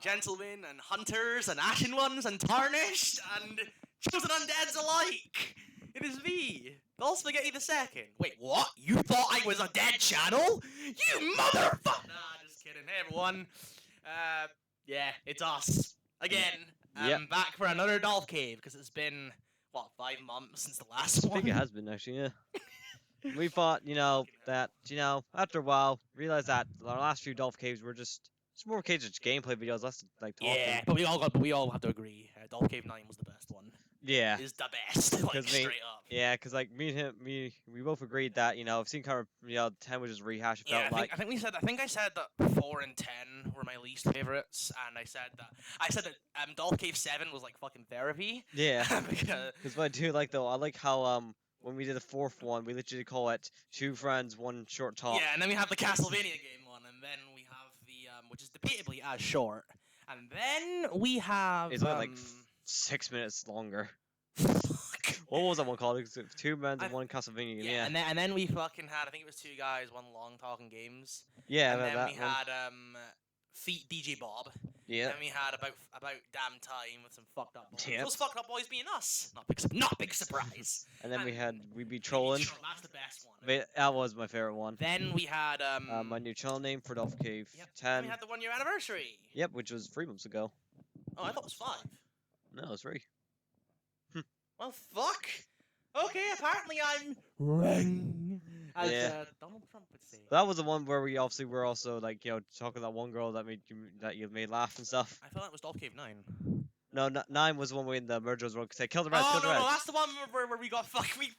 gentlemen and hunters and ashen ones and tarnished and chosen undeads alike. It is me, Golf Spaghetti the Second. Wait, what? You thought I was a dead channel? You motherfucker! Nah, just kidding. Hey everyone. Yeah, it's us again. Yep. Back for another DolphCave because it's been what 5 months since the last I one. think it has been actually, yeah. We thought, that, after a while, realized that our last few DolphCaves were just more caves of gameplay videos, less like talking. Yeah, but we all have to agree. DolphCave 9 was the best one. Yeah. Is the best, like straight up. Yeah, because like me and him, we both agreed that if seeing kind of 10 was just rehash. It felt I think I said that 4 and 10 were my least favorites, and I said that DolphCave 7 was like fucking therapy. Yeah. Because what I do like though, I like how when we did the fourth one, we literally call it two friends, one short talk. Yeah, and then we have the Castlevania game one, and then we have the which is debatably as short, and then we have it's only like 6 minutes longer. Fuck. What was that one called? It was 2 men and one Castlevania game. Yeah. And then we fucking had, I think it was 2 guys, 1 long talking games. Yeah. And then that we one. had Feet DJ Bob. Yeah. Then we had about damn time with some fucked up boys. Yep. Those fucked up boys being us. Not big surprise. And then we'd be trolling. That's the best one. That was my favorite one. Then we had my new channel name for DolphCave 10. Then we had the 1 year anniversary. Yep, which was 3 months ago. Oh, I thought it was 5. No, it was 3. Well, fuck. Okay, apparently I'm wrong. As Donald Trump would say. That was the one where we obviously were also like talking to that one girl that you made laugh and stuff. I thought that was DolphCave 9. No, 9 was the one when the merger was wrong. Say kill the reds, Oh kill the reds. no, that's the one where we got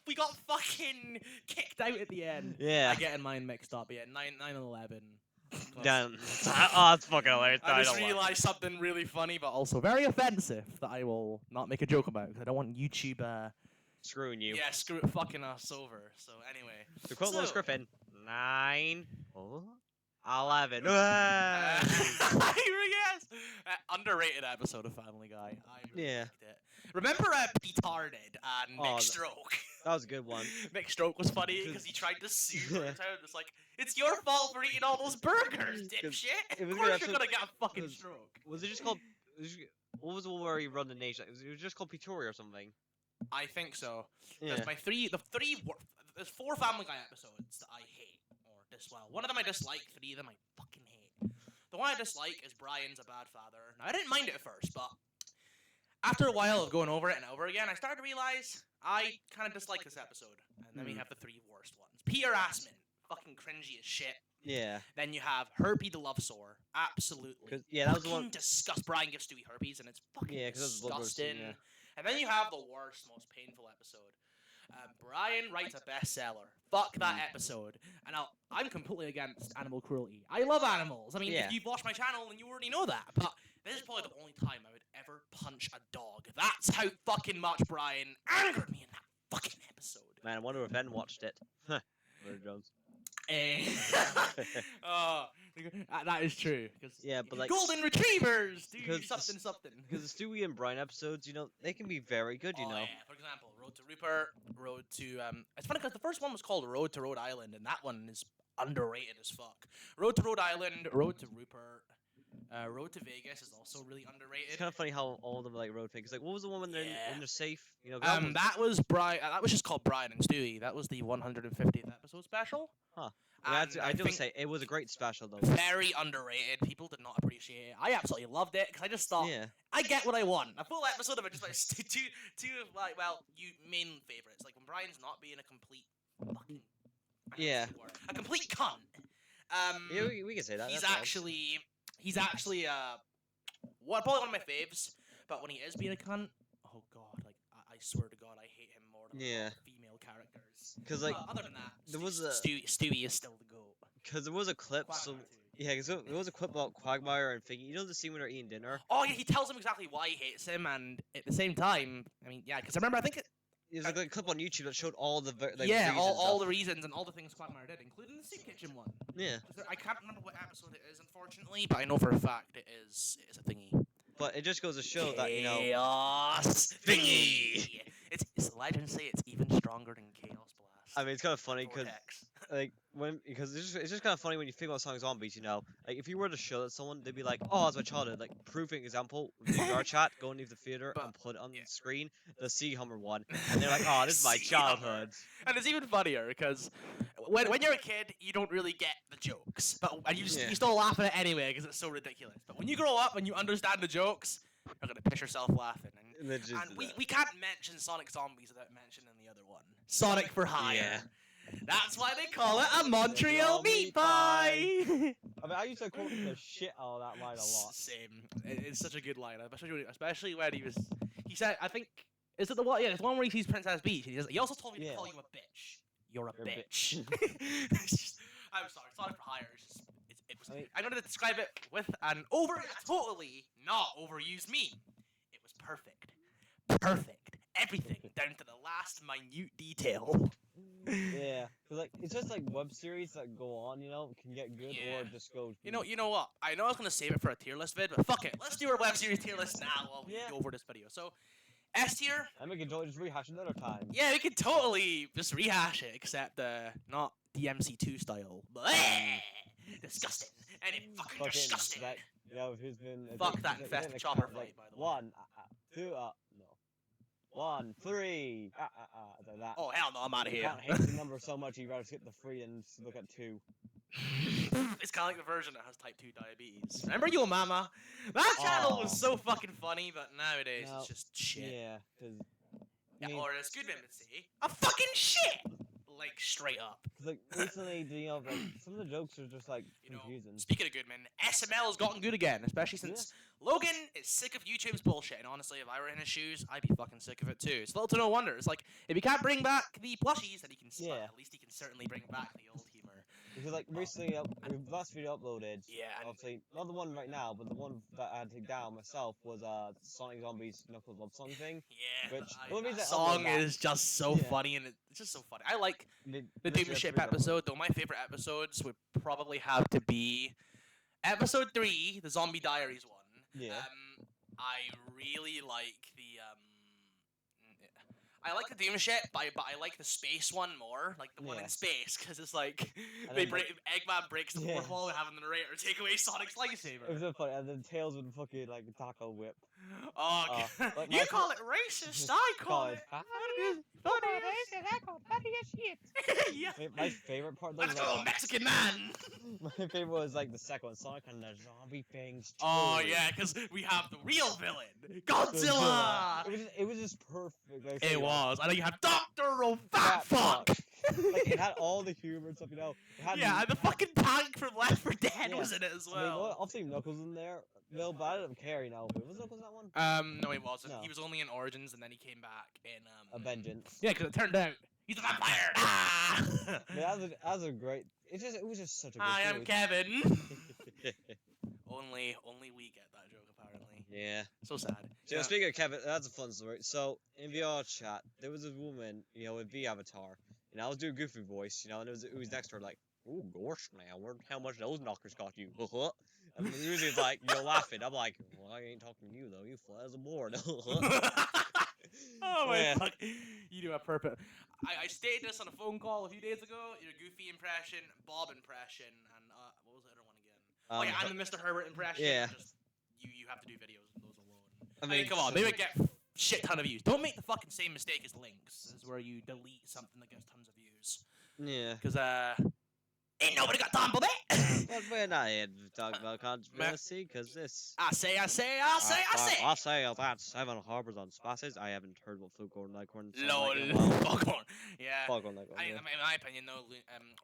we got fucking kicked out at the end. Yeah. I get mine mixed up. Yeah, 9 and 11. Damn. Oh, that's fucking hilarious. I just realized something really funny, but also very offensive that I will not make a joke about because I don't want YouTube screwing you. Yeah, fucking us over. So anyway. The quote Lewis Griffin. 9. 11. Yes. Underrated episode of Family Guy. I really liked it. Remember Petarded and Mick Stroke? That was a good one. Mick Stroke was funny because he tried to sue It's like, it's your fault for eating all those burgers, dipshit. Of course you're gonna get a fucking stroke. Was it just called... What was the one where he run the nation? It was just called Pretoria or something. I think so. Yeah. There's 4 Family Guy episodes that I hate or dislike. One of them I dislike, 3 of them I fucking hate. The one I dislike is Brian's a bad father. Now I didn't mind it at first, but after a while of going over it and over again, I started to realize I kind of dislike this episode. And then we have the 3 worst ones. Peter Assman, fucking cringy as shit. Yeah. Then you have Herpy the Love Sore. Absolutely. Yeah, that was the one. Disgust. Brian gives Stewie herpes, and it's fucking disgusting. Yeah. And then you have the worst, most painful episode. Brian writes a bestseller. Fuck that episode. And I'm completely against animal cruelty. I love animals. I mean, if you've watched my channel, then you already know that. But this is probably the only time I would ever punch a dog. That's how fucking much Brian angered me in that fucking episode. Man, I wonder if Ben watched it. Jones. That is true. Yeah, but like golden retrievers do something. Because the Stewie and Brian episodes, they can be very good. Yeah. For example, Road to Rupert, Road to It's funny because the first one was called Road to Rhode Island, and that one is underrated as fuck. Road to Rhode Island, Road to Rupert, Road to Vegas is also really underrated. It's kind of funny how all of them are like road things. Like, what was the one when they're safe? That was Brian. That was just called Brian and Stewie. That was the 150th episode special. Huh. I do say it was a great special though. Very underrated. People did not appreciate it. I absolutely loved it because I just thought, I get what I want. A full episode of it, just like two of like, you main favorites. Like when Brian's not being a complete fucking a complete cunt. Yeah, we can say that. He's actually probably one of my faves. But when he is being a cunt, oh god, like I swear to God, I hate him more than female characters. Because like other than that, there was Stewie is still the goat. Because there was a clip. Because there was a clip about Quagmire and Figgy. You know the scene when they're eating dinner? Oh yeah, he tells him exactly why he hates him, and at the same time, I mean, because I remember, I think there's a clip on YouTube that showed all the all the reasons and all the things Quagmire did, including the soup kitchen one. Yeah. I can't remember what episode it is, unfortunately, but I know for a fact it is a thingy. But it just goes to show that Chaos thingy. It's legends say it's even stronger than Chaos Blast. I mean, it's kind of funny because like because it's just kind of funny when you think about Sonic Zombies, you know, like if you were to show that someone, they'd be like, "Oh, that's my childhood." Like, proving example, leave our chat, go and leave the theater, But, and put it on yeah. the screen, the Sea Hummer one, and they're like, "Oh, this is my Sea Hummer. childhood." And it's even funnier because when you're a kid, you don't really get the jokes, and you Yeah. still laugh at it anyway because it's so ridiculous. But when you grow up and you understand the jokes, you're gonna piss yourself laughing. And then just And we can't mention Sonic Zombies without mentioning the other one, Sonic for Hire. Yeah. That's why they call it a Montreal meat pie. I mean, I used to quote the shit out of that line a lot. Same. It's such a good line, especially when he said, I think, is it the one? Yeah, it's the one where he sees Princess Peach. He also told me to call you a bitch. You're a bitch. It's just, I'm sorry, Sonic for Hire is just, I'm gonna describe it with an totally not overused meme. It was perfect. Perfect. Everything down to the last minute detail. Yeah, cause like it's just like web series that go on, you know, can get good or just go. You know what? I know I was gonna save it for a tier list vid, but fuck it. Let's do our web series tier list now while we go over this video. So, S tier. And we can totally just rehash another time. Yeah, we can totally just rehash it, except not DMC2 style. Disgusting. And it fucking disgusting. That, you know, who's been Fuck that infested chopper fight, by the way. 1, 2, no. 1, 3. Like that. Oh hell no, I'm out of You here. can't hate the number so much you rather skip the 3 and just look at 2. It's kind of like the version that has type 2 diabetes. Remember Yo Mama? That channel was so fucking funny, but nowadays it's just shit. Yeah, cause. Or as Goodman would say, a fucking shit! Like, straight up. Cause like, recently, you know, like, some of the jokes are just, like, You know, confusing. speaking of Goodman, SML has gotten good again, especially since Logan is sick of YouTube's bullshit, and honestly, if I were in his shoes, I'd be fucking sick of it too. It's little to no wonder. It's like, if he can't bring back the plushies, then he can, at least he can certainly bring back the old humor. Because like recently, the last video uploaded. Yeah, and obviously not the one right now, but the one that I had to take down myself was Sonic Zombies Knuckles Love Song thing. Yeah, Which that song is just so funny, and it's just so funny. I like the Doom and Ship episode, though. My favorite episodes would probably have to be episode 3, the Zombie Diaries one. Yeah. I really like I like the Doom Ship, but I like the space one more, like the one in space, because it's like Eggman breaks the fourth wall and having the narrator take away Sonic's lightsaber. It was so funny, and then Tails would fucking like taco whip. Oh, like you call it racist, I call it. Yeah. My favorite part. Let's go, Mexican man. My favorite was like the second one, Sonic and the zombie things. Too. Oh yeah, because we have the real villain, Godzilla. It was just perfect. Like, It was. I know you have Dr. Fat Fuck. Like it had all the humor and stuff, you know. And the fucking tank from Left 4 Dead was in it as well. I mean, obviously Knuckles in there. No, but I didn't care, you know. Was Knuckles in that one? No, he wasn't. No. He was only in Origins, and then he came back in A Vengeance. Yeah, because it turned out he's a vampire. Ah! Yeah, that was a great. It was just such a good. Hi, I'm series. Kevin. only we get that joke apparently. Yeah. So sad. So speaking of Kevin, that's a fun story. So in VR chat, there was a woman, you know, with V avatar, and I was doing Goofy voice, you know, and it was next to her like, "Oh gosh, now, how much those knockers got you?" And usually it's like you're laughing. I'm like, "Well, I ain't talking to you though. You fly as a board." Oh my fuck! You do a perfect. I stated this on a phone call a few days ago. Your Goofy impression, Bob impression, and what was the other one again? I'm the Mr. Herbert impression. Yeah. Just, you have to do videos of those alone. I mean, come on, they would get shit ton of views. Don't make the fucking same mistake as Links. This is where you delete something that gets tons of views. Yeah. Because ain't nobody got time for that. But we're not here to talk about controversy, because this... I say that 7 harbors on spaces. I haven't heard what Foghorn Leghorn sounds like. Foghorn. Yeah. Foghorn Leghorn, In my opinion, though,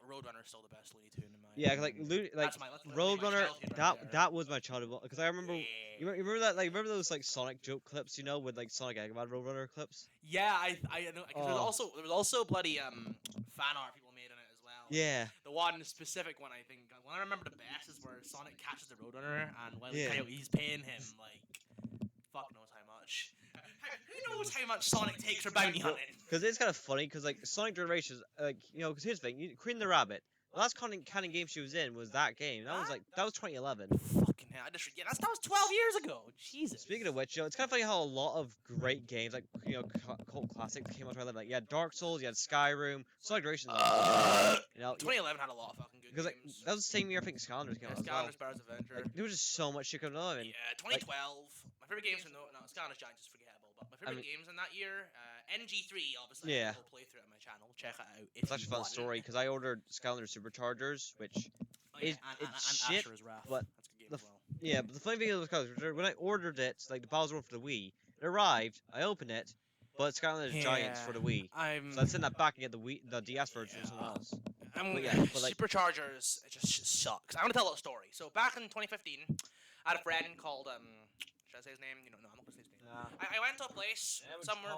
Roadrunner's still the best Looney Tune in my opinion. Yeah, like Roadrunner, that was my childhood. Because I remember... Yeah. You remember that? Like, remember those, like, Sonic joke clips, you know, with, like, Sonic Eggman Roadrunner clips? Yeah, I know. There was also bloody fan art people made in it as well. Yeah. The one specific one, I think, one I remember the best is where Sonic catches the Roadrunner and Wile Coyote's paying him like fuck knows how much. Who knows how much Sonic takes for bounty hunting? Because it's kind of funny, because like Sonic Generations, like because here's the thing, Queen the Rabbit. The last canon game she was in was that game. That was 2011. Fucking hell! I just that was 12 years ago. Jesus. Speaking of which, it's kind of funny how a lot of great games, like cult classics, came out around like Dark Souls, you had Skyrim, Sonic Generations. 2011 had a lot of fucking good because games. that was the same year I think Skylanders came out as well. Skylanders Bar's Adventure. There was just so much shit going on. Yeah, 2012. My favorite games from Skylanders Giants is forgettable, but my favorite games in that year, NG3, obviously. Yeah. I will play through it on my channel. Check it out. It's such a fun story because I ordered Skylanders Superchargers, which it's shit. But that's a good game as well. Yeah, but the funny thing is, when I ordered it, like the Bowser for the Wii, it arrived, I opened it, but Skylanders Giants for the Wii. So I'd send that back and get the DS version or something else. Superchargers, it just sucks. I want to tell a little story. So back in 2015, I had a friend called should I say his name? No, I'm not gonna say his name. Nah. I went to a place somewhere.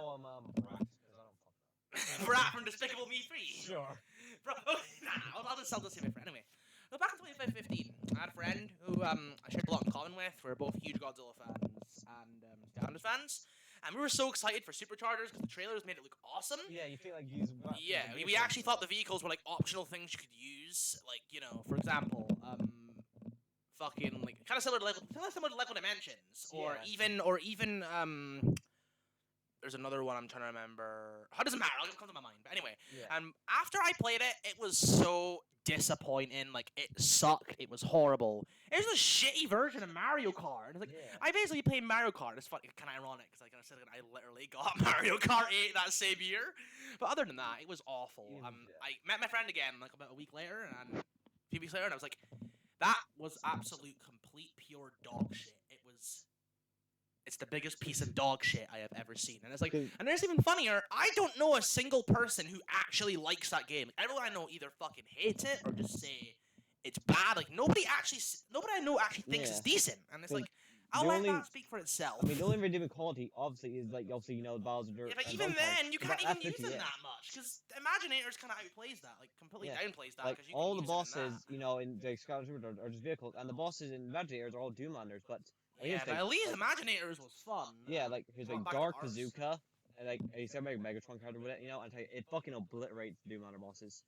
Brat, Brat from Despicable Me 3. Sure. Bro, I'll just sell this to my friend anyway. So back in 2015, I had a friend who I shared a lot in common with. We were both huge Godzilla fans and Skylanders fans. And we were so excited for Superchargers because the trailers made it look awesome. Yeah, you feel like you use. Yeah, we actually thought the vehicles were like optional things you could use. Like, for example, fucking like kind of similar to Lego Dimensions, or even there's another one I'm trying to remember. How does it matter? It'll come to my mind. But anyway, after I played it, it was so disappointing. Like, it sucked. It was horrible. It was a shitty version of Mario Kart. And it's like, I basically played Mario Kart. It's kind of ironic because I literally got Mario Kart 8 that same year. But other than that, it was awful. I met my friend again like about a week later and a few weeks later, and I was like, that was absolute, complete, pure dog shit. It's the biggest piece of dog shit I have ever seen. And it's like, and there's even funnier, I don't know a single person who actually likes that game. Like, everyone I know either fucking hates it or just say it's bad. Like, nobody I know actually thinks it's decent. And it's like, I'll let that speak for itself. I mean, the only redeeming quality, obviously, is like, Bowser. Yeah, but even then, you can't even use them that much. Because Imaginators kind of outplays that. Like, completely downplays that. Like, all the bosses, in the Skylanders are just vehicles. And the bosses in Imaginators are all Doomlanders, but... Yeah, but at least Imaginators was fun. Yeah, like, here's like Dark Bazooka, and like, you said like Megatron character with it, and I tell you, it fucking obliterates the Doomlander bosses.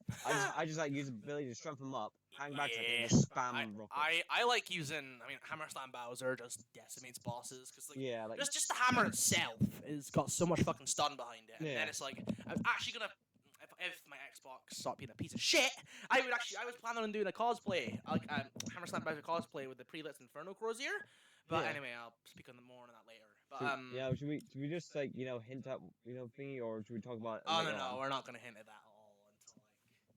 I just like use the ability to strengthen them up, hang back to them, and just spam rockets. I like using, Hammer Slam Bowser just decimates bosses, because like, like, just the hammer itself has got so much fucking stun behind it, and then it's like, I'm actually gonna, if my Xbox stopped being a piece of shit, I was planning on doing a cosplay, like Hammer Slam Bowser cosplay with the pre-lit Inferno Crozier. But anyway, I'll speak on more on that later. But should we just like hint at thingy, or should we talk about? Oh no, we're not gonna hint at that all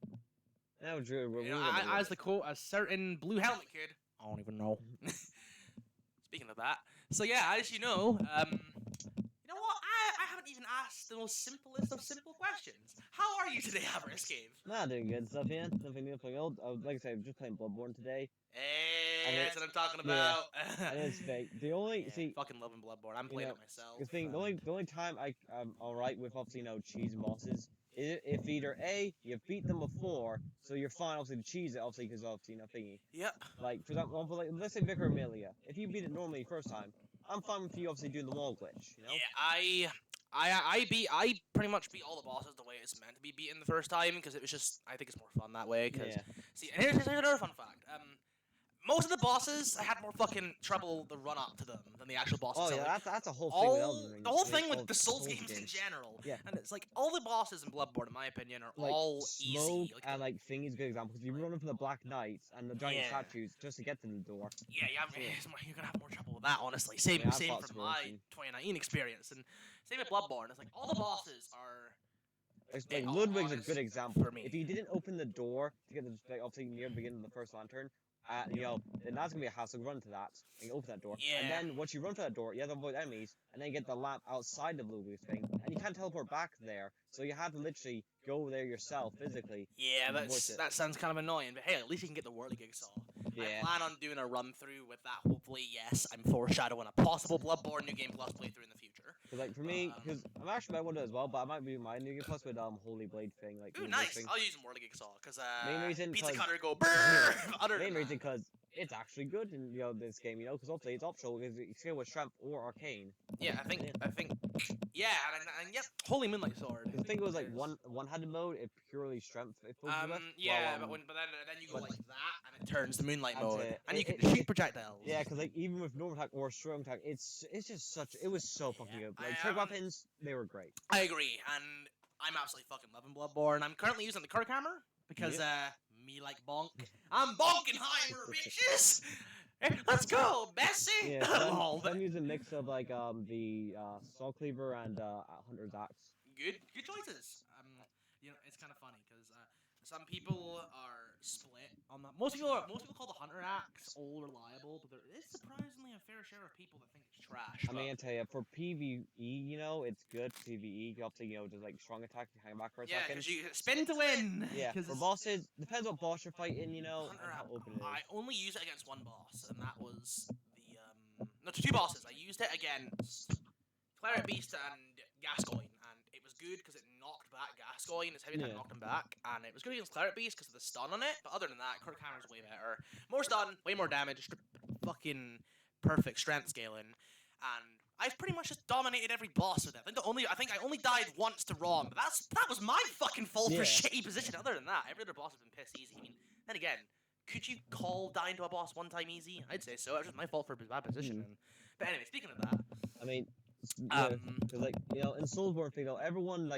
until like. No, Drew. As the quote, a certain blue helmet kid. I don't even know. Speaking of that, so yeah, as you know, you know what? I haven't even asked the most simplest of simple questions. How are you today, Cave? Nah, doing good stuff, man. Nothing new, playing old. Like I said, I'm just playing Bloodborne today. Hey, that's what I'm talking about. And it's fake. The only fucking loving Bloodborne. I'm playing it myself. The only time I'm alright with obviously cheese and bosses is if either A, you've beat them before, so you're fine obviously to cheese it obviously because obviously thingy. Yep. Like for example, like let's say Vicar Amelia. If you beat it normally first time, I'm fine with you obviously doing the wall glitch. Yeah, I pretty much beat all the bosses the way it's meant to be beaten the first time because it was just I think it's more fun that way. See, and here's another fun fact. Most of the bosses, I had more fucking trouble the run up to them than the actual bosses. Oh yeah, that's a whole thing with Elden Ring. The whole thing with the Souls games in general. Yeah. And it's like all the bosses in Bloodborne, in my opinion, are like, all Smoke easy. And like Thingy's a good example because you run from the Black Knights and the giant statues just to get to the door. Yeah, you're gonna have more trouble with that, honestly. Same from my 2019 experience, and same with Bloodborne. It's like all the bosses are. Like Ludwig's a good example. For me. If you didn't open the door to get the obviously near the beginning of the first lantern, then that's gonna be a hassle. Run to that and open that door. Yeah. And then once you run to that door, you have to avoid enemies, and then you get the lamp outside of Ludwig's thing, and you can't teleport back there, so you have to literally go there yourself physically. Yeah, that sounds kind of annoying, but hey, at least you can get the Whirligig Saw. Yeah. I plan on doing a run through with that. Hopefully, yes, I'm foreshadowing a possible Bloodborne New Game Plus playthrough in the future. Cause like for me, because I'm actually might want to as well, but I might be my New Game Plus with Holy Blade thing. Like ooh, nice. I'll use Whirligig Saw because main reason Pizza cause, Cutter go brrrr. Main reason because it's actually good in this game, because obviously it's optional because you can go with strength or arcane. Yeah, I think, yeah, and yep, Holy Moonlight Sword. I think it was like one-handed mode, it purely strength it focuses with. Yeah, while, but then you go like that, and it turns the Moonlight That's mode, it. and you It- can shoot projectiles. yeah, because like even with normal attack or strong attack, it's just it was so fucking good. Like trick weapons, they were great. I agree, and I'm absolutely fucking loving Bloodborne. I'm currently using the Kirk Hammer because me like bonk. I'm Bonkenheimer, bitches. Let's go, Bessie. Yeah, so I'm using a mix of like the Saw Cleaver and Hunter's Axe. Good choices. It's kind of funny because some people are split on that. Most people call the Hunter Axe all reliable, but there is surprisingly a fair share of people that think it's trash. I mean, I tell you, for PvE, it's good PvE. You obviously, just like strong attack, you hang back for a yeah, second. because you spin to win. Yeah, for bosses, depends what boss you're fighting, and Hunter how open it is. I only used it against one boss, and that was the no, two bosses. I used it against Cleric Beast and Gascoigne, and it was good because it knocked back Gascoigne. Its heavy attack knocked him back, and it was good against Cleric Beast because of the stun on it. But other than that, Kirk Hammer's way better. More stun, way more damage, fucking perfect strength scaling, and I've pretty much just dominated every boss with it. I think I only died once to Rom, but that was my fucking fault for shitty position. Other than that, every other boss has been pissed easy. I mean, then again, could you call dying to a boss one time easy? I'd say so. It was just my fault for bad positioning. But anyway, speaking of that, I mean, because like in Soulsborne thing, everyone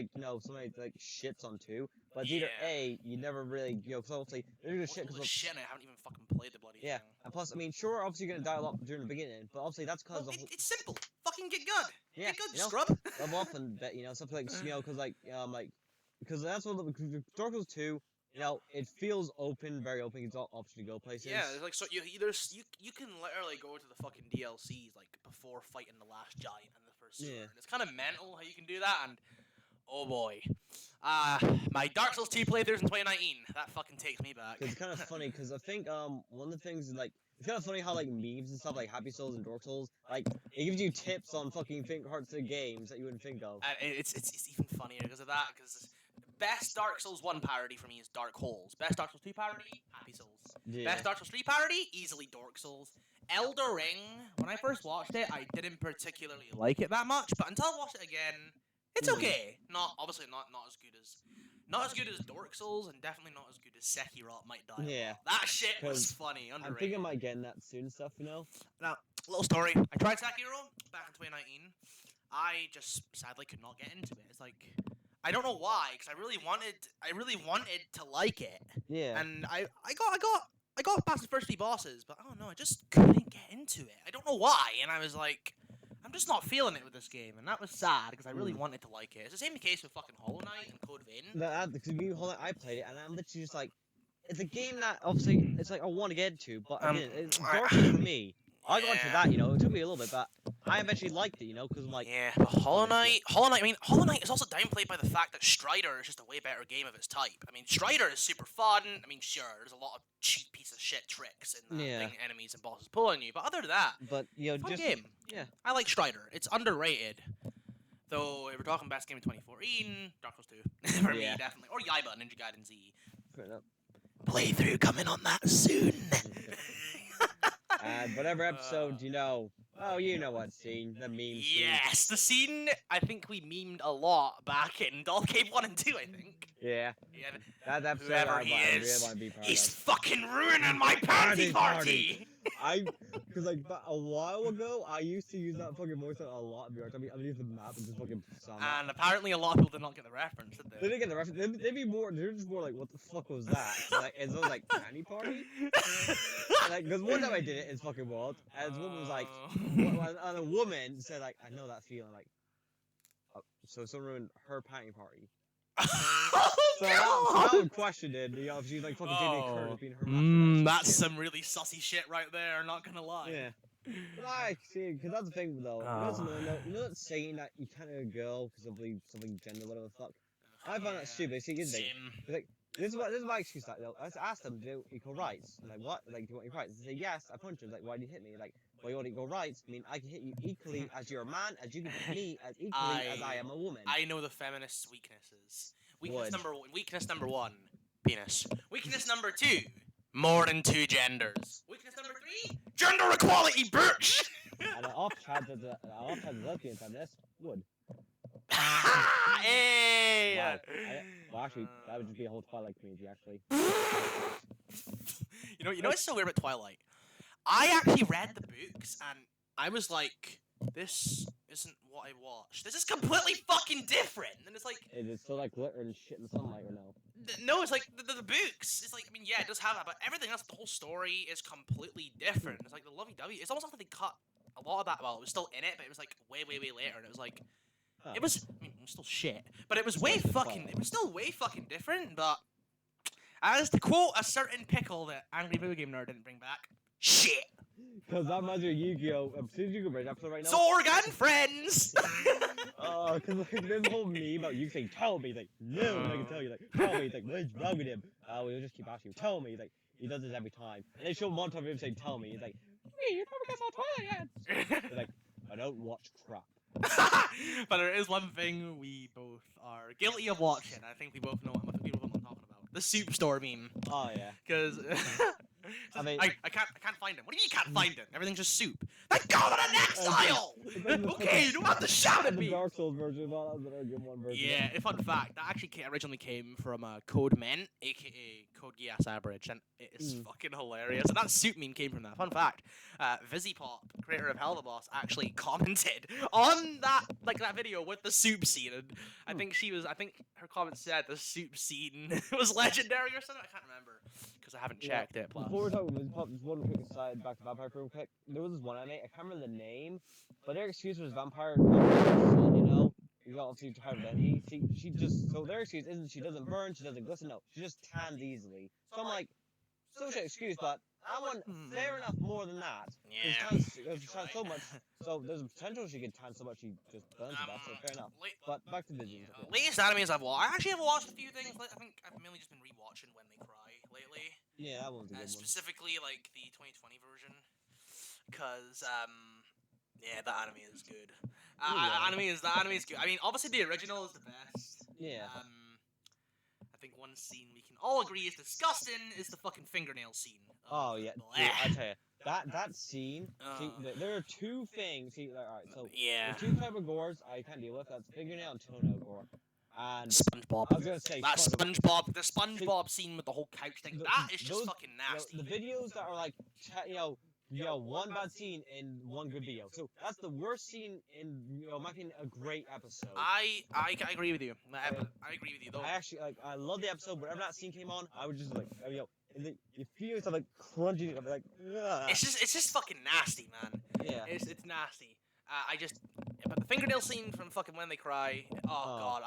somebody like shits on 2, but it's either A, you never really because obviously they're gonna shit because shit, I haven't even fucking played the bloody thing. And plus, I mean, sure, obviously you're gonna die a lot during the beginning, but obviously that's because it's simple. Fucking get good. Yeah, get good, scrub. Level up and bet something like because that's what Dark Souls 2. It feels open, very open. It's all option to go places. Yeah, like so you can literally go to the fucking DLCs like before fighting the last giant in the first sewer. And it's kind of mental how you can do that. And oh boy, my Dark Souls 2 playthroughs in 2019. That fucking takes me back. It's kind of funny because I think one of the things is like it's kind of funny how like memes and stuff like Happy Souls and Dark Souls like it gives you tips on fucking parts of games that you wouldn't think of. And it's even funnier because of that because. Best Dark Souls 1 parody for me is Dark Holes. Best Dark Souls 2 parody, Happy Souls. Best Dark Souls 3 parody, easily Dark Souls. Elder Ring, when I first watched it, I didn't particularly like it that much, but until I watched it again, it's okay. Obviously not as good as Dark Souls, and definitely not as good as Sekiro Might Die. Yeah. That shit was funny, underrated. I'm thinking about getting that soon stuff, Now, little story. I tried Sekiro back in 2019. I just sadly could not get into it. It's like I don't know why, because I really wanted to like it. Yeah. And I got past the first 3 bosses, but I don't know, I just couldn't get into it. I don't know why, and I was like, I'm just not feeling it with this game, and that was sad because I really wanted to like it. It's the same case with fucking Hollow Knight and Code Vein. Because Hollow Knight, I played it, and I'm literally just like, it's a game that obviously it's like I want to get into, but again, it's Dark Souls for me. I got into that, it took me a little bit, but I eventually liked it, because I'm like... Yeah, but Hollow Knight is also downplayed by the fact that Strider is just a way better game of its type. I mean, Strider is super fun, I mean, sure, there's a lot of cheap piece of shit tricks in that thing enemies and bosses pull on you, but other than that, fun game. Yeah. I like Strider, it's underrated. Though, if we're talking best game of 2014, Dark Souls 2, for me, definitely. Or Yaiba, Ninja Gaiden Z. Fair enough. Playthrough coming on that soon. And whatever episode, you know what scene, the meme scene. Yes, the scene, I think we memed a lot back in DolphCave 1 and 2, I think. Yeah. That episode, whoever he is, really want to be part he's of. fucking ruining my party! Because like a while ago, I used to use that fucking voice a lot. I mean, use the map and just fucking sound. And apparently a lot of people did not get the reference, did they? They didn't get the reference. They're just more like, what the fuck was that? Like, it's like, Annie Party? Like, because one time I did it in fucking World, and this woman was like, and a woman said, like, I know that feeling, like, so someone ruined her party. So that would question it, if she's like fucking Jamie Curtis being her master. That's some really sussy shit right there, not gonna lie. Yeah. But I see, because that's the thing though. You know that saying that you can't have a girl because of something gender, whatever the fuck? I find that stupid. See, like, this is my excuse. Like, I asked them to do equal rights. I'm like, what? Like, do you want equal rights? They say yes. I punch them. Like, why do you hit me? Like, well, you want equal rights? I mean, I can hit you equally as you're a man, as you can hit me as equally as I am a woman. I know the feminists' weaknesses. Weakness number 1, penis. Weakness number 2, More than 2 genders. Weakness number 3? Gender equality, bitch! And an off chance that the lesbians on this would. Hey! Wow. Well, actually, that would just be a whole Twilight community, actually. You know what's so weird about Twilight? I actually read the books, and I was like, this isn't what I watched. This is completely fucking different. And it's like... It is still like glitter and shit in the sunlight, or no? No, it's like, the books, it's like, I mean, yeah, it does have that, but everything else, the whole story is completely different. It's like the lovey-dovey, it's almost like they cut a lot of that, well, it was still in it, but it was like way later, and it was like... Huh. It was, I mean, it was still shit, but it was way fucking, it was still way fucking different, but as to quote a certain pickle that Angry Video Game Nerd didn't bring back, shit. Because that reminds me of Yu-Gi-Oh! Yu-Gi-Oh! Right episode right now. Zorg and friends! Oh, because like, there's a whole meme about you saying, tell me, like, no, and I can tell you, like, tell me, like, what's wrong with him? We'll just keep asking you, tell me, like, he does this every time. And they show one time of him saying, tell me, he's like, hey, you never guess how Twilight ends. Like, I don't watch crap. But there is one thing we both are guilty of watching. I think we both know what I'm talking about. The soup store meme. Oh, yeah. Because I mean, I can't find him. What do you mean you can't find him? Everything's just soup. Then go to the next aisle! Okay, you don't have to shout at the me! Dark Souls version, not the Arkham one version. Yeah, a fun fact, that actually originally came from Code Mint, aka Code Geass Average, and it is fucking hilarious. And that soup meme came from that. Fun fact, VizzyPop, creator of Hell the Boss, actually commented on that video with the soup scene, and I think her comment said the soup scene was legendary or something. I can't remember because I haven't checked it. Plus. Before we're talking about VizzyPop, just one quick aside back to Vampire real quick. There was this one anime, I can't remember the name, but their excuse was vampire, you know? You got obviously to have identity. She just, so their excuse isn't she doesn't burn, she doesn't glisten, no. She just tans easily. So I'm like, such an excuse, but that one, fair enough more than that. Yeah. She tans so much, so there's a potential she could tan so much she just burns to death, so fair enough. But back to Disney. Latest animes I've watched, I actually have watched a few things, I think I've mainly just been rewatching When They Cry lately. Yeah, that one's a good one. Specifically, like, the 2020 version. Because, yeah, that anime is good. The anime is good. I mean, obviously the original is the best. Yeah. I think one scene we can all agree is disgusting is the fucking fingernail scene. Oh yeah, dude, I tell you, that scene. See, there are two things. See, like, all right, so yeah, the two type of gores I can't deal with. That's fingernail and toenail gore. And SpongeBob. I was gonna say that SpongeBob, the SpongeBob scene with the whole couch thing. That is just fucking nasty. The videos that are like, one bad scene in one good video. So that's the worst scene in, making a great episode. I agree with you. I agree with you though. I actually I love the episode. Whenever that scene came on, I was just like, you feel yourself like crunching. I'm like, ugh. It's just fucking nasty, man. Yeah. It's nasty. But the fingernail scene from fucking When They Cry. Oh god,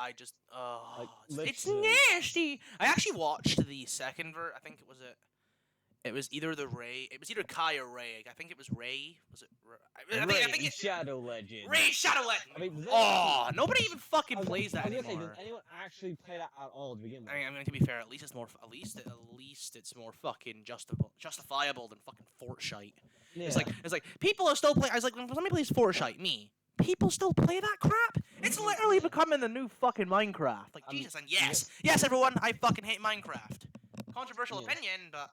it's nasty. I actually watched the second I think it was It was either Kai or Ray. I think it was Ray. Was it Ray? I think it's Shadow Legend. Ray Shadow Legend. I mean, nobody even fucking plays that anymore. Say, does anyone actually play that at all to begin with? I mean, to be fair, at least it's more fucking justifiable than fucking Fortnite. Yeah. It's like people are still playing. I was like, when somebody plays Fortnite, people still play that crap? It's literally becoming the new fucking Minecraft. Like, Jesus, and yes, everyone, I fucking hate Minecraft. Controversial opinion, but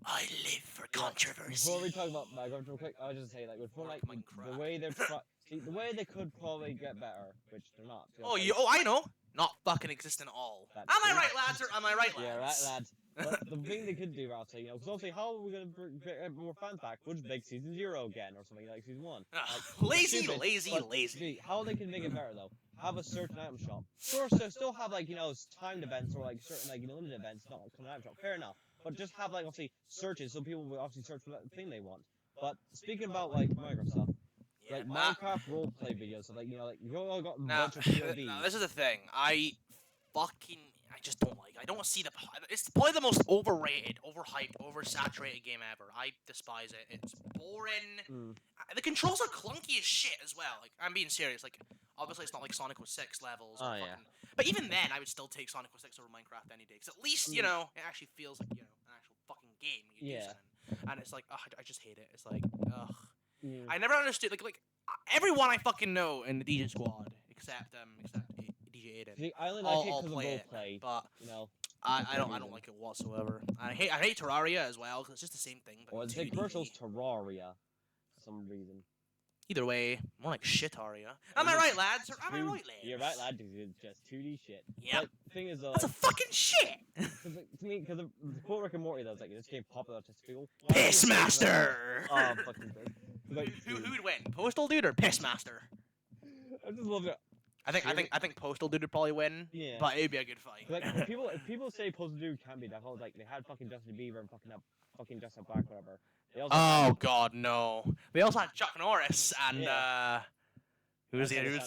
I live for controversy. Before we talk about Minecraft real quick, I was just say, like, with Fortnite, the way they're the way they could probably get better, which they're not. I know. Not fucking existent at all. Am I right, lads, or am I right, lads? Yeah, right, lads. But the thing they could do, I'll say, because obviously, how are we going to get more fans back? We'll just make Season 0 again, or something like Season 1. Lazy. How they can make it better, though? Have a certain item shop. Sure, still have, like, timed events, or, like, certain, like, limited events, not like an item shop. Fair enough. But just have, like, obviously, searches, so people will obviously search for that thing they want. But speaking about, like, Minecraft stuff, like, Minecraft roleplay videos, so, like, you all got a bunch of POVs. Now, this is the thing. I just don't like. I don't see it's probably the most overrated, overhyped, oversaturated game ever. I despise it. It's boring. The controls are clunky as shit as well. Like, I'm being serious. Like, obviously it's not like Sonic 06 levels. But even then, I would still take Sonic 06 over Minecraft any day. Because at least, it actually feels like, an actual fucking game. And it's like, I just hate it. It's like, ugh. I never understood, like everyone I fucking know in the DJ squad, except DJ Aiden. The island all I picked because of play roleplay, but I don't like it whatsoever. I hate Terraria as well because it's just the same thing. But Or the 2D. commercials Terraria, for some reason. Either way, more like Shitaria. Am I right, lads? Or am I right, lads? You're right, lad. It's just 2D shit. Yep. But the thing is, That's a fucking shit. to me, because the quote Rick and Morty that was like, this game popular to school. Pissmaster. Oh, fucking thing. Like, Who would win, Postal Dude or Pissmaster? I just love it. I think Postal Dude would probably win. Yeah. But it'd be a good fight. Like if people say Postal Dude can be that whole like they had fucking Justin Bieber and fucking Justin Black whatever. They also Oh God, no. They also had Chuck Norris and who was the other?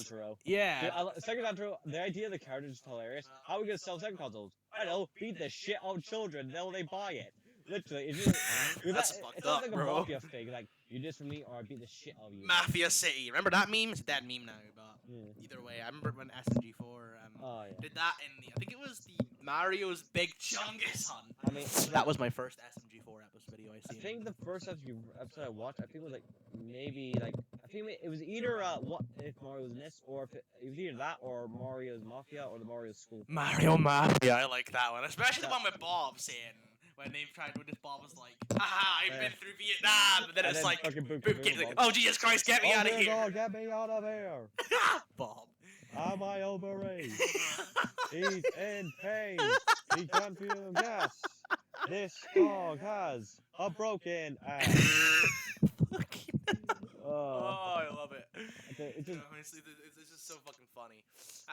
Yeah. Dude, second Santoro, the idea of the character is hilarious. How are we gonna sell second consoles? I know, beat the shit out of children, then they buy it. Literally, it's just That's fucked it's up, like a bro. mafia thing. Like you do this for me, or I beat the shit out of you. Mafia City. Remember that meme? It's a dead meme now, but Yeah. either way, I remember when SMG4 Oh yeah. did that in the. I think it was the Mario's Big Chungus Hunt. I mean, That was my first SMG4 episode video I I seen. think the first episode I watched, I think it was like maybe like I think it was either what if Mario was in this, or if it was either that or Mario's Mafia or the Mario's School. Mario Mafia, I like that one, especially the one with Bob saying when they tried when this Bob was like, haha, I've been through Vietnam, and then it's like, fucking boom, boom, get, like, oh Jesus Christ, get me out of here, Get me out of here! Bob. I'm my overrated. He's in pain. He can't feel gas. This dog has a broken ass. Fucking. Oh, I love it. It's just, Honestly, it's just so fucking funny.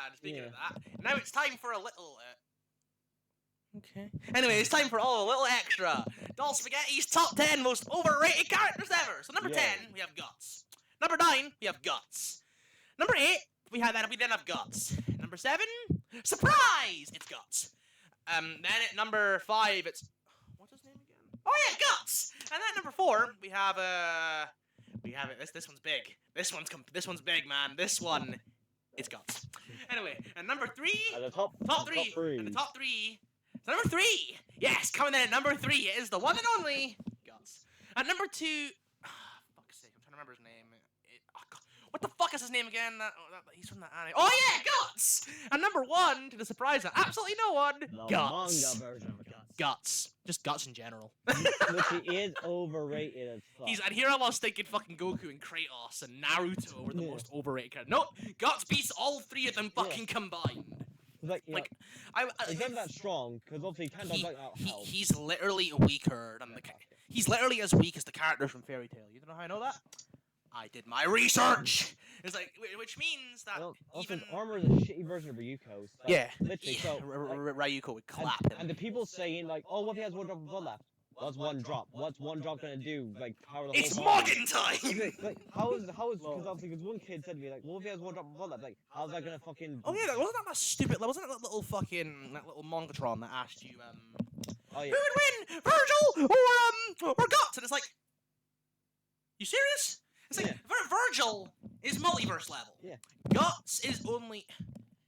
And speaking of that, now it's time for a little. Okay. Anyway, it's time for a little extra. Doll Spaghetti's top 10 most overrated characters ever. So number 10, we have Guts. Number 9, we have Guts. Number 8, we then have Guts. Number 7, surprise, it's Guts. Then at number 5, it's what's his name again? Oh yeah, Guts. And then at number 4, we have it. This one's big. This one's big, man. This one, it's Guts. Anyway, and number 3, the top 3, and the top 3. So number 3, yes, coming in at number 3 is the one and only Guts. At number 2, fuck's sake, I'm trying to remember his name. What the fuck is his name again? He's from the anime. Oh yeah, Guts. And number 1, to the surprise of absolutely no one, Guts. manga version of Guts. Guts, just Guts in general. Which he is overrated as fuck. And here I was thinking fucking Goku and Kratos and Naruto were the most overrated characters. Nope, Guts beats all 3 of them fucking combined. Like, he's not I that strong because obviously he can't dodge out help. he's literally weaker than he's literally as weak as the characters from Fairy Tail. You don't know how I know that? I did my research. It's like, which means that Also, even his armor is a shitty version of Ryuko's. So yeah, literally. So Ryuko would clap him. and the people saying like, oh, what if he has one drop of blood left? What's one drop? What's one drop gonna do? Like power the It's whole body? Morgan time. Like how is because obviously because one kid said to me like, well, if he has one drop of blood left, like how's that gonna fucking? Oh yeah, wasn't that stupid? Wasn't that little Mongatron that asked you Oh yeah. who would win, Virgil or Guts? And it's like, you serious? It's like Virgil is multiverse level. Yeah. Guts is only.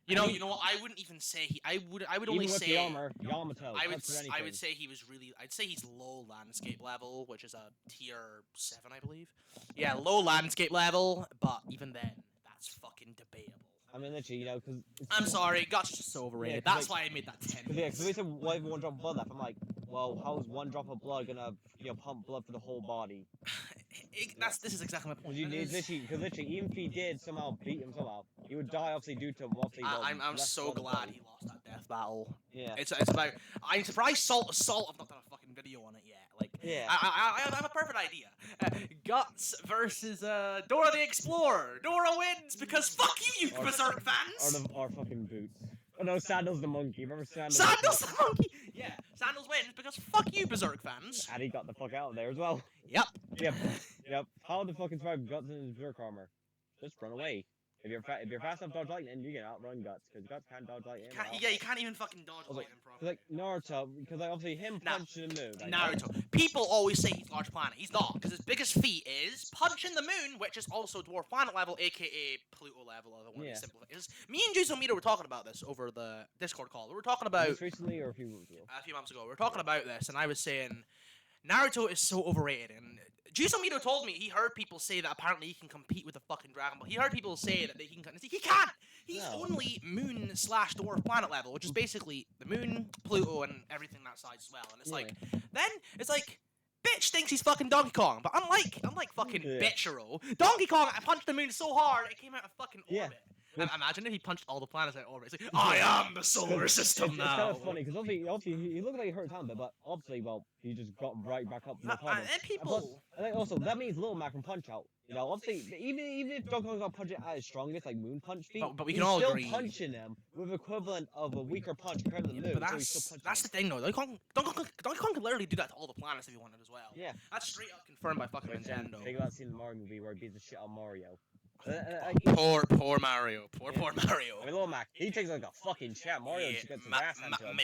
You know what? I wouldn't even say he. I would only Even with say. the armor, Yamato. I would say he was really. I'd say he's low landscape level, which is a tier 7, I believe. Yeah, low landscape level, but even then, that's fucking debatable. I mean, literally, because... I'm sorry, Guts is just so overrated. Yeah, that's why I made that 10. Yeah, because they said, why have one drop of blood left? I'm like, well, how is one drop of blood gonna, pump blood for the whole body? This is exactly my point. Because literally, even if he did somehow beat him somehow, he would die obviously due to obviously. I'm so glad he lost that death battle. Yeah. It's about. I'm surprised Salt have not done a fucking video on it yet. Like, yeah. I have a perfect idea. Guts versus Dora the Explorer. Dora wins because fuck you Berserk fans. Or fucking Boots. Oh no, Sandals the monkey. Remember Sandals? Sandals the monkey. Yeah, Sandals wins because fuck you Berserk fans. And he got the fuck out of there as well. Yep. Yep. How the fucking survive Guts in his Berserk armor? Just run away. If you're fast enough to dodge lightning, you can outrun Guts because Guts can't dodge lightning. You can't even fucking dodge lightning properly. Like Naruto, because obviously him punching the moon. Naruto. People always say he's large planet. He's not, because his biggest feat is punching the moon, which is also dwarf planet level, aka Pluto level. Me and Jason Mito were talking about this over the Discord call. We were talking about recently or a few months ago. A few months ago. We were talking about this, and I was saying Naruto is so overrated, and Jusomito told me he heard people say that apparently he can compete with the fucking Dragon Ball. He heard people say that they can. He can't. He's No. only moon / dwarf planet level, which is basically the moon, Pluto, and everything that size as well. And it's like, then it's like, bitch thinks he's fucking Donkey Kong, but unlike fucking Bitchero, Donkey Kong punched the moon so hard it came out of fucking orbit. Imagine if he punched all the planets out of orbit. It's like, I am the solar system now. It's kind of funny because obviously he looked like he hurt his hand, but obviously, well, he just got right back up. No problem. And people. Plus, I think also that means Little Mac can punch out. You know, obviously, even if Donkey Kong got punched at his strongest, like Moon Punch feat, but we he's can all still agree. punching him with equivalent of a weaker punch compared to the Moon. But so he's still that's the punching thing though. Donkey Kong could literally do that to all the planets if he wanted as well. Yeah. That's straight up confirmed by fucking Nintendo. Think about seeing the Mario movie where he beats the shit out of Mario. Poor Mario. Poor Mario. I mean, Little Mac, he takes like a fucking champ. Mario just gets his ass handed to him.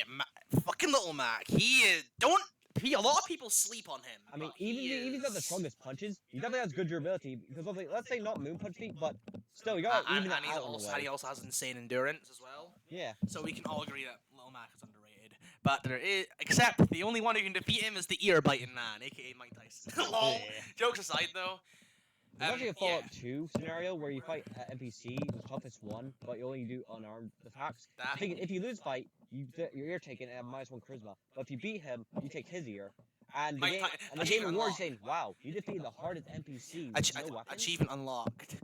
Fucking Little Mac. He is. A lot of people sleep on him. I mean, even if he's got the strongest punches, he definitely has good durability. Because obviously, let's say not Moon Punch feet, but still, you got even that out on the way. And he also has insane endurance as well. Yeah. So we can all agree that Little Mac is underrated. But there is, except the only one who can defeat him is the ear biting man, aka Mike Tyson. Lol. Jokes aside, though. There's actually a Fallout 2 scenario where you fight an NPC, the toughest one, but you only do unarmed attacks. I think if you lose fight, your ear taken and have -1 charisma. But if you beat him, you take his ear. And the game rewards saying, wow, you defeated the hardest NPC with no weapons. Achievement unlocked.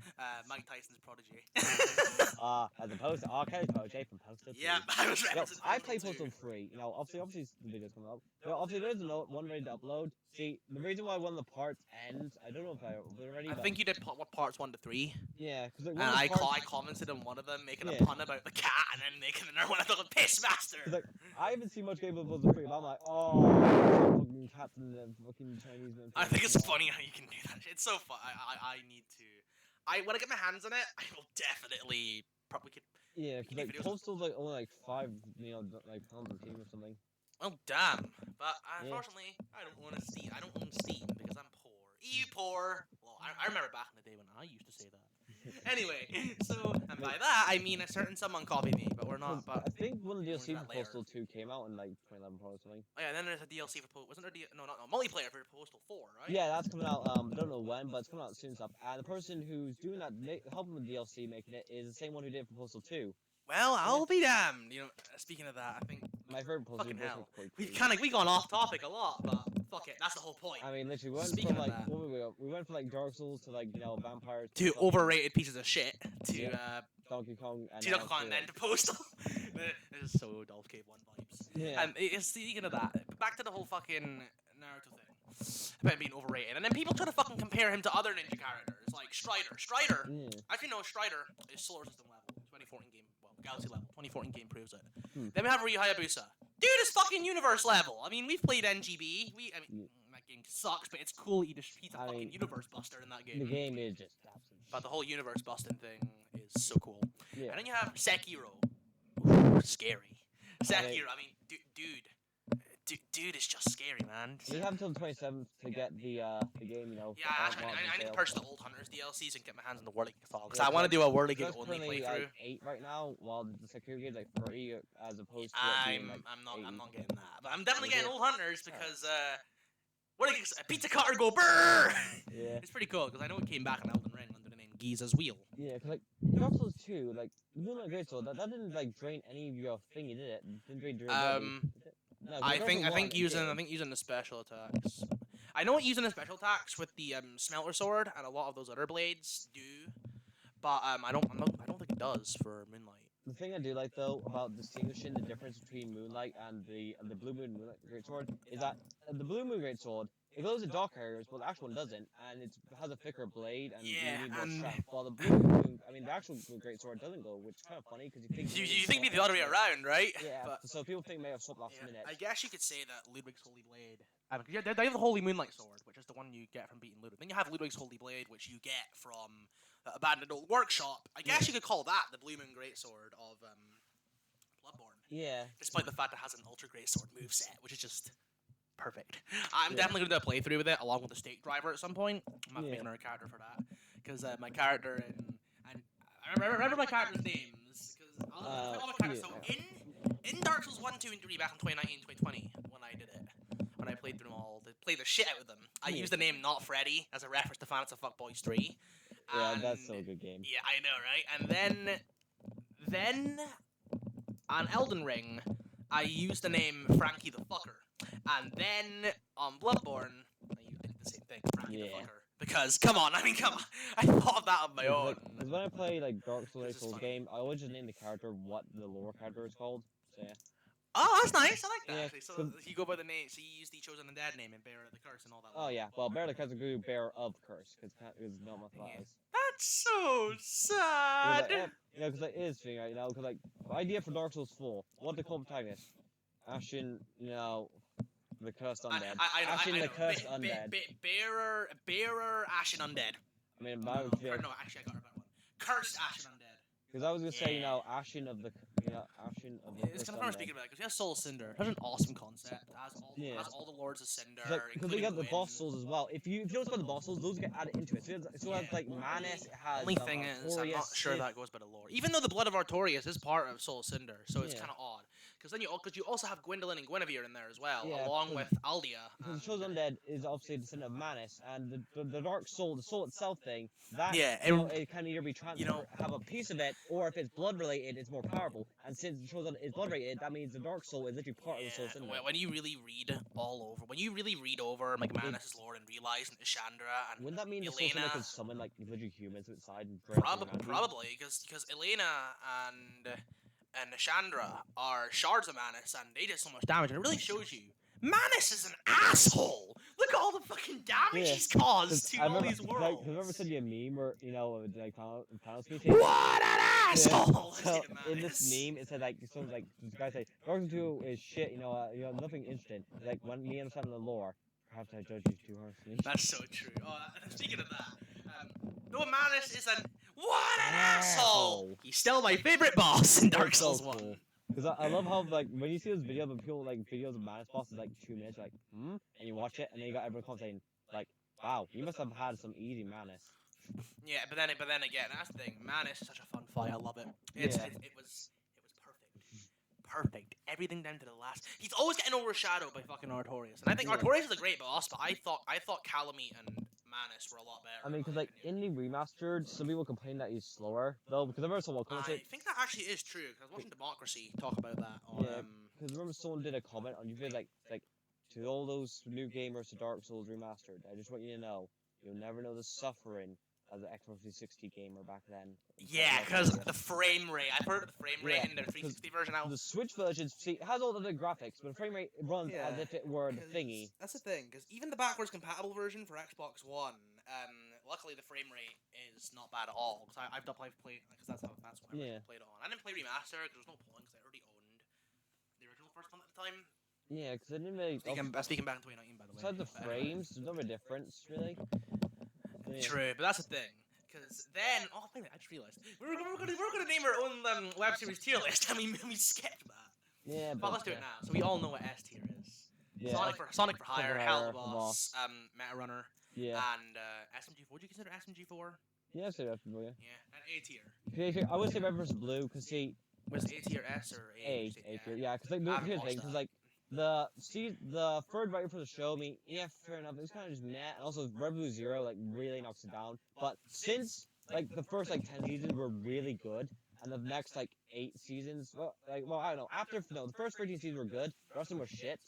Mike Tyson's prodigy. As opposed to Arcade's prodigy from Postal 3. Yeah, I was referencing I play Postal 3. You know, obviously the video's coming up. But obviously there's one ready to upload. See, the reason why one of the parts ends, I don't know if I uploaded already. I think you did what parts 1 to 3. Yeah, because and I commented on one of them, making a pun about the cat, and then making another one about the piss master. Like, I haven't seen much gameplay of Postal 3, but I'm like, oh, fucking cats and the fucking Chinese men. I think it's funny how you can do that. It's so fun. I need to. When I get my hands on it, I will definitely probably could. Yeah, because like Postal's like only like 5, you know, like pounds a team or something. Oh damn! But unfortunately, I don't own Steam. I don't own Steam because I'm poor. You poor? Well, I remember back in the day when I used to say that. Anyway, so and by that I mean a certain someone copied me, but we're not. But I think when the DLC for Postal 2 came out in like 2011 or something. Oh yeah, and then there's a DLC for wasn't there? No, multiplayer for Postal 4, right? Yeah, that's coming out. I don't know when, but it's coming out soon. Stuff. And the person who's doing that, helping with DLC making it, is the same one who did for Postal 2. Well, I'll be damned. You know, speaking of that, I think my favorite Postal. Fucking hell. We've gone off topic a lot, but fuck it, that's the whole point. I mean, literally, we went from like Dark Souls to like vampires to overrated pieces of shit to Donkey Kong and then to Postal. This is so DolphCave 1 vibes. Yeah. And speaking of that, back to the whole fucking Naruto thing about being overrated, and then people try to fucking compare him to other ninja characters like Strider. Actually, no, Strider is solar system level, 2014 game. Galaxy level, 2014 game proves it. Then we have Ryu Hayabusa. Dude is fucking universe level. I mean, we've played NGB. That game sucks, but it's cool. He's a fucking universe buster in that game. The game is just absolutely. But the whole universe busting thing is so cool. Yeah. And then you have Sekiro. Ooh, scary. Sekiro. I mean, dude is just scary, man. You have until the 27th to get the game, you know. Yeah, I need to purchase the Old Hunters DLCs and get my hands on the Whirly Gig file, because I want to do a Whirly Gig only playthrough. Like 8 right now, while the Security is like 3 as opposed to. I'm not getting that, but I'm definitely getting Old Hunters because Whirly Gig's a pizza cutter go brrr. Yeah. It's pretty cool because I know it came back in Elden Ring under the name Giza's Wheel. Yeah, because like Dark Souls 2, like Moonlight Great Sword, that didn't like drain any of your thingy, did it? Didn't drain durability. No, I think using the special attacks. I know using the special attacks with the smelter sword and a lot of those other blades do, but I don't think it does for Moonlight. The thing I do like though about distinguishing the difference between Moonlight and the Blue Moon Moonlight Greatsword is that the Blue Moon Greatsword, it goes in dark areas, but the actual one doesn't, and it has a thicker blade and you need more strength. While the Blue Moon, the actual Greatsword doesn't go, which is kind of funny because you think it'd be the other way around, right? Yeah. But, so people think may have swapped last minute. I guess you could say that Ludwig's Holy Blade. They have the Holy Moonlight Sword, which is the one you get from beating Ludwig. Then you have Ludwig's Holy Blade, which you get from the Abandoned Old Workshop. I guess you could call that the Blue Moon Greatsword of Bloodborne. Yeah. Despite the fact it has an Ultra Greatsword moveset, which is just perfect. I'm definitely going to do a playthrough with it, along with the Stake Driver at some point. I'm going to make another character for that. Because my character and I remember my character's names. Because all my characters. So in Dark Souls 1, 2, and 3 back in 2019, 2020, when I did it. When I played through them all, play the shit out of them. I Yeah. use the name Not Freddy as a reference to Final Fantasy Fuckboys 3. Yeah, And that's still a good game. yeah, I know, right? And then on Elden Ring, I used the name Frankie the Fucker. And then on Bloodborne, I did the same thing, Frankie the Yeah. Fucker. Because, come on, I thought of that on my own. Because when I play like Dark Souls This is Souls funny. game, I always just name the character what the lore character is called. So yeah. Oh, that's nice. I like that, Yeah, actually. So 'cause- you go by the name, so you use the Chosen Undead name and Bearer of the Curse and all that. Oh yeah. Well, Bear the Curse is Bear of Curse because it's not my class. That's so sad. Because it is thing, right? You know, because like the idea for Dark Souls 4, what they call protagonist, Ashen, the cursed undead. Ashen the cursed undead. Bearer, Ashen Undead. I mean, that would feel. No, actually, I got it right one. Cursed Ashen Undead. Because I was gonna say, Yeah. Ashen of the, Ashen of the It's cursed kind of fun undead. speaking about it because we have Soul Cinder. That's an awesome concept. Yeah. Has all the Lords of Cinder, Because they got the boss souls as well. If you notice about the boss souls, those get added into it. So it has like Manus, it has. Only thing is, I'm not sure that goes by the lore. Even though the Blood of Artorias is part of Soul Cinder, so it's Yeah. kind of odd. Because then you also have Gwendolyn and Guinevere in there as well, Yeah, along because- with Aldia. Because the chosen undead is obviously a descendant of Manus, and the dark soul, the soul itself thing, that it can either be transferred, have a piece of it, or if it's blood related, it's more powerful. And since the chosen is blood related, that means the dark soul is literally part of the soul cinder. When you really read over like Manus' lore and realize and Chandra and Wouldn't that mean the soul cinder Elena, could summon like literally humans outside and break them around you? probably because Elena and Chandra are shards of Manus and they did so much damage and it really shows you Manus is an asshole. Look at all the fucking damage Yeah. he's caused to all these worlds. Like, have you ever seen a meme where like panel speaking? What an asshole! So in this meme, it said like this guy say Dark Souls 2 is shit. Nothing interesting. Like when me understanding the lore, perhaps I judge you too harshly. That's so true. Speaking of that, though Manus is what an asshole! He's still my favorite boss in Dark Souls 1. Because I love how like when you see this video of people like videos of Manus bosses like 2 minutes, you're like and you watch it and then you got everyone commenting like, wow, you must have had some easy Manus. Yeah, but then again, that's the thing. Manus is such a fun fight. I love it. It was perfect. Everything down to the last. He's always getting overshadowed by fucking Artorias, and I think Artorias is a great boss, but I thought Calamite and Manus were a lot better. I mean, because like in the remastered, some people complain that he's slower though. Because I remember someone commented. I think that actually is true. Because I was watching Democracy talk about that. Because remember someone did a comment on YouTube like to all those new gamers to Dark Souls remastered. I just want you to know, you'll never know the suffering as an Xbox 360 gamer back then. Yeah, because the frame rate. I've heard of the frame rate in the 360 version now. The Switch version, see, it has all the graphics, but the frame rate runs as if it were the thingy. That's the thing, because even the backwards compatible version for Xbox One, luckily the frame rate is not bad at all. Because I've played because that's what I played on. I didn't play remaster because there was no point because I already owned the original first one at the time. Yeah, because I didn't really. Speaking back in 2019, by the way. Besides the frames, there's no difference really. Yeah. True, but that's the thing. Because then, I just realized we're gonna name our own web series tier list, and we skipped that. Yeah, but let's do it now. So we all know what S tier is. Yeah. Sonic for Hire, Hell of a Boss, Boss, Meta Runner, yeah, and SMG4. Would you consider SMG4? Yeah, I'd say that for you. Yeah, and A tier. I would say Red vs. Blue, because see. Was A tier S or A? A tier, yeah, because like here's the thing, because like. The third writer for the show, yeah, fair enough. It was kind of just meh, and also Red Blue Zero like really knocks it down. But since like the first 10 seasons were really good, and the next 8 seasons, I don't know. The first 13 seasons were good. The rest of them were shit,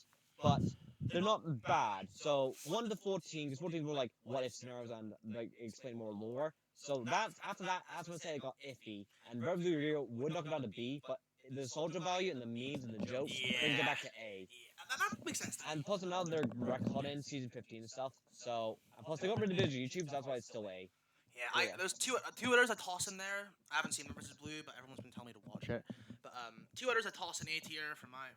but they're not bad. So 1 to 14, because 14 were what if scenarios and explain more lore. So after that's when I say it got iffy, and Red Blue Zero would knock it down to B, but the soldier value and the memes and the jokes brings it back to A. Yeah, that makes sense. And plus now they're recording season 15 and stuff. So and plus they got rid of digital YouTube, so that's why it's still A. Yeah, there's two others I toss in there. I haven't seen Red vs. Blue, but everyone's been telling me to watch it. But 2 others I toss in A tier for my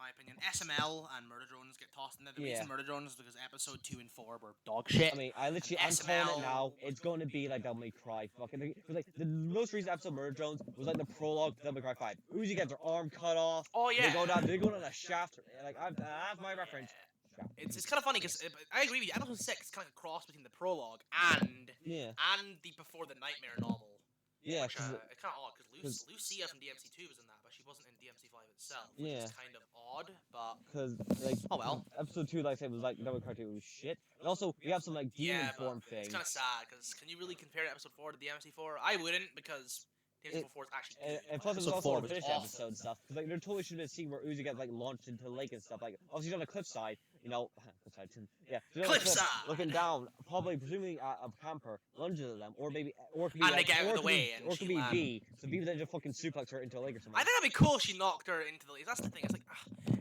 opinion. SML and Murder Drones get tossed in there. The reason Murder Drones is because episode 2 and 4 were dog shit. I mean, I'm calling it now. It's going to be like Devil May Cry. Fucking the most recent episode of Murder Drones was like the prologue to Devil May Cry 5. Uzi gets her arm cut off. Oh yeah. They go down a shaft. That's my reference. It's kind of funny because I agree with you. Episode 6 is kind of a cross between the prologue and the Before the Nightmare novel. Yeah, Which, 'cause it's kind of odd because 'cause- Lucia from DMC2 was in that, but she wasn't in DMC5 itself, which Yeah. is kind of odd. But because like oh well. episode 2, like I said, was like Devil Cartoon was shit. And also we have some like demon Yeah, form but thing. it's kind of sad because can you really compare episode 4 to DMC4? I wouldn't because DMC4 is actually good. And plus, it was Episode also 4 a was finish awful. episode and stuff. Because like there totally should have been a scene where Uzi gets like launched into the lake and stuff. Like obviously he's on a cliffside, you know, cliffside. Yeah, he's on a cliff, Cliffside! looking down, probably presumably at a camper, lunges at them, or maybe, or it could be And they like, get out or of it the could be- way and or it she could be lands. B. So B then just fucking suplex her into a lake or something. I think that'd be cool if she knocked her into the lake. That's the thing. It's like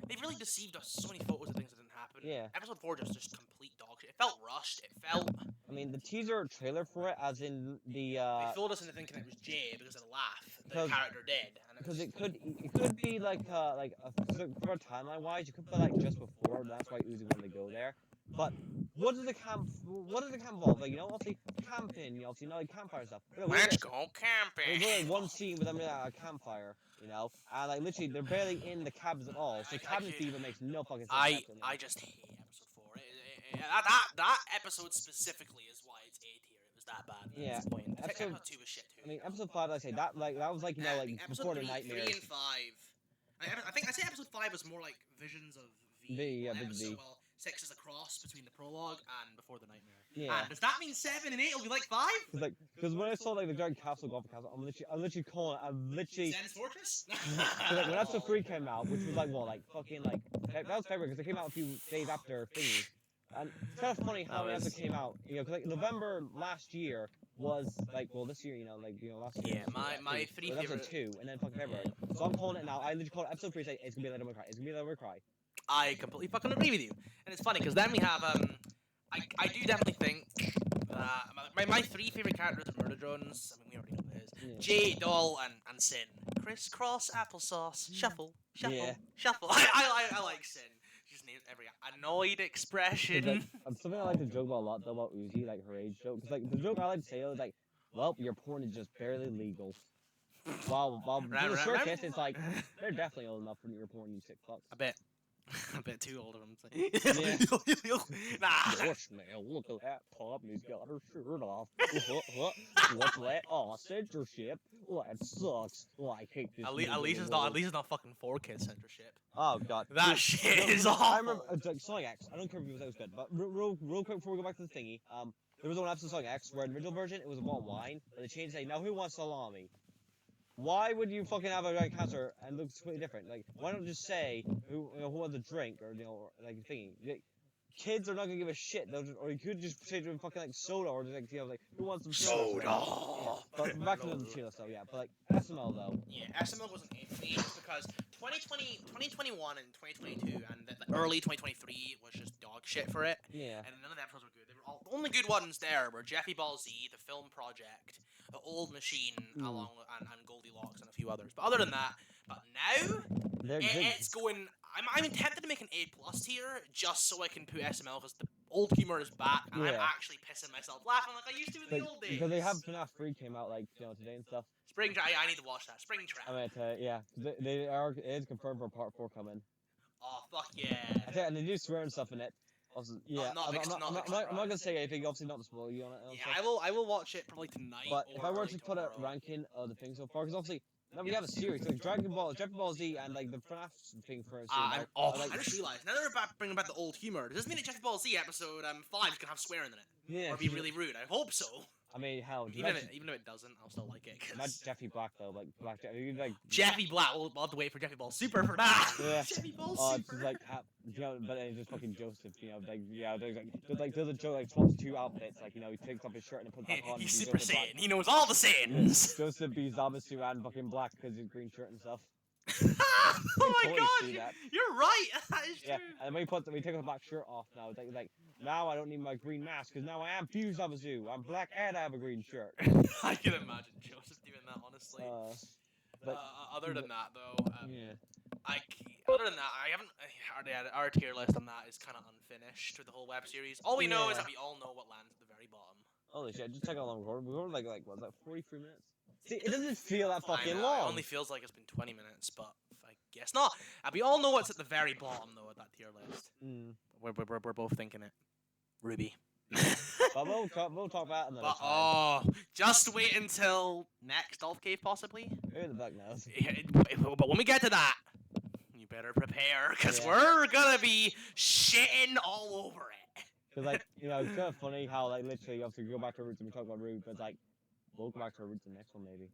they've really deceived us. So many photos of things that didn't happen. Yeah. Episode 4 just complete dog shit. It felt rushed. It felt. I mean, the teaser trailer for it, as in the They fooled us into thinking it was Jay because of the laugh. The Because- character did. And because was, it could be like for timeline wise, you could put like just before. And that's why Uzi wanted to go there. But what does the camp involve? Like, you know, obviously camping, you know, obviously like campfire stuff. You know, let's go There's camping. only one scene with them at a campfire, you know, and like literally they're barely in the cabins at all. So cabin fever makes no fucking sense. I just hate episode 4. That episode specifically is why it's A tier. It was that bad. Yeah. That's the point. Episode- Episode 2 was shit too. I mean, episode 5, I say that was like, you know, like episode before the 3, nightmare. 3 and 5. I think I'd say episode 5 was more like visions of V. V, yeah, while Visions of V. Well, 6 is a cross between the prologue and before the nightmare. Yeah. And does that mean 7 and 8 will be like 5? Because when I saw like the giant castle, golf castle, I'm literally calling. I'm literally. Zen's Fortress? 'Cause, like, when episode 3 came out, which was like what, like fucking like that was February because it came out a few days after thingy. And it's kind of funny how That it was- came out, you know, because like November last year was like, well, this year, you know, like, you know, last year. Yeah, my three was episode favorite- 2, and then fucking February. So I'm calling it now. I literally call it episode 3. Say it's gonna be Let Them Cry. It's gonna be Let Them Cry. I completely fucking agree with you. And it's funny because then we have I do definitely think that my 3 favorite characters are Murder Drones. I mean, we already know who it is. Yeah. Jay, Doll, and Sin. Crisscross applesauce. Shuffle. Shuffle. Yeah. Shuffle. I like Sin. She just names every annoyed 'Cause, expression. like, something I like to joke about a lot though about Uzi, like her age joke. Because like the joke I like to say is like, well, your porn is just barely legal. While Right, in the right, circus, right. it's like they're definitely old enough for your porn, you sick fucks. a bit. A bit too old of him. Yeah. Nah. Gosh, now look at that pup. He's got her shirt off. What's that? Oh, censorship. Well, that sucks. Oh, I hate this. At movie least it's the not. world. At least it's not fucking 4K censorship. Oh god. That Dude, shit no, is no, awful. I remember like Sonic X. I don't care if it was good, but real quick before we go back to the thingy, there was one episode of Sonic X where in the original version it was about wine, but they changed it. Now who wants salami? Why would you fucking have a giant cancer and look completely different? Like, why not just say who wants a drink or, you know, or, like thingy? Like, kids are not gonna give a shit. They'll just, or you could just say to them fucking like soda or just like, you know, like who wants some soda? Soda. But back to the chilo stuff, yeah. But like SML though. Yeah, SML wasn't A for me just because 2020, 2021 and 2022 and the early 2023 was just dog shit for it. Yeah. And none of the episodes were good. They were all, the only good ones there were Jeffy Ball Z, the film project, the Old Machine, along with, and Goldilocks and a few others. But other than that, but now They're good. it's going. I'm tempted to make an A+ tier just so I can put SML because the old humor is back and I'm Yeah. actually pissing myself laughing like I used to in Like, the old days. because they have FNAF 3 came out like, you know, today and stuff. Spring Trap. I need to watch that. Spring Trap. I mean, yeah, they are. It is confirmed for part 4 coming. Oh fuck yeah. I think, and they do swear and stuff in it. Also, yeah, not mixed- not mixed I'm not gonna say anything. Obviously, not to spoil you on it. and Yeah, stuff. I will watch it probably tonight. But if or I were early to put a tomorrow. ranking of the things so far, because obviously now we have a series like Dragon Ball Z, and like the FNAF thing for a series. I just realised now they're bringing back the old humor. Does this mean that Dragon Ball Z episode 5 is gonna have swearing in it, yeah, or be really rude? I hope so. I mean, hell, Even if it doesn't, I'll still like it. 'cause imagine Jeffy Black though, like Black Jeffy, like Jeffy Black. We'll have to wait for Jeffy Ball Super for that. Yeah. Jeffy Ball oh, it's Super. just like you know, but then it's just fucking Joseph, you know, like yeah, there's a joke like swaps 2 outfits, like you know, he takes off his shirt and puts it back on. He's and Super Joseph Black. Saiyan. He knows all the Saiyans. Joseph B. Zamasu and fucking black because his green shirt and stuff. Oh my totally god, see that. you're right. That is Yeah, true. and when we take the black shirt off now, it's like now I don't need my green mask because now I am Fuse Zamasu. I'm black and I have a green shirt. I can imagine Joseph doing that, honestly. But Other than that, though, yeah, other than that, I haven't. Our tier list on that is kind of unfinished with the whole web series. All we know is Yeah. that we all know what lands at the very bottom. holy shit! Just check how long we were like what was that 43 minutes? See, it doesn't feel that I fucking know, long. It only feels like it's been 20 minutes, but I guess not. And we all know what's at the very bottom, though, of that tier list. Mm. We're both thinking it. Ruby. But we'll talk about it another But time. just wait until next DolphCave possibly. Who the fuck knows? Yeah, but when we get to that, you better prepare, because Yeah. we're gonna be shitting all over it. Because, like, you know, it's kind of funny how, like, literally, obviously, we go back to our roots and we talk about roots, but it's like, we'll go back to our roots in the next one, maybe.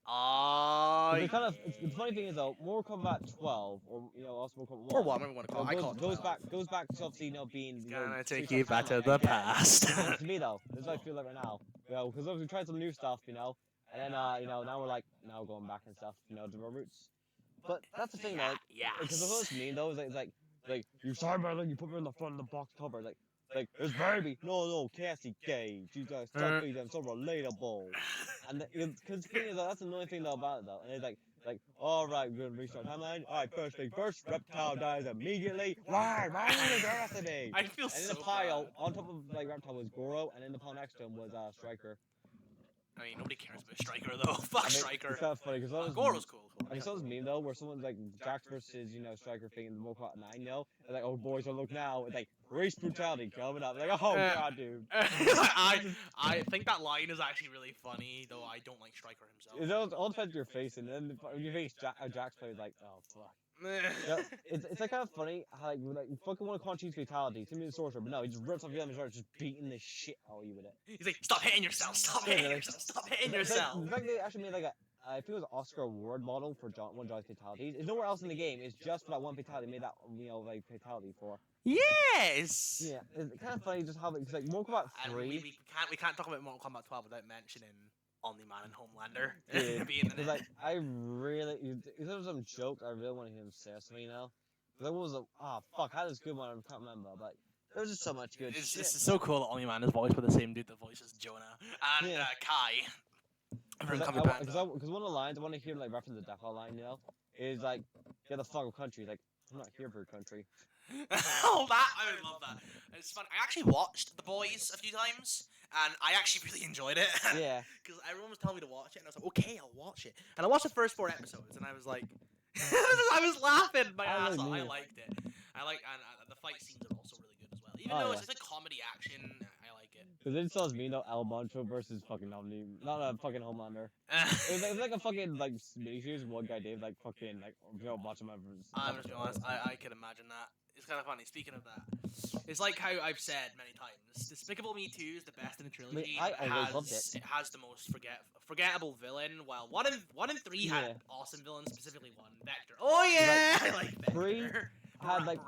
Oh, The kind of the funny thing is though, Mortal Kombat 12, or you know, also Mortal Kombat 1, or what? Whatever you want to call it. I call it goes 12. goes back to obviously being Gonna Street take you back to Fighter the again. past. To me though, this is what I feel like right now. You know, because we tried some new stuff, you know, and then you know now we're like now going back and stuff, you know, to our roots. But that's the thing, though, like, because the first mean though is like you cyber, you put me in the front of the box cover, like it's baby, no, Cassie Cage, you guys stop being so relatable. And because the thing is, that's the annoying thing though about it though, and it's like, all right, we're gonna restart timeline. All right, first thing first, Reptile dies immediately. Why are you embarrassing me? I feel And in so the pile, bad. on top of like Reptile was Goro, and in the pile next to him was Striker. I mean, nobody cares about Striker though. Fuck I mean, Striker. it's kind of funny because Goro's cool. I saw this meme though, where someone's like Jax versus Striker thing in the Mortal Kombat 9, you know, and like, oh boys, oh look now, it's like race brutality coming up. Like, oh god, dude. I think that line is actually really funny, though I don't like Striker himself. It all depends on your face, and then when you face Jax plays like, oh fuck. Yeah, it's like kind of funny how like you fucking want to call choose fatality, to me the sorcerer, but no, he just rips off your arm and starts just beating the shit out of you with it. He's like, stop hitting yourself, stop hitting yourself, stop hitting yourself. In fact, they actually made like I think it was an Oscar award model for one John's fatalities. There's nowhere else in the game. It's just for that one fatality. Made that like fatality for. Yes. Yeah, it's kind of funny just how it's like Mortal Kombat 3. And we can't talk about Mortal Kombat 12 without mentioning Omni-Man and Homelander Yeah, being in it. like I really, if there was some joke, I really wanted him to say something, you know. There was fuck, I had this good one, I can't remember, but there was just so much good shit. It's so cool that Omni-Man is voiced by the same dude that voices Jonah and Kai. Because one of the lines I want to hear like reference the Death line, you know, is like, get the fuck out of country. Like, I'm not here for your country. Oh, that I would love that. It's fun. I actually watched The Boys a few times, and I actually really enjoyed it. Yeah. Because everyone was telling me to watch it, and I was like, okay, I'll watch it. And I watched the first 4 episodes, and I was like, I was laughing my ass off. I liked it. And the fight scenes are also really good as well. Even though it's like comedy action, I like it. Because it tells me, El Moncho versus fucking Omni, not a fucking Homelander. It was like a fucking like miniseries. One guy did like fucking like bunch of members. I'm just being honest. I can imagine that. It's kind of funny. Speaking of that, it's like how I've said many times. Despicable Me 2 is the best in the trilogy. I always loved it. It has the most forgettable villain. While 1 and 3 had awesome villains, specifically 1, Vector. Oh yeah, I like Vector. 3 had like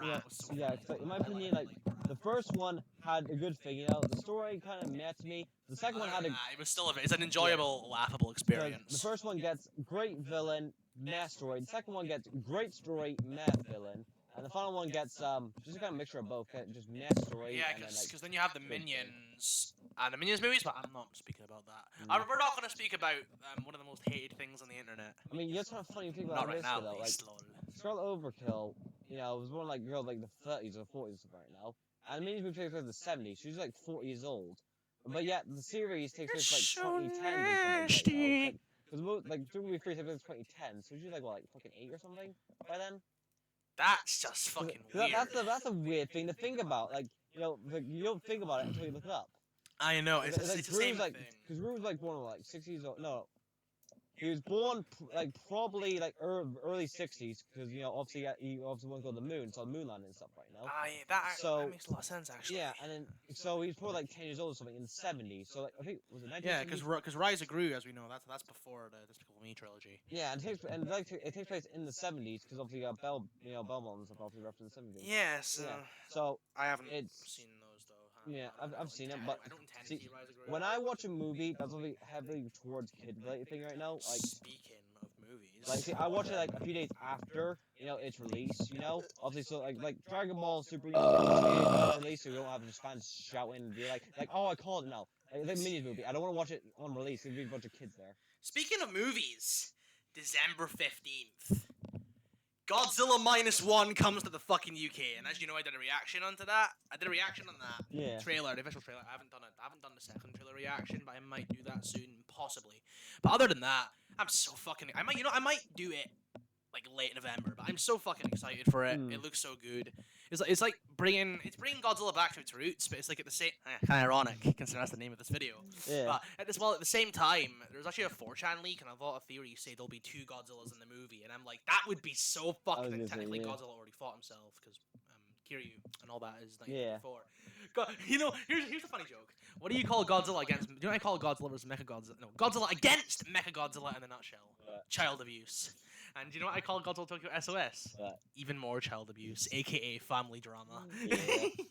in my opinion, like the first one had a good thing, the story kind of met me. The second one had it was still it's an enjoyable, laughable experience. The first one gets great villain, meh story. The second one gets great story, meh villain. And the final one gets just a kind of mixture of both, just meh story. Yeah, because then you have the Minions and the Minions movies, but I'm not speaking about that. We're not going to speak about one of the most hated things on the internet. I mean, it's kind of funny thing about not right this now, though. Like, Scarlet Overkill, it was more like like the 30s or 40s right now, and the Minions movie takes place in the 70s. She's like 40 years old, but yet the series takes place like 2010 or something. Because like the movie 3 takes place in 2010, so she's like what, like fucking 8 or something by then. That's just fucking weird. That's a weird thing to think about. Like, you don't think about it until you look it up. I know. It's the same thing. Because Rue was like born in like 60s or no. He was born like probably like early 60s because obviously he obviously wants to go to the moon, so the moon landing and stuff right now. That makes a lot of sense actually. Yeah, and then so he's probably like 10 years old or something in the 70s. So like I think was it 1970s? Yeah, because Rise of Gru, as we know, that's before the Despicable Me trilogy. Yeah, and it takes place in the 70s because obviously you got Belmont and stuff obviously referenced in the 70s. Yes. Yeah. So I haven't seen those though. Yeah, I've seen it, but I don't intend to see Rise of Gru. When I watch a movie, that's really heavily towards kid-related thing right now. Like speaking of movies, like see, I watch it like a few days after its release. Obviously, so like Dragon Ball Super release, so you don't have just fans shouting and be like oh I called it now. Like, it's a Minions movie. I don't want to watch it on release. There'll be a bunch of kids there. Speaking of movies, December 15th. Godzilla -1 comes to the fucking UK, and as you know, I did a reaction onto that. I did a reaction on that trailer, the official trailer. I haven't done the second trailer reaction, but I might do that soon, possibly. But other than that, I'm so fucking. I might do it like late November, but I'm so fucking excited for it. It looks so good. It's like bringing Godzilla back to its roots, but it's like at the same kind of ironic considering that's the name of this video. Yeah. But at the same time, there's actually a 4chan leak, and a lot of theories say there'll be 2 Godzillas in the movie, and I'm like, that would be so fucking. gonna say, Technically, yeah. Godzilla already fought himself because Kiryu and all that is Yeah. 1994. You know, here's a funny joke. What do you call Godzilla against? Do you know what I call Godzilla versus Mechagodzilla? No, Godzilla against Mechagodzilla in a nutshell. What? Child abuse. And do you know what I call Godzilla Tokyo SOS? What? Even more child abuse, aka family drama. Yeah.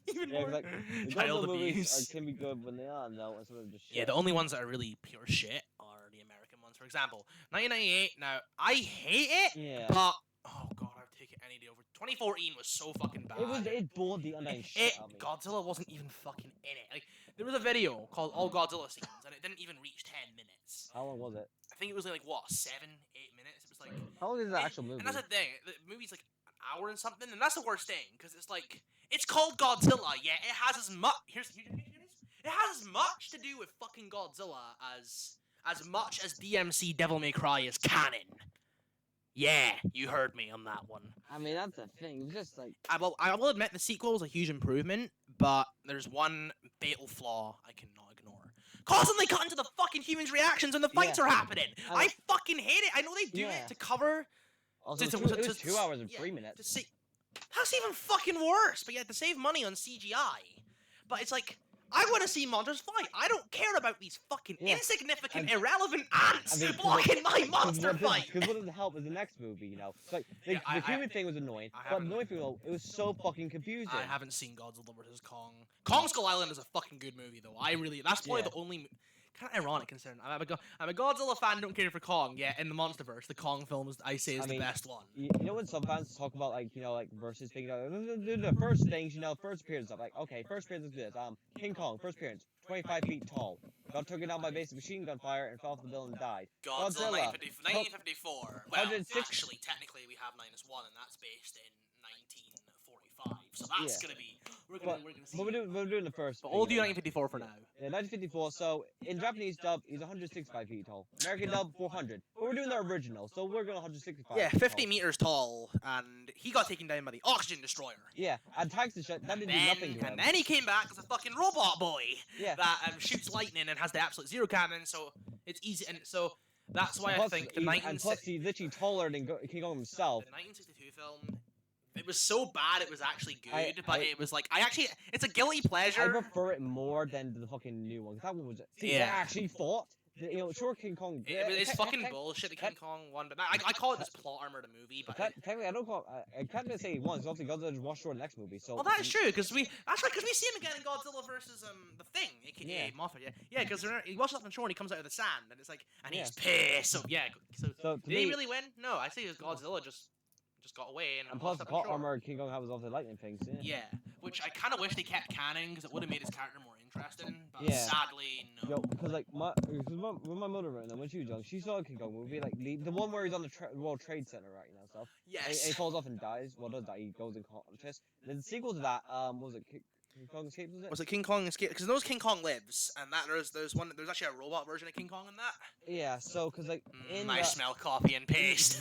Even Yeah, more like, the child Godzilla movies abuse. can be good when they are, though, and some of them just shit. Yeah, the only ones that are really pure shit are the American ones. For example, 1998. Now I hate it, Yeah. but oh god, I'd take it any day over. 2014 was so fucking bad. It bored the undying shit out of me. Godzilla wasn't even fucking in it. Like there was a video called All Godzilla Scenes, and it didn't even reach 10 minutes. How long was it? I think it was like what 7, 8 minutes. It was like. How long is the actual movie? And that's the thing. The movie's like an hour and something, and that's the worst thing because it's like it's called Godzilla. Yeah, it has as much. Here it is. It has as much to do with fucking Godzilla as much as DMC Devil May Cry is canon. Yeah, you heard me on that one. I mean, that's the thing. It was just like. I will admit the sequel was a huge improvement, but there's one fatal flaw I cannot ignore. Constantly cut into the fucking humans' reactions when the fights Yeah. are happening. And I fucking hate it. I know they do Yeah. it to cover. Also, to- it was to- 2 hours and yeah, 3 minutes. To see, that's even fucking worse. But yeah, to save money on CGI. But it's like I want to see monsters fight. I don't care about these fucking Yeah. insignificant, And- irrelevant ants I mean, 'cause blocking my monster fight. Because what doesn't help is the next movie, you know. Like, Yeah, the human thing was annoying, I but haven't- the annoying thing though, it was so fucking confusing. I haven't seen Godzilla vs Kong. Kong Skull Island is a fucking good movie though. That's probably Yeah. the only. Kind of ironic considering I'm a Godzilla fan. Don't care for Kong. Yeah, in the MonsterVerse, the Kong film is I say is I the mean, best one. You know when some fans talk about like like versus things, the first things, first appearance stuff. Like, okay, first appearance is this. King Kong, first appearance, 25 feet tall, got taken down by basic machine gun fire and fell off the building and died. Godzilla, Godzilla, 1954. Well, 160 actually, technically, we have -1, and that's based in 1945. So that's Yeah. gonna be we're gonna see. But we're doing the first. But thing, we'll do you know. 1954 for now. Yeah, 1954. So in Japanese dub, he's 165 feet tall. American dub, 400. But we're doing the original, so we're going 165. Yeah, feet 50 tall. meters tall, and he got taken down by the oxygen destroyer. Yeah, and tanks and shit. That didn't do nothing to him. And then he came back as a fucking robot boy Yeah. that shoots lightning and has the absolute zero cannon. So it's easy, and so that's why I Plus, think the and plus he's literally taller than King Kong himself. The 1962 film, it was so bad it was actually good, I- but it was like it's a guilty I pleasure. prefer it more than the fucking new one. 'Cause that one was. See, Yeah. they actually fought. Sure, King Kong. It's fucking tech- bullshit that King Kong won, but I call it this plot armor of the movie. But Technically, I don't call. I can't even say he won. 'Cause obviously, Godzilla just washed over the next movie. So. well, that is true because we see him again in Godzilla versus the Thing, aka Yeah. Mothra. Yeah, because he washes up on shore and he comes out of the sand, and it's like, and he's Yeah. pissed. So yeah, so So to did he me, really win? No, I say it was Godzilla just got away and and plus washed the up on plot shore. armor King Kong had was obviously lightning things. Yeah. Yeah, which I kind of wish they kept canon because it would have made his character more interesting. But Yeah. sadly, no. Yo, because like when my mother right now, when she was young, she saw a King Kong movie, like the one where he's on the World Trade Center right now, stuff. And Yes. he falls off and dies. Well, does die? He goes in conscious. Then the sequel to that, was it King Kong Escape? Was it? Was it King Kong Escape? Because those King Kong Lives, and that there's actually a robot version of King Kong in that. Yeah. So, cause like in I the, smell copy and paste.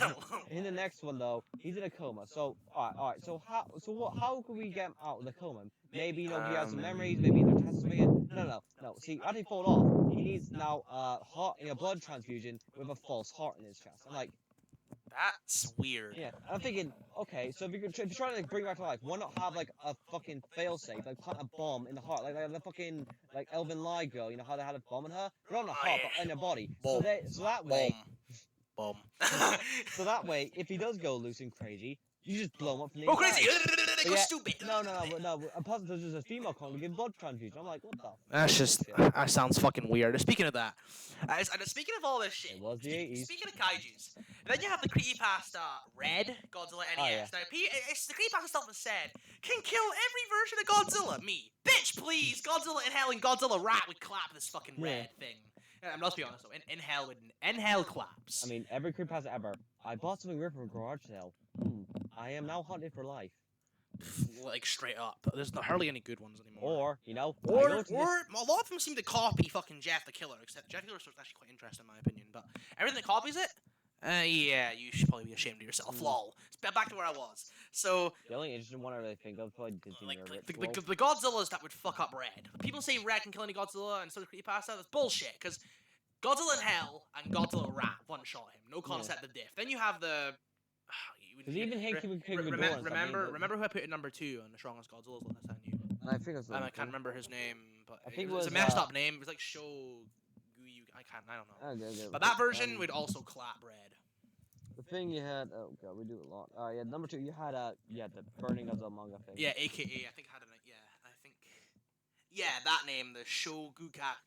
in the next one though, he's in a coma. So all right. So how can we get him out of the coma? Maybe he has some memories. Maybe they're testing again. No. See, after he falls off, he needs now heart blood transfusion with a false heart in his chest. I'm like. That's weird. Yeah, I'm thinking, okay, so if you're trying to like bring it back to life, why not have like a fucking failsafe, like plant a bomb in the heart, like the fucking like Elvin Lie girl, you know how they had a bomb in her, not in the heart, but in her body. So, Boom. so that way, Boom. so that way, if he does go loose and crazy, you just blow him up from the Go inside. crazy! Go Yeah, stupid! No. And plus, there's just a female Kong to give blood transfusion. I'm like, what the? That's just that sounds fucking weird. Speaking of that, and speaking of all this shit, It was the 80s. Speaking of kaiju's, then you have the creepypasta Red Godzilla NES. Oh, yeah. Now, it's the creepypasta stuff that said can kill every version of Godzilla. Me, bitch, please. Godzilla in hell and Godzilla Rat would clap this fucking red thing. Let's be honest though, in hell claps. I mean, every creepypasta ever. I bought something weird from a garage sale. I am now hunted for life. Like straight up, there's not hardly any good ones anymore. Or, I go Or to this- a lot of them seem to copy fucking Jeff the Killer, except Jeff the Killer's actually quite interesting in my opinion. But everything that copies it, Yeah, you should probably be ashamed of yourself. Lol. Back to where I was. So, The only interesting one I really think of probably Disney like Ritual. the Godzillas that would fuck up Red. People say Red can kill any Godzilla and sort of creepypasta. That's bullshit. Because Godzilla in Hell and Godzilla Rat one-shot him. No concept of diff. Then you have the. Because even Hank Ghidorah and stuff, Remember who I put at number 2 on the strongest Godzillas list I knew? I think it's I can't remember his name, but I think it was a messed up name. It was like I don't know. Okay. But that version would also clap Red. The thing you had, oh god, we do a lot. Yeah, number 2, you had the Burning of the manga thing. Yeah, AKA I think that name, the Shoguka.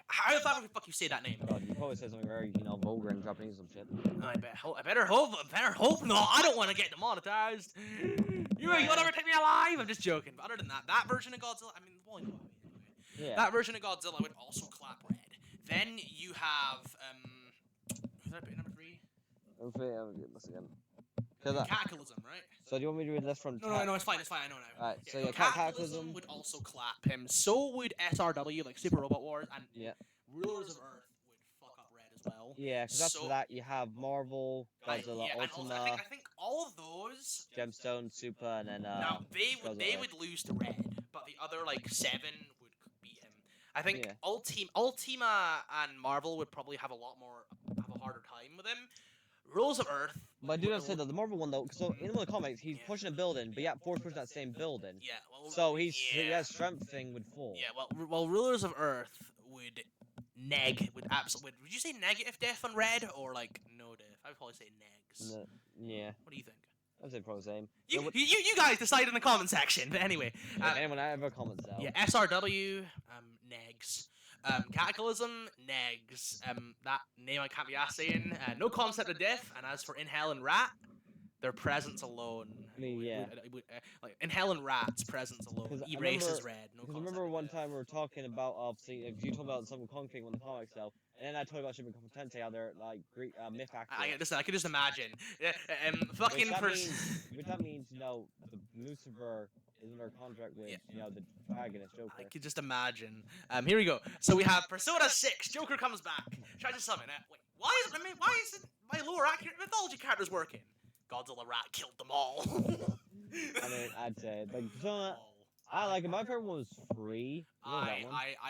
How the fuck you say that name? God, you probably said something very, vulgar in Japanese or some shit. I better hope not. I don't want to get demonetized. You will never take me alive. I'm just joking. But other than that version of Godzilla, I mean, well, Yeah. that version of Godzilla would also clap Red. Then you have who did I put in number 3? Okay, I'll do this again. Cataclysm, right? So do you want me to read this from? No, it's fine. I know now. Alright, so Cataclysm would also clap him. So would SRW, like Super Robot Wars, and Rulers of Earth would fuck up Red as well. Yeah, because after that you have Marvel, Godzilla, Ultima. I think all of those Gemstone, Super, and then now they would lose to Red, but the other like 7 would beat him. I think Ultima and Marvel would probably have a harder time with him. Rulers of Earth. But I do have to say though, the Marvel one though, so in the comics he's pushing a building, but yet Force pushing that same building. Yeah, well, so he has strength thing would fall. Yeah, well, Rulers of Earth would would you say negative death on Red or like no death? I would probably say negs. No, yeah. What do you think? I'd say probably the same. You guys decide in the comment section. But anyway, anyone ever comments out. Yeah, SRW, negs. Cataclysm, negs. That name I can't be asked saying. No concept of death. And as for In Hell and Rat, their presence alone. I mean, like In Hell and Rat's presence alone erases Red. No concept. I remember one time we were talking about obviously you told about some Kong thing on the comics though, and then I told you about Shipping Competente, how they're like Greek myth actors. I could just imagine. Which that means the Lucifer is under contract with the protagonist Joker. I could just imagine. Here we go. So we have Persona 6. Joker comes back. Tries to summon it. Wait, why isn't my lore accurate mythology characters working? Godzilla Rat killed them all. I mean, I'd say like Persona. I like it. My favorite one was 3. I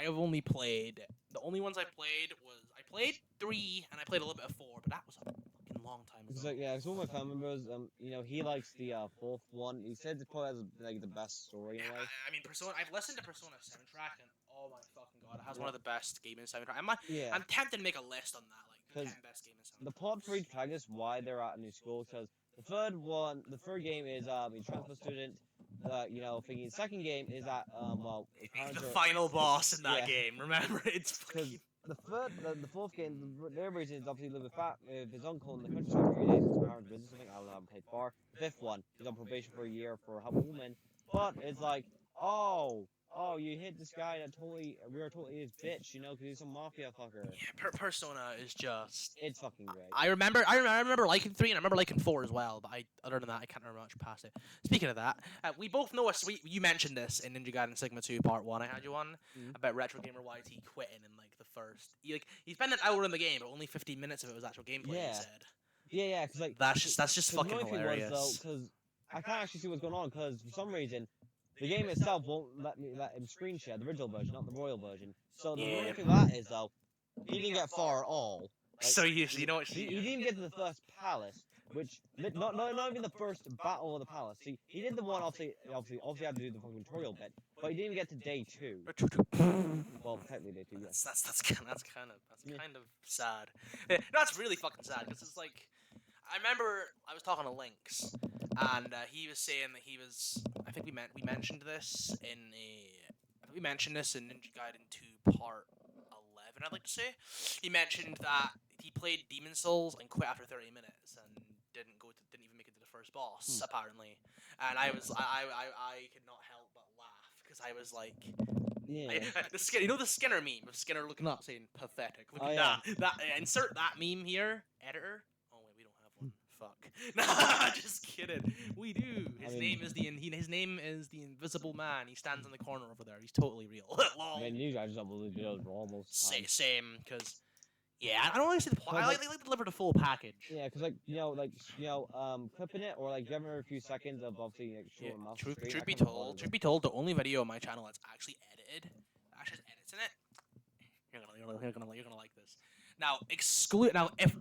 have only played the only ones I played 3 and I played a little bit of 4, but that was a fucking long time ago. So it's one of my family members. He likes the 4th one. He said it probably has like the best story in a way. I mean, Persona. I've listened to Persona soundtrack and oh my fucking god, it has one of the best gaming soundtrack. I'm tempted to make a list on that, like the 10 best gaming soundtrack. The plot for each protagonist, why they're at a new school, because the third game is a transfer student. Thinking second game is that the final boss in that game. Remember, it's fucking. The 4th game, their reason is obviously living with his uncle in the countryside for 3 days. His parents' business, something I haven't played far. 5th one, he's on probation for a year for helping a woman, but it's like, oh, you hit this guy that we were totally his bitch, because he's a mafia fucker. Yeah, Persona is just. It's fucking great. I remember liking 3 and I remember liking 4 as well, but other than that, I can't remember much past it. Speaking of that, we both know you mentioned this in Ninja Gaiden Sigma 2 Part 1. I had you on about Retro Gamer YT quitting in like the first. He spent an hour in the game, but only 15 minutes of it was actual gameplay. Yeah. He said. Yeah, because like that's just fucking hilarious. Because I can't actually see what's going on, because for some reason. The game itself won't let him screen share the original version, not the royal version. So the only thing that is though, he didn't get far at all. Like, so you know what? He didn't even get to the first palace, which not even the first battle of the palace. See, he did the one obviously had to do the fucking tutorial bit, but he didn't even get to day 2. Well, technically day 2. Yes. That's kind of sad. That's really fucking sad because it's like. I remember I was talking to Lynx, and he was saying that he was. I think we mentioned this in Ninja Gaiden 2 Part 11. I'd like to say he mentioned that he played Demon Souls and quit after 30 minutes and didn't even make it to the first boss apparently. And I could not help but laugh because I was like. Yeah. The Skinner meme of Skinner looking up saying pathetic. Look at that. Insert that meme here, editor. Fuck. Nah, just kidding. We do. His name is the Invisible Man. He stands in the corner over there. He's totally real. I mean, you guys don't believe those are almost same, because Yeah, I don't really see the point. I like they like deliver the full package. Yeah, because clipping it or like giving her a few seconds of obviously like Yeah, showing mouse truth, screen. truth I be can't be bothered told, with. truth be told, the only video on my channel that's actually edited, that actually has edits in it. You're gonna like this. Now if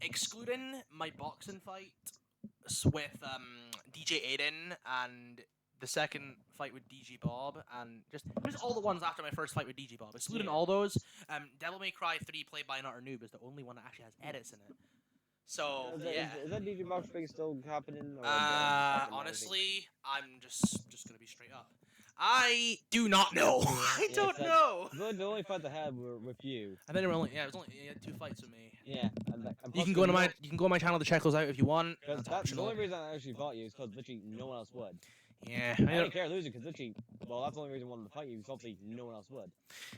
excluding my boxing fight with DJ Aiden and the second fight with DG Bob and just all the ones after my first fight with DG Bob, excluding Yeah. all those, Devil May Cry 3 played by another noob is the only one that actually has edits in it. So Is that DJ Box thing still happening? Or fucking honestly, I'm just gonna be straight up. I do not know. I Yeah, don't so know. the only fight I had were with you. And then it was only 2 fights with me. Yeah, and You plus can go to you my know- you can go on my channel to check those out if you want. Because That's the optional. only reason I actually fought you is because literally no one else would. Yeah, I didn't care losing because literally, well, that's the only reason I wanted to fight you because obviously no one else would.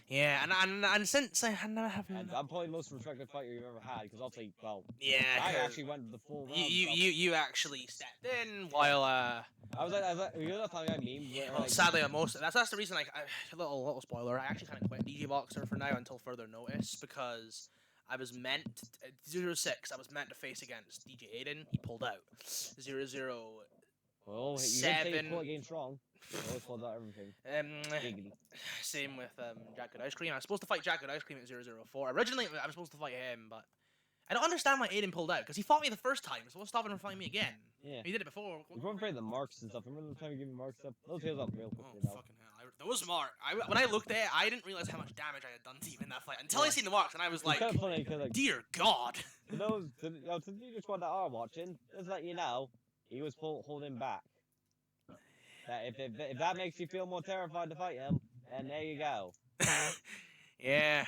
yeah, and since I never have. And I'm probably the most respected fighter you've ever had because obviously, well, Yeah, I 'cause actually went the full round. you actually stepped in while I was like, you know that time I mean? Yeah, Where, well, like, sadly, that's the reason. A little spoiler. I actually kind of quit DJ Boxer for now until further notice because I was meant 0-6. I was meant to face against DJ Aiden. He pulled out 0-0. well, you did say you 7. pull game strong. You always pulled out everything. Giggity. Same with Jack Good Ice Cream. I was supposed to fight Jack Good Ice Cream at 0-04. Originally, I was supposed to fight him, but I don't understand why Aiden pulled out because he fought me the first time. So what's stopping him from fighting me again? Yeah. He did it before. You weren't afraid of the marks and stuff. Remember the time you gave me marks stuff? Those heals up real Oh, quickly though. fucking hell. Those marks. When I looked at it, I didn't realize how much damage I had done to him in that fight until I seen the marks, and I was like, It's kind of funny because like, dear God. since you just want that are watching, just let you know, he was holding back. That if that makes you feel more terrified to fight him, then there you go. Yeah.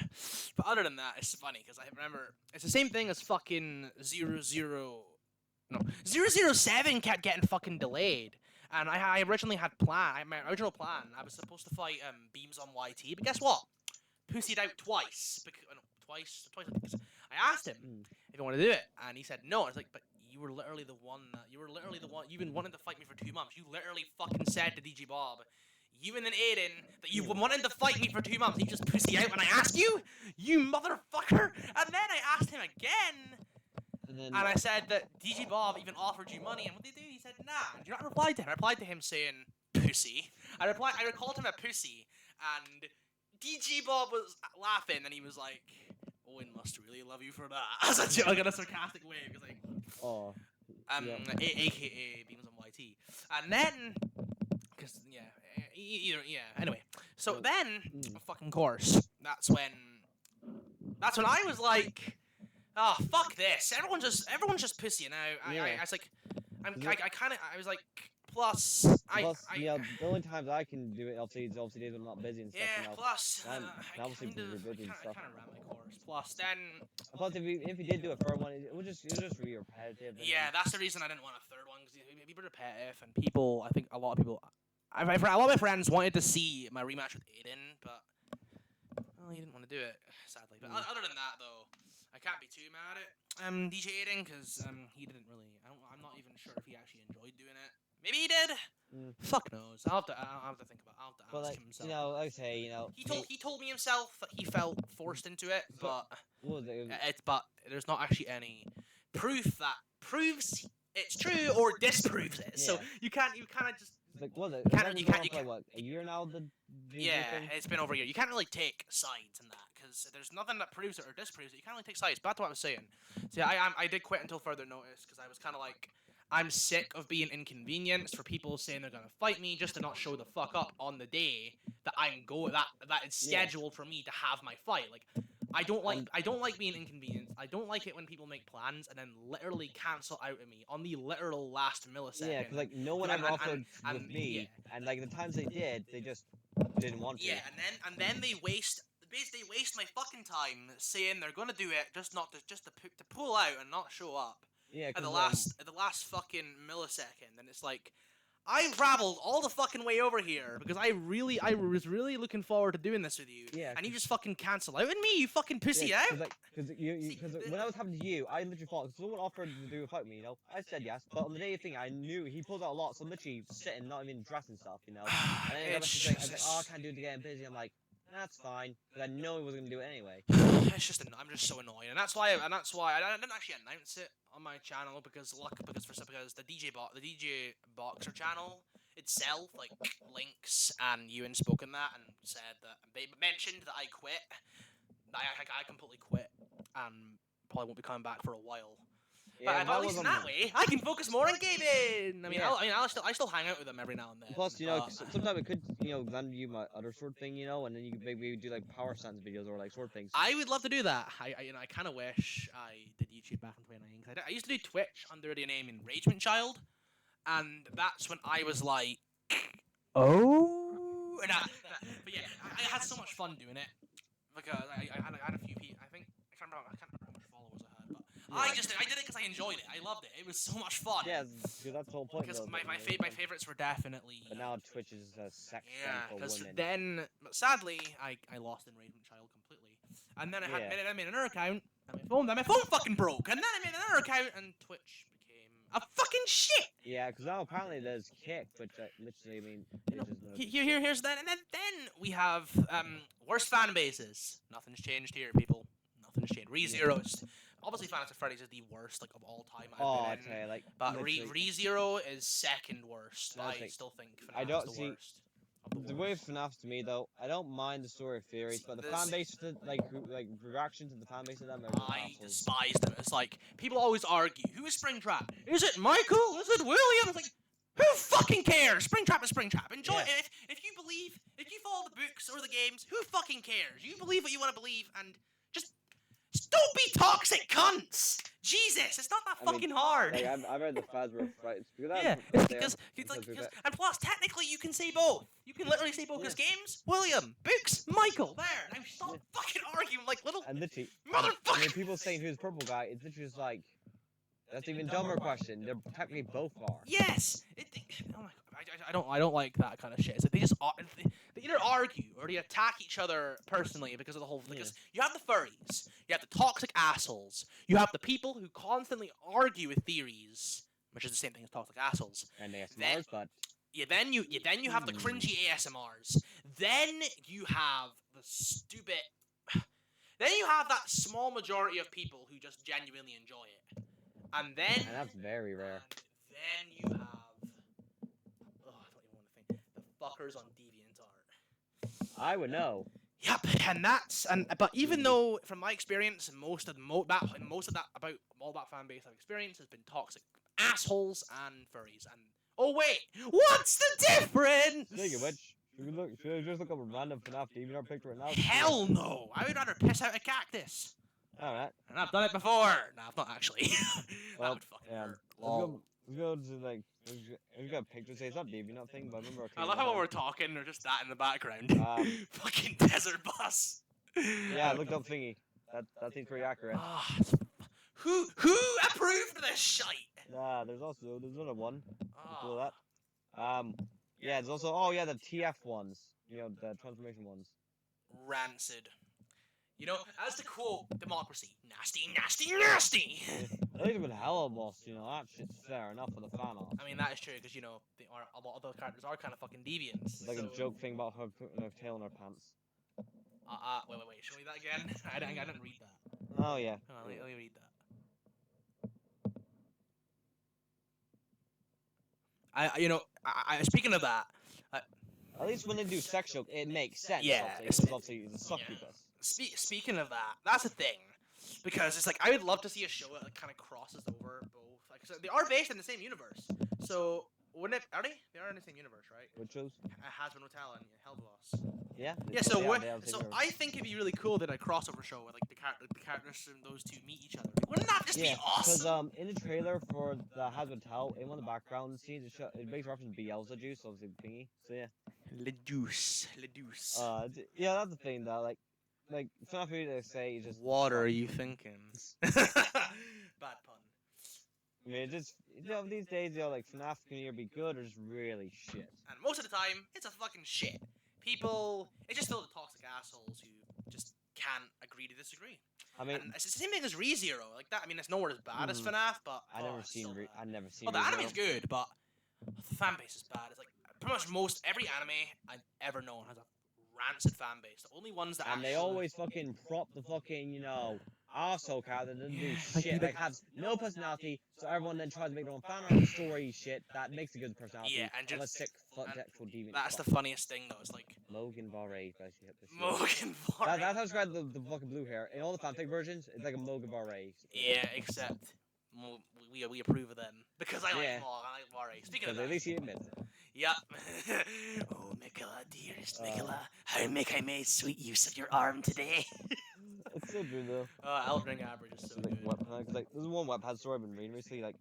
But other than that, it's funny because I remember it's the same thing as fucking 007 kept getting fucking delayed. And I originally had my original plan, I was supposed to fight Beams on YT, but guess what? Pussied out twice. Twice I think. I asked him if he wanted to do it, and he said no. I was like, but you were literally the one. You've been wanting to fight me for 2 months. You literally fucking said to DG Bob, you and then Aiden, that you've been wanting to fight me for 2 months. You just pussy out when I asked you, you motherfucker. And then I asked him again. And I said that DG Bob even offered you money, and what did he do? He said, nah. And do you know what I replied to him? I replied to him saying, pussy. I called him a pussy, and DG Bob was laughing, and he was like, Owen must really love you for that. As a joke, in a sarcastic way, because like, Oh. AKA Beams on YT. And then, because, anyway. So then, of fucking course, that's when I was like, oh, fuck this. Everyone's just pissing out. Yeah. I was like, I was like, plus, the only times I can do it, obviously days when I'm not busy and stuff. yeah, You know. plus, And I obviously kind because of you're busy and stuff. ran my course. Plus, then, Plus, if you did do it for one, it would just be repetitive. and yeah, that's the reason I didn't want a third one, because it'd be repetitive, and people, I think a lot of people, a lot of my friends wanted to see my rematch with Aiden, but, well, he didn't want to do it, sadly. But other than that, though, I can't be too mad at DJ Aiden, because he didn't really, I'm not even sure if he actually enjoyed doing it. Maybe he did. Fuck knows. I'll have to think about it. I'll have to But ask like, him himself. you know, like I say, you know, He told me himself that he felt forced into it, but what was it? but there's not actually any proof that proves it's true or disproves it. So Yeah. you kind of just Like, what was it? can't- you can't- Like, what, a year now? The thing? it's been over a year. You can't really take sides in that because there's nothing that proves it or disproves it. You can't really take sides. Back to what I was saying. See, I did quit until further notice because I was kind of like, I'm sick of being inconvenienced for people saying they're gonna fight me just to not show the fuck up on the day that that is scheduled for me to have my fight. Like, I don't like being inconvenienced. I don't like it when people make plans and then literally cancel out of me on the literal last millisecond. Yeah, because like no one And- ever and- offered and- with me, yeah. and like the times they did, they just didn't want to. Yeah, and then they waste my fucking time saying they're gonna do it just to pull out and not show up. Yeah, At the last fucking millisecond, and it's like, I traveled all the fucking way over here because I was really looking forward to doing this with you. Yeah, And you just fucking cancel out on me, you fucking pussy out. Because when I was talking to you, I literally thought someone offered to do a fight with me, you know. I said yes, but on the day of thing, I knew he pulled out a lot, so I'm literally sitting, not even dressing stuff, you know. And then he got It's message saying, I was like, just- oh, I can't do it again, I'm busy. I'm like, that's fine, because I know he wasn't gonna do it anyway. It's just I'm just so annoyed, and that's why I didn't actually announce it on my channel because the DJ Boxer channel itself like links and Ewan spoke in that and said that they mentioned that I quit. I completely quit and probably won't be coming back for a while. Yeah, But at least in that way, I can focus more on gaming. I mean, Yeah. I still hang out with them every now and then. Plus, but- sometimes it could, lend you my other sword thing, and then you could maybe do like power stance videos or like sword things. I would love to do that. I kind of wish I did YouTube back in 2019. 'Cause I used to do Twitch under the name Enragement Child, and that's when I was like, oh. But yeah, I had so much fun doing it because I had a few people. I can't remember how much followers I had, but I did it because I enjoyed it. I loved it. It was so much fun. Yeah, because that's the whole point. Because though, my but favorites were definitely. But now Twitch is a sex Yeah, den for because women. then, sadly, I lost Enragement Child completely. And then I made another account, and my phone fucking broke. And then I made another account, and Twitch became a fucking shit! Yeah, because now apparently there's Kick, which literally, I mean, You know, it's just no- here's that. And then we have, worst fan bases. Nothing's changed here, people. Nothing's changed. ReZero's. Obviously, Final Fantasy Freddy's is the worst, like, of all time I I've been tell in. you, like, But literally, ReZero is second worst. No, it's I like- still think I FNAF don't is the see- worst. of the the way worst. FNAF to me though, I don't mind the story theories, but the fan base, like reaction to the fan base of them are just I assholes. despise them. It's like people always argue, who is Springtrap? Is it Michael? Is it William? It's like, who fucking cares? Springtrap is Springtrap. Enjoy Yeah. it. If you believe, if you follow the books or the games, who fucking cares? You believe what you want to believe, and just don't be toxic cunts. Jesus, it's not that I mean, fucking hard. Like I've read the fans were right. Yeah, it's because and plus technically you can say both. You can literally say both. Because games, William, books, Michael. There. Now stop fucking arguing like little and literally, motherfucker. I mean, people saying who's purple guy, it's literally just like that's even dumber question. They're technically both are. Yes. Oh my god. I don't like that kind of shit. It's like they just they either argue or they attack each other personally because of the whole. Because you have the furries, you have the toxic assholes, you have the people who constantly argue with theories, which is the same thing as toxic assholes. And they ASMRs, but Then you have the cringy ASMRs. Then you have the stupid. Then you have that small majority of people who just genuinely enjoy it, and then. and that's very rare. And then you have. Oh, I don't even want to think. The fuckers on DeviantArt. I would know. Yep, but even though from my experience, most of that about all that fan base I've experienced has been toxic assholes and furries. And oh wait, what's the difference? Speaking of which, should I just look up a random FNAF DeviantArt picture and now? Hell no! I would rather piss out a cactus. Alright. And I've done it before. No, I've not actually. Well, that would fucking yeah. hurt. Let's go to like. We've got a picture say it's not DeviantArt thing, but I remember. I love how when we're talking, there's just that in the background. Fucking desert bus. Yeah, I looked up thingy. That seems pretty accurate. Ah, who approved this shite? There's another one. Before Ah, that. Yeah, there's also the TF ones. The transformation ones. rancid. You know, as to quote democracy, nasty, nasty, nasty. At least with hella boss, that shit's fair enough for the fan art. I mean, that is true because a lot of those characters are kind of fucking deviants. It's like so- a joke thing about her putting her tail in her pants. Wait. Show me that again. I didn't read that. Oh yeah. Hold on, let me read that. Speaking of that, At least when they do sex joke, it makes sense. Yeah, Obviously, 'cause obviously it's a succubus. speaking of that, that's a thing. Because it's like I would love to see a show that kind of crosses over both. Like so they are based in the same universe. So wouldn't it? Are they? They are in the same universe, right? Which shows? Hazbin Hotel and Hellboss. Yeah. Yeah. So they are so similar. I think it'd be really cool that a crossover show where like the characters from those two meet each other. Wouldn't that just be Because awesome? in the trailer for the Hazbin Tell, in one of the background scenes, it makes reference to Beelzejuice, obviously thingy. So yeah. Le Deuce. Yeah, that's the thing though. Like FNAF they say is just What are you thinking? Bad pun. I mean, it's just these days, like FNAF can either be good or just really shit. And most of the time, it's a fucking shit. People, it's just filled with toxic assholes who just can't agree to disagree. I mean, And it's the same thing as ReZero, like that. I mean, it's nowhere as bad as FNAF, but I've never it's seen. still bad. I've never seen. Well, the ReZero. anime's good, but the fan base is bad. It's like pretty much every anime I've ever known has a rancid fan base. The only ones that And they actually... always fucking prop the fucking, arsehole character that doesn't do Like, shit, like- has no personality, so everyone then tries to make their own fan art story shit that makes a good personality Yeah, and of a just- sick, and sexual deviant That's the fuck. funniest thing, though. It's like... Logan Barre, basically. Hit the shit. Morgan That's Varney. how I describe the fucking blue hair. In all the fanfic versions, it's like a Logan Barre. Yeah, except we approve of them because I like Yeah. Morgan. I like Varney. Speaking of Because at that, least he admits it. yep. Oh, Nicola, dearest Uh, Nicola, how make I made sweet use of your arm today? It's so true though. Elden Average is so So, like, good. cause like there's one webpad story I've been reading recently, like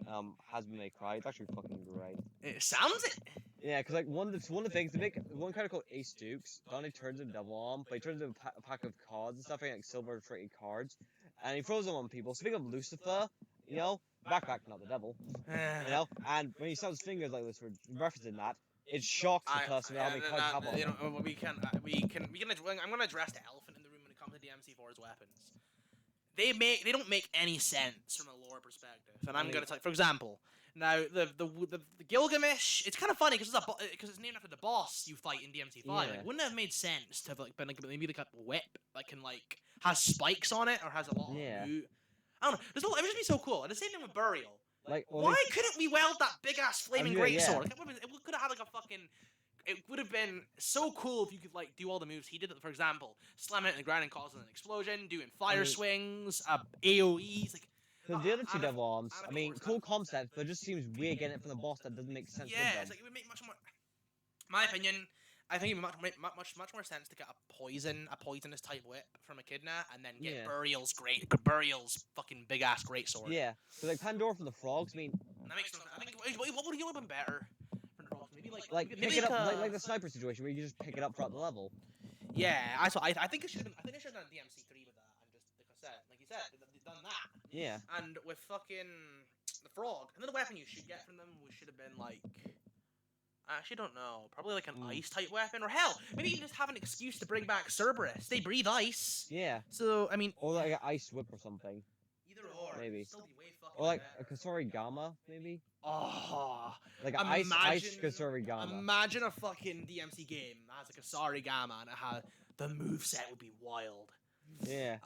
has been made cry. It's actually fucking great. It sounds it. Yeah, cause like one of the things the big one character called Ace Dukes, Donnie turns into Devil on, but he turns into a pack of cards and stuff, like silver traded cards, and he throws them on people. Speaking of Lucifer, backpack, not the devil, and when he snaps his fingers like this, we're referencing that. It shocks the person how many cards have on them. we can. I'm gonna address the elephant in the room when it comes to DMC4's weapons. They don't make any sense from a lore perspective, and I'm gonna tell you, for example. Now the Gilgamesh, it's kind of funny because it's named after the boss you fight in DMC5. Yeah. Like, wouldn't it have made sense to have like been like maybe like a whip that can like has spikes on it or has a lot Yeah. of loot. I don't know. It would just be so cool. And the same thing with Burial. Like, well, Why couldn't we weld that big ass flaming yeah, greatsword? yeah. Like, it could have had like a fucking. It would have been so cool if you could like do all the moves he did. For example, slam it in the ground and cause an explosion, doing fire swings, AOE's, like. Because the other two and devil arms, and I of mean, course, cool concept, but it just seems weird getting it from the boss that doesn't make sense. Yeah, with it's them. like it would make much more. My opinion, I think it would make much more sense to get a poisonous type whip from Echidna, and then get Yeah. Burial's fucking big ass greatsword. Yeah, so like Pandora from the frogs. I mean, And that makes no sense. I think what would have been better from the frogs? Maybe like maybe pick it up, like the sniper situation where you just pick it up throughout the level. Yeah, I think it should have been. I think I should have done DMC3 with that, and just like you said, they've done that. Yeah. And with fucking the frog, another weapon you should get from them should have been like. I actually don't know. Probably like an ice type weapon, or hell, maybe you can just have an excuse to bring back Cerberus. They breathe ice. Yeah. So I mean, Or like an ice whip or something. either or. Maybe. Still be way fucking Or like better. a Kasori Gamma, maybe. Oh, Like an ice Imagine- Kasori Gamma. imagine a fucking DMC game that has like a Sari Gamma and it had the moveset would be wild. Yeah.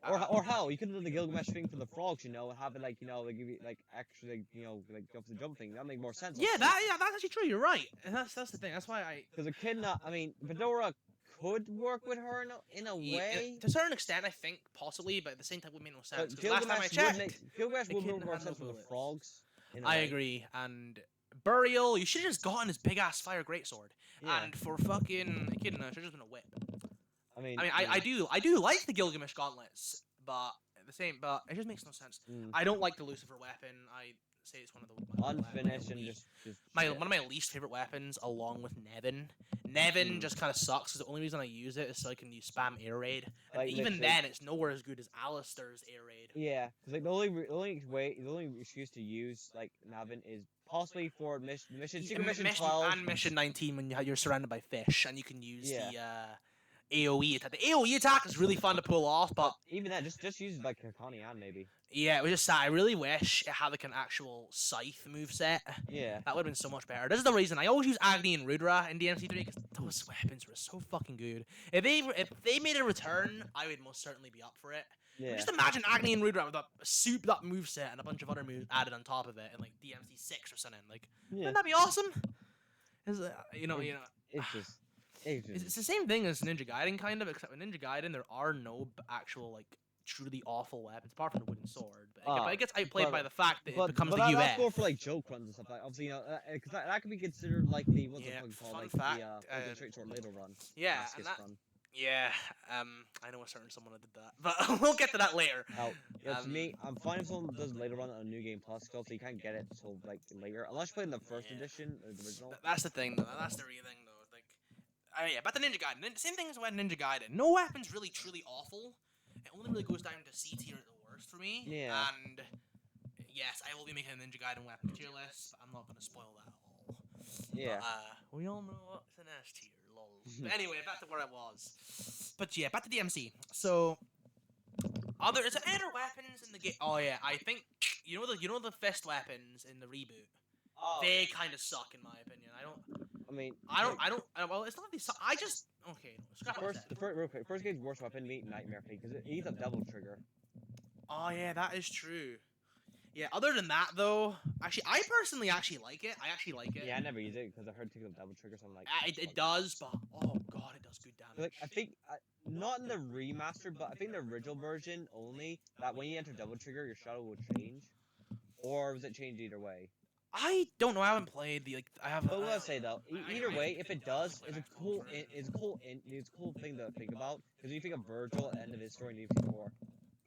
Or Or hell, you could have done the Gilgamesh thing for the frogs, and have it like they give you like actually like go for the jump thing. That make more sense. that's actually true. You're right. And that's the thing. That's why I. Because Echidna, I mean, Fedora could work with her in a way. To a certain extent, I think possibly, but at the same time, it would make no But sense. 'Cause last time I Gilgamesh the would Echidna make more had no sense for the bullets. frogs. in a I way. agree. And Burial, you should have just gotten his big ass fire greatsword. Yeah. And for fucking Echidna, it should have just been a whip. I do like the Gilgamesh gauntlets, but it just makes no sense. Mm. I don't like the Lucifer weapon. I say it's one of the Unfinished and just shit. one of my least favorite weapons, along with Nevin. Nevin Mm. just kind of sucks. 'Cause the only reason I use it is so I can use spam air raid. And Like, even literally. then, it's nowhere as good as Alistair's air raid. Yeah, because like the only excuse to use like Navin is possibly for mission secret mission 12. and mission 19 when you're surrounded by fish and you can use Yeah. the AOE attack. The AOE attack is really fun to pull off, but Even that, just use like Kakani and maybe. yeah, it was just sad. I really wish it had like an actual scythe moveset. Yeah. That would have been so much better. This is the reason I always use Agni and Rudra in DMC3 because those weapons were so fucking good. If they made a return, I would most certainly be up for it. Yeah. Just imagine Agni and Rudra with that moveset and a bunch of other moves added on top of it in like DMC6 or something. Like, Yeah. wouldn't that be awesome? It's, It's just it's the same thing as Ninja Gaiden kind of, except with Ninja Gaiden there are no actual like truly awful weapons apart from the wooden sword. But it gets outplayed but- by the fact that it becomes but the that's UF. more for like joke runs and stuff like obviously because that could be considered like the what's Yeah, it fucking called fun like fact, the the straight sword ladle run. Yeah, Maskis and that, run. yeah. I know a certain someone that did that, but we'll get to that later. Oh, yeah, to Um, me, I'm fine if someone does later run on New Game Plus, because you can't get it until like later, unless you play in the first Yeah. edition, or the original. That's the thing, though. That's the real thing, though. Like, yeah, but the Ninja Gaiden. Same thing as with Ninja Gaiden. No weapon's really truly awful. It only really goes down to C tier at the worst for me. Yeah. And yes, I will be making a Ninja Gaiden weapon tier list, but I'm not gonna spoil that at all. Yeah. But, we all know what's an S tier, lol. But anyway, back to where I was. But yeah, back to DMC. So, is there any other weapons in the game? Oh yeah, I think you know the fist weapons in the reboot. Oh, They kind of suck in my opinion. I mean, Well, it's not that they suck. Okay, scrap what I said. Real quick, first game's worst weapon, meet Nightmare Pig, because it eats a double trigger. Oh yeah, that is true. Yeah. Other than that, though, actually, I personally actually like it. I actually like it. Yeah, I never use it because I heard it takes a double trigger, so I'm like. It does, but oh god, it does good damage. Like I think, not in the remastered, but I think the original version only that when you enter double trigger, your shadow will change, or was it changed either way? I don't know. I haven't played the like. I have. But what I say though, either way, if it does, play it's a Xbox cool, version. it's a cool, it's a cool thing to think about. Because when you think of Virgil at the end of his story in Eve 4,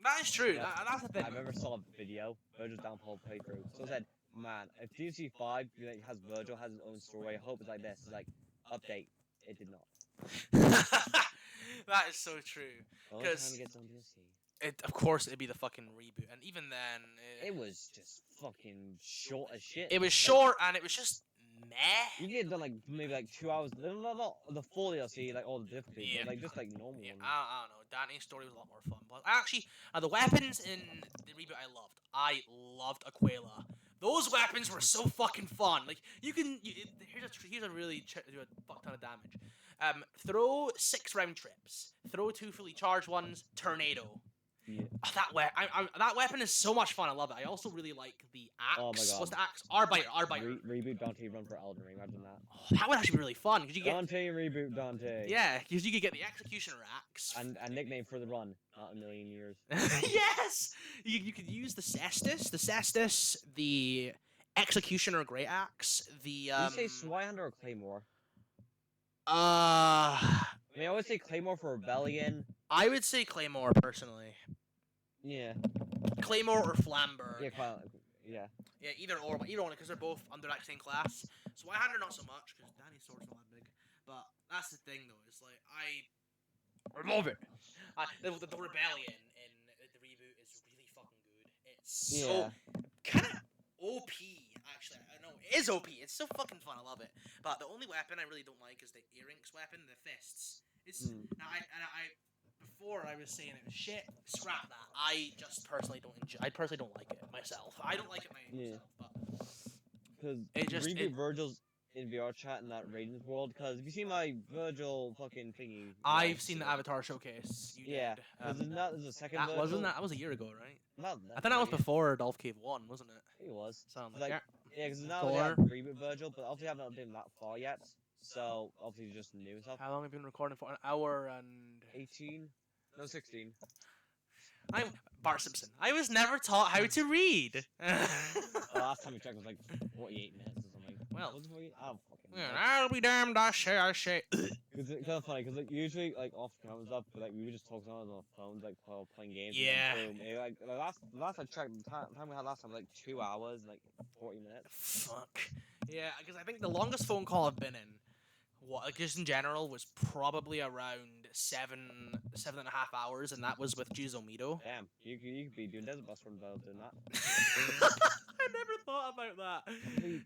That is true. Yeah. That's the thing. I remember saw a video, Virgil's downfall playthrough. So it said, man, if DMC 5 has Virgil has his own story, I hope it's like this. It's like, update, it did not. That is so true. Only time 'Cause- to get some DLC. Of course, it'd be the fucking reboot, and even then, It was just fucking short as shit. it was short and it was just meh. You get done like maybe like 2 hours. Not the full DLC, like all the difficulties, Yeah. but like just like normal. Yeah, ones. I don't know. Dante's story was a lot more fun, but actually, the weapons in the reboot I loved. I loved Aquila. Those weapons were so fucking fun. Like here's a really do a fuck ton of damage. Throw 6 round trips. Throw 2 fully charged ones. Tornado. Yeah. Oh, that weapon is so much fun. I love it. I also really like the axe. Oh my God. What's the axe? Arbiter. Arbiter. Reboot Dante run for Elden Ring. Imagine that. Oh, that would actually be really fun because you get Dante reboot Dante. yeah, because you could get the executioner axe. And a nickname for the run. Not a million years. Yes, you could use the cestus, the executioner great axe, the Did you say Swihand or Claymore? I I mean, I would say Claymore for Rebellion. would say Claymore personally. Yeah. Claymore or Flamber. Yeah. Yeah. Yeah, either one, because they're both under that same class. So I not so much because Danny's sword's not that big. But that's the thing though. It's like I love it. The rebellion in the reboot is really fucking good. It's so kind of OP. Actually, I know it is OP. It's so fucking fun. I love it. But the only weapon I really don't like is the earrings weapon, the fists. It's now I before I was saying it was shit. Scrap that. I just personally don't enjoy. I personally don't like it myself. I don't like it myself. But Because It just- reboot it- Virgil's in VR chat in that Radiant's world. Because if you see my Virgil fucking thingy. I've seen the Avatar showcase. You Yeah. did. There's a second That Virgil. wasn't that. That was a year ago, right? Not I think that was before Dolph Cave 1, wasn't it? It was. Sounds Like, like yeah, because now they have reboot Virgil, but obviously I haven't updated that far yet. So obviously just new stuff. How long have you been recording for? An hour and 18? No, 16. I'm Bart Simpson. I was never taught how to read. The last time we checked was like 48 minutes or something. Well, Was it 48? I don't fucking know. I'll be damned. I say. It's kind of funny because like usually like off camera and stuff, but like we would just talk on our phones like while playing games. Yeah. And then, boom. Like the last I checked, the time we had last time was like 2 hours and like 40 minutes. Fuck. Yeah, because I think the longest phone call I've been in, like just in general, was probably around 7.5 hours, and that was with Gizomito. Damn, you could be doing Desert Bus run while doing that. I never thought about that.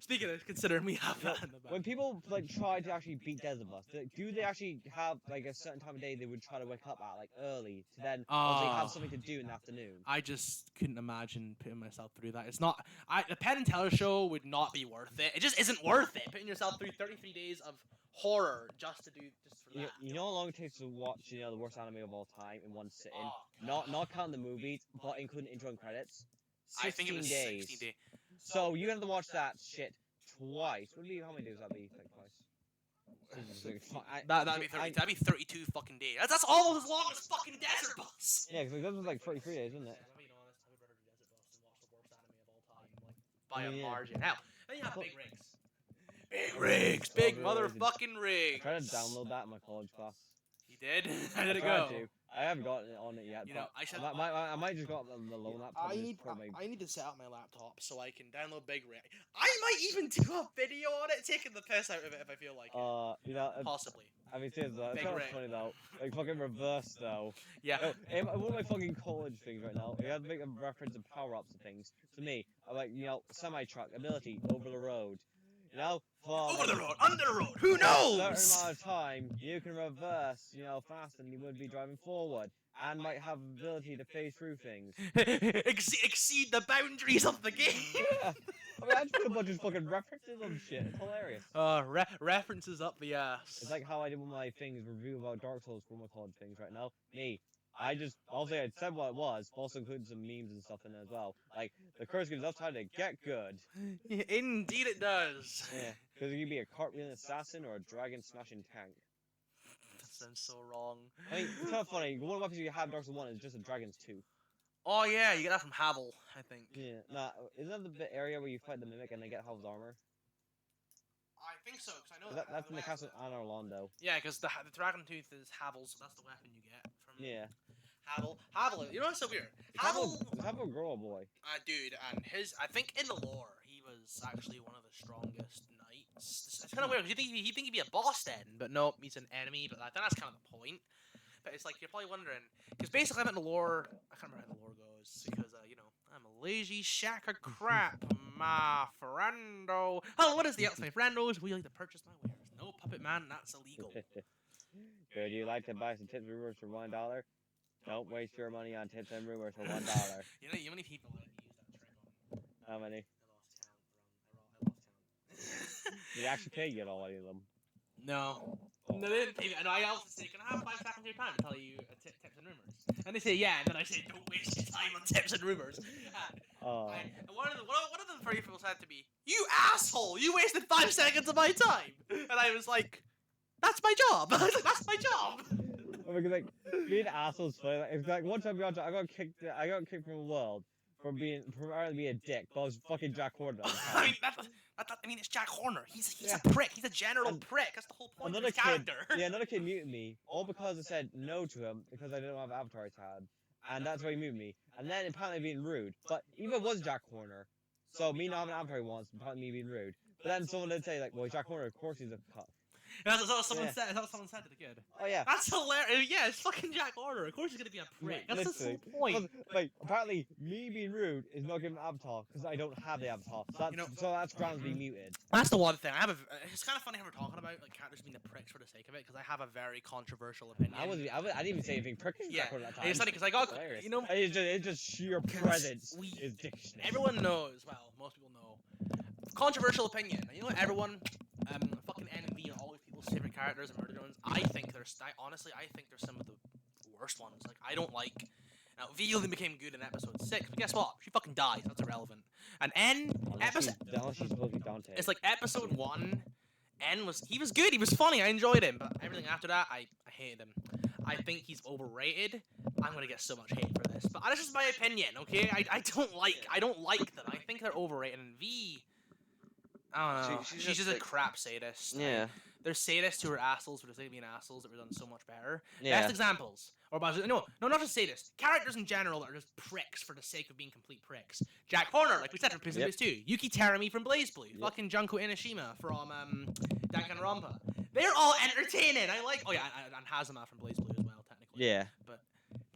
Speaking of, considering we have that in the back. When people like try to actually beat Desert Bus, do they actually have like a certain time of day they would try to wake up at, like early, to then obviously have something to do in the afternoon? I just couldn't imagine putting myself through that. It's not. The Penn and Teller show would not be worth it. It just isn't worth it. Putting yourself through 33 days of horror just for that. You know how long it takes to watch the worst anime of all time in one sitting? Oh, Not counting the movies, but including intro and credits. 16 I think it was days. 16 days. So you have to watch that shit twice. How many days would that be? Like twice. That'd be 30. That'd be 32 fucking days. That's almost as long as fucking Desert Bus. Yeah, because that was like 33 days, wasn't it? If I'm being honest, I would rather do Desert Bus than watch the worst anime of all time, like by a Yeah. margin. Hell, then you have Well- big rigs. Big rigs, big Oh, really? motherfucking I rigs. tried to download that in my college class. You did? How did it tried go? to. I haven't gotten it on it yet. You know, but I might just got the loan laptop. I and need just probably- I need to set up my laptop so I can download Big Rig. I might even do a video on it, taking the piss out of it if I feel like it. you know, Possibly. I mean, seriously, it's Big kind of Rig. funny though. Like fucking reverse though. Yeah. One of my fucking college things right now, you have to make a reference to power-ups and things. To me, I'm like, semi-truck, ability, over the road. For Over the road, under the road, who a certain knows? amount of time, you can reverse, fast and you would be driving forward. and might have ability to phase through things. Exceed the boundaries of the game. Yeah. I mean, I just put a bunch of fucking references on shit. It's hilarious. References up the ass. It's like how I did with my things review about Dark Souls Chromacon things right now. Me. I just, obviously I said what it was, but also included some memes and stuff in it as well. Like, the curse gives us time to get good. Indeed it does. Yeah, because you can be a cartwheeling assassin or a dragon smashing tank. That sounds so wrong. I mean, it's kind of funny. One of the weapons you have in Dark Souls 1 is just a dragon's tooth. Oh yeah, you get that from Havel, I think. Yeah, nah, isn't that the bit area where you fight the mimic and they get Havel's armor? I think so, because I know That's in the castle on Orlando. Yeah, because the dragon tooth is Havel's, so that's the weapon you get from Yeah. Havel, you know what's so weird? Is Havel a girl or boy? Dude, and I think in the lore, he was actually one of the strongest knights. It's kind of weird, because you think he'd be a boss then, but no, he's an enemy, but I think that's kind of the point. But it's like, you're probably wondering, because basically I'm in the lore, I can't remember how the lore goes, because, I'm a lazy shack of crap, my friendo. Hello, what is the else, my friendos? Would you like to purchase my wares? No, puppet man, that's illegal. Would you like to buy some tips and rumors for $1? Don't waste your money on tips and rumors for $1. You know how many people like use that trick on? How many? I lost count. Did they actually pay you all any of them? No. No, they didn't pay me. And I also say, can I have 5 seconds of your time to tell you tips and rumors? And they say, yeah, and then I say, don't waste your time on tips and rumors. And one of the three people said to me, you asshole, you wasted 5 seconds of my time. And I was like, that's my job. I was like, that's my job. Oh, because like being assholes funny. Like, it's like one time I got kicked from the world from being a dick, but I was fucking Jack Horner. I mean, it's Jack Horner. He's a prick. He's a general prick. That's the whole point of his character. Another kid muted me, all because I said no to him because I didn't have Avatar tab, and that's why he muted me. And then apparently being rude, but even it was Jack Horner, so me not having an Avatar once, apparently me being rude. But then someone did say like, well, Jack Horner, of course he's a cuck. That's what someone said. That's what someone said to the kid. Oh yeah. That's hilarious. Yeah, it's fucking Jack Horner. Of course he's gonna be a prick. That's the whole point. Like apparently me being rude is not giving Avatar because I don't have the Avatar. So that's grounds being muted. That's the one thing. It's kind of funny how we're talking about like characters being the pricks for the sake of it because I have a very controversial opinion. I didn't even say anything prickish. Yeah, at that time. it's funny because I got it's just sheer presence is dictionary. Everyone knows. Well, most people know. Controversial opinion. You know what? Everyone, fucking envy and all these people's favorite characters and murder drones. I think they're some of the worst ones. Like I don't like. Now V only became good in episode 6, but guess what? She fucking dies. That's irrelevant. And N episode. She's supposed to be Dante. It's like episode 1. N was good. He was funny. I enjoyed him. But everything after that, I hated him. I think he's overrated. I'm gonna get so much hate for this, but that's just my opinion. Okay, I don't like them. I think they're overrated. And V. I don't know. She's just a crap sadist. Yeah. There's sadists who are assholes for the sake of being assholes that were done so much better. Yeah. Best examples. No, not just sadists. Characters in general that are just pricks for the sake of being complete pricks. Jack Horner, like we said, from Prison Break 2. Yuki Terumi from Blaze Blue. Yep. Fucking Junko Inoshima from Danganronpa. They're all entertaining. I like. Oh yeah, and Hazama from Blaze Blue as well, technically. Yeah. But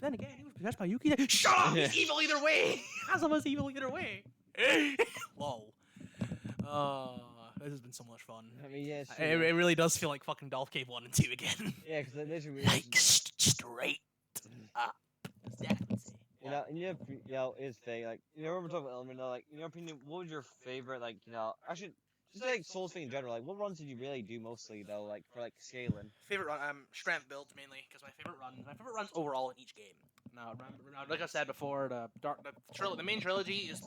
then again, he was possessed by Yuki. Shut up! He's evil either way. Hazama's evil either way. Whoa. This has been so much fun. I mean, yes. It really does feel like fucking DolphCave 1 and 2 again. Yeah, because they literally. Like straight up. Exactly. It's thing. Like, when we're talking about Element, like, in your opinion, what was your favorite, like, actually, just like Souls thing in general, like, what runs did you really do mostly, though, like, for, like, scaling? Favorite run, strength builds mainly, because my favorite runs overall in each game. Now, like I said before, the main trilogy is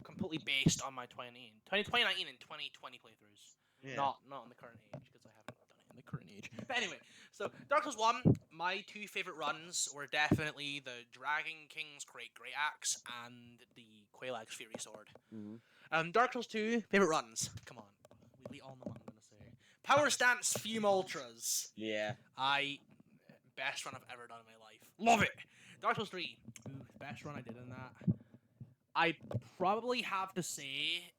completely based on my 2019 and 2020 playthroughs. Yeah. Not in the current age, because I haven't done it in the current age. But anyway, so Dark Souls 1, my 2 favorite runs were definitely the Dragon King's Great Axe and the Quelaag's Fury Sword. Mm-hmm. Dark Souls 2, favorite runs. Come on. We all know what I'm going to say. Power Stance Fume Ultras. Yeah. Best run I've ever done in my life. Love it! Dark Souls 3. Best run I did in that. I probably have to say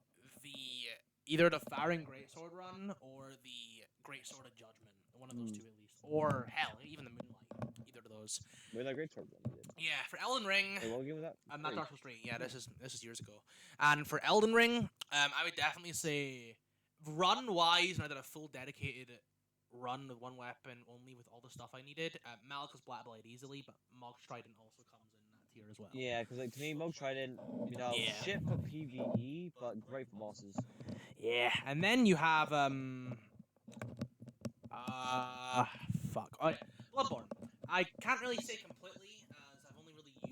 either the Faring Greatsword run or the Greatsword of Judgment. One of those two at least. Or hell, even the Moonlight. Either of those. Moonlight Greatsword run. Yeah, for Elden Ring. Hey, what game was that? Not Dark Souls 3. Yeah, this is years ago. And for Elden Ring, I would definitely say run wise, when I did a full dedicated run with one weapon only with all the stuff I needed. Malika's Black Blade easily, but Mog's Trident also comes in that tier as well. Yeah, because like to me, Mo Trident, you know, Yeah. shit for PvE, but great for bosses. Yeah, and then you have fuck. Oh, yeah. Bloodborne. I can't really say completely, as I've only really used 2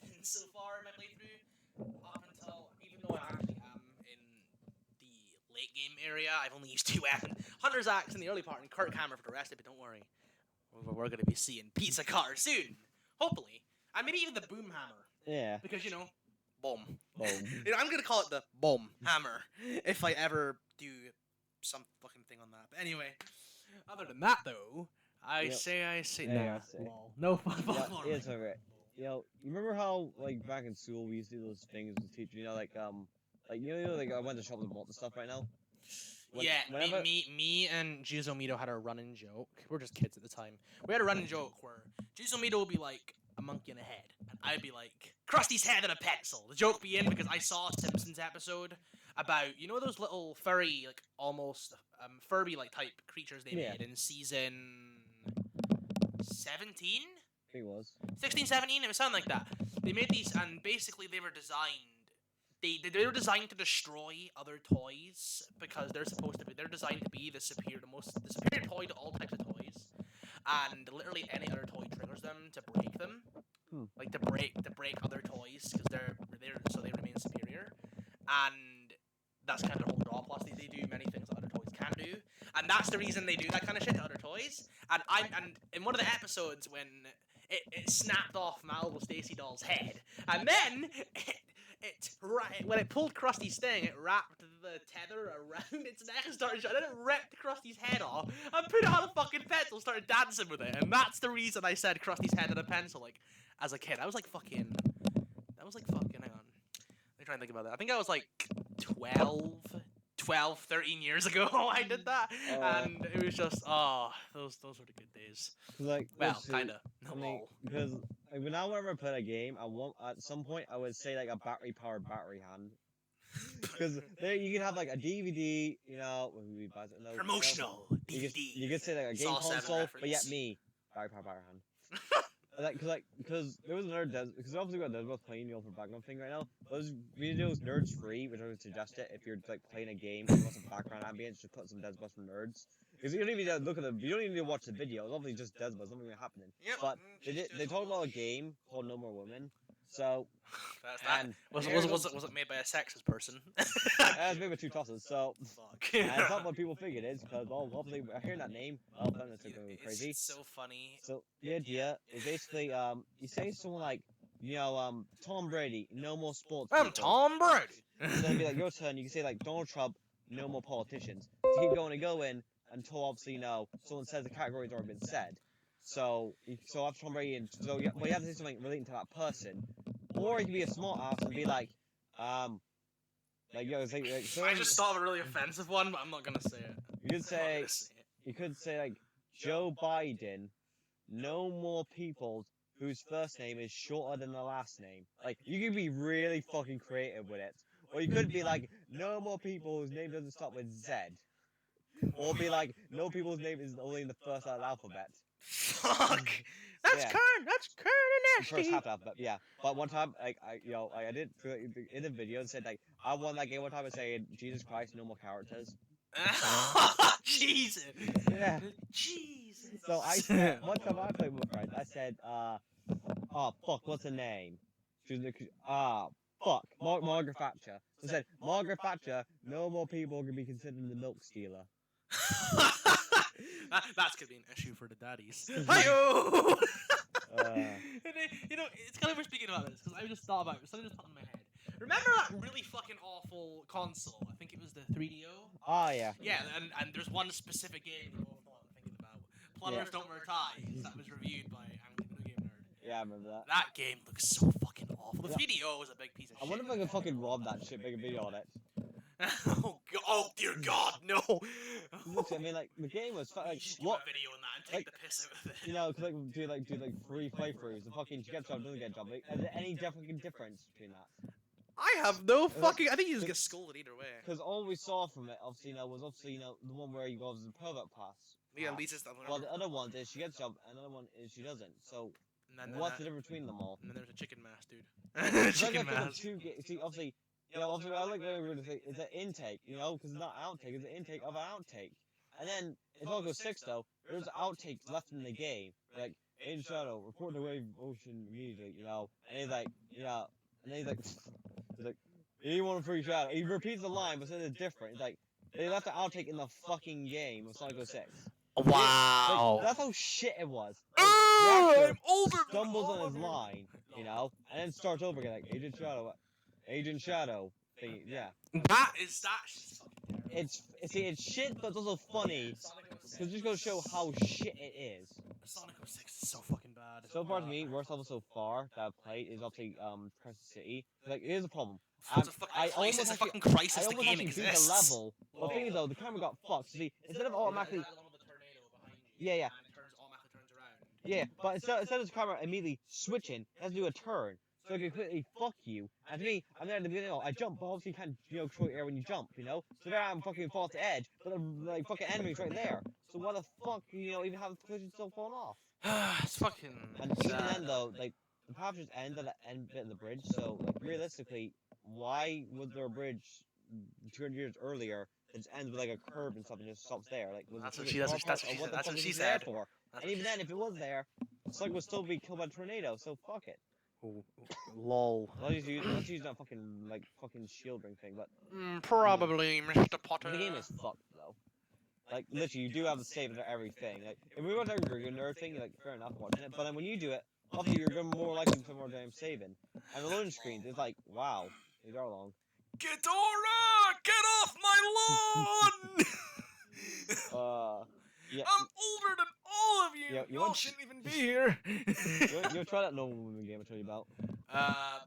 weapons so far in my playthrough. Up until, even though I actually am in the late game area, I've only used 2 weapons. Hunter's Axe in the early part, and Kirk Hammer for the rest of it. Don't worry, we're gonna be seeing pizza cars soon, hopefully, and maybe even the boom hammer, Yeah. because you know, boom. Boom. You know, I'm gonna call it the boom hammer if I ever do some fucking thing on that. But anyway, other than that though, I Yep. say Yeah, nah, I say. lol. No fun. Yeah, it's alright. You know, you remember how like back in school we used to do those things with the teacher? You know, like like I went to shop with malt and stuff right now. Yeah, whenever- me and Jizomito had a running joke. We're just kids at the time. We had a running joke where Jizomito would be like a monkey in a head, and I'd be like Krusty's head and a pencil. The joke being because I saw a Simpsons episode about those little furry, like almost Furby like type creatures they Yeah. made in season 17. I think it was. 16, 17, it was something like that. They made these, and basically they were designed. They were designed to destroy other toys because they're designed to be the superior toy to all types of toys, and literally any other toy triggers them to break them, like to break other toys because they remain superior, and that's kind of their whole draw. Plus, they do many things that other toys can't do, and that's the reason they do that kind of shit to other toys. And in one of the episodes when it snapped off Malibu Stacy Doll's head, and then when it pulled Krusty's thing, it wrapped the tether around its neck and started shooting. Then it ripped Krusty's head off and put it on a fucking pencil, started dancing with it, and that's the reason I said Krusty's head on a pencil. Like as a kid, I was like fucking. Hang on, let me try and think about that. I think I was like 12, 13 years ago I did that, and it was just those were the good days. Like, Well, kind of. Because like, whenever I play a game, at some point I would say like a battery-powered battery hand. Because there you can have like a DVD, Promotional DVD. You could say like a game Saw 7 console, but yet reference. me, battery-powered battery hand. Because there was another because obviously got Desmos playing for background thing right now. Those videos nerds free, which I would suggest it if you're like playing a game and you want some background ambience, just put some Desmos for nerds. Because you don't even need to look at them, you don't even need to watch the video. It's obviously just Desmos, nothing happening. Yep. But they talk about a game called No More Women. So and was it made by a sexist person? it's made with 2 tosses. So Fuck. and it's not what people think it is because obviously hearing that name, feminists are going crazy. It's so funny. So the idea is basically you say someone like Tom Brady, no more sports. I'm people. Tom Brady. And then it'd be like your turn. You can say like Donald Trump, no more politicians. To keep going and going until obviously someone says the category's already been said. So after Tom Brady, and so you have to say something relating to that person, or you can be a smart ass and be like say, I just thought of a really offensive one, but I'm not gonna say it. You could say like Joe Biden, no more people whose first name is shorter than the last name. Like you could be really fucking creative with it, or you could be like no more people whose name doesn't start with Z, or be like no people's name is only in the first letter of the alphabet. Fuck. That's Yeah. That's kind of First nasty. half alphabet, yeah. But one time, I did in the video and said like I won that game one time and saying Jesus Christ, no more characters. Jesus. Yeah. Jesus. So I said one time I played with friends. I said, oh fuck, what's her name? She was fuck, Margaret Thatcher. So I said Margaret Thatcher, no more people can be considered the milk stealer. That's gonna be an issue for the daddies. Hi-yo! It's kind of we're speaking about this because I just thought about it. Something just popped in my head. Remember that really fucking awful console? I think it was the 3DO. Oh yeah. Yeah, and there's one specific game we both know what I'm thinking about. Plumbers Don't Wear Ties. That was reviewed by Angry Video Game Nerd. Yeah, I remember that. That game looks so fucking awful. The 3DO was a big piece of I shit. wonder if I can fucking rob that shit, make a video on it. Oh dear God, no! Look, I mean, like the game was like Just what? do a video on that and take the piss out of it. You know, 'cause, like do 3 playthroughs. The fucking she gets job, doesn't get job. Like, is there any fucking difference between that? I have no fucking. I think you just get scolded either way. Because all we saw from it, obviously, was the one where you go to the pervert pass. Yeah, at least it's the Well, the other one is she gets a job, and the other one is she doesn't. So and then, what's the difference between them all? And then there's a chicken mask, dude. It's like I Chicken feel like mask. see, obviously, obviously, I like what we're gonna say. It's an intake, because it's not outtake. It's an intake of an outtake. And then in Fallout 6, though, there's outtakes left in the game. Like, in Shadow, report the wave ocean immediately, and he's like, and then he's like, anyone free Shadow. He repeats the line, but says it's different. It's like, they left the outtake in the fucking game of Sonic 06. Wow. Like, that's how shit it was. I'm The actor older than stumbles all on of his you. line, and then starts over again, like, Agent Shadow thing, yeah. That's fucking terrible. It's shit, but it's also funny. Because it just goes to show how shit it is. Sonic 06 is so fucking bad. So far to me, worst level so far that I've played is obviously Crescent City. Like, here's a problem. It's a fucking crisis. It's a fucking crisis. I The almost game actually beat the exists. level. But the thing is though, the camera got fucked. See, instead of automatically, yeah, And it automatically turns around. yeah, but instead of the camera immediately switching, it has to do a turn. So it can completely fuck you. And to me, I'm there at the beginning, I jump, but obviously you can't, control air when you jump, So there I'm fucking fall off the edge, but the, like, fucking enemy's right there. So why the fuck, even have the collision still falling off? It's fucking And even sad. then, though, like, the path just ends at the end bit of the bridge, so, like, realistically, why was there a bridge 200 years earlier that just ends with, like, a curve and stuff and just stops there? Like, was That's it what a she- that's what- car that's park, what or she said- the that's fuck what was she it there said. for? That's And even then, if it was there, Slug would still be killed by a tornado, so fuck it. Lol. Let's use that fucking shield ring thing, but Probably, Mr. Potter. the game is fucked, though. Like, literally, you do have to save under everything. Like, if we watch every nerd thing, you're like, fair enough watching it, but then when you do it, obviously you're gonna more likely to spend more time saving. And the loading screens, it's like, wow, these are long. Ghidorah! Get off my lawn! Yeah. I'm older than all of you! Yeah, you Y'all want- shouldn't even be here! You'll try that normal woman game I told you about. Nah.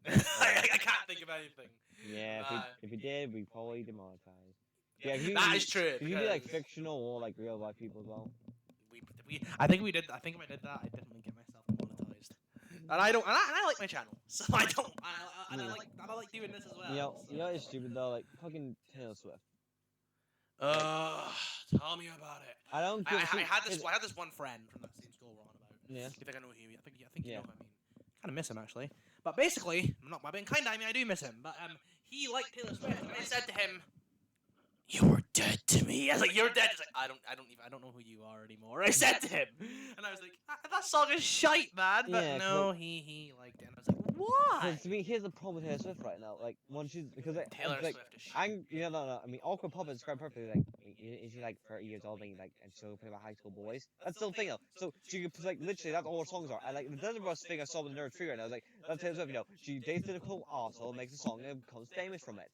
I can't think of anything. Yeah, if we did, we'd probably demonetize. Yeah, That is true. You be like because fictional or like real life people as well. I think we did. I think if I did that, I definitely get myself demonetized. And I don't. And I like my channel, so I don't. And I like doing this as well. You know it's stupid though, like fucking Taylor Swift. Tell me about it. I don't. I had this one friend from that same school we're on about. Yeah. You think I know who? I think you Yeah. know who I mean. Kind of miss him actually. But basically, I'm not being kind. I mean, I do miss him. But he liked Taylor Swift, and I said to him, "You were dead to me." I was like, "You're dead." He's like, I don't know who you are anymore. I said to him, and I was like, "That song is shite, man." But Yeah, no, he liked it. And I was like, "Why?" To me, here's the problem with Taylor Swift right now. Like, when she's because like, Taylor like, Swift is shit. no. I mean, Awkward Puppet described perfectly. Like, is she like 30 years old and still playing about high school boys? That's still a thing though. So she could like literally that's all her songs are. And like the Desert Bus thing I saw with Nerd Tree right now. I was like, that's Taylor Swift. She dates a cool arsehole, makes a song, and becomes famous from it.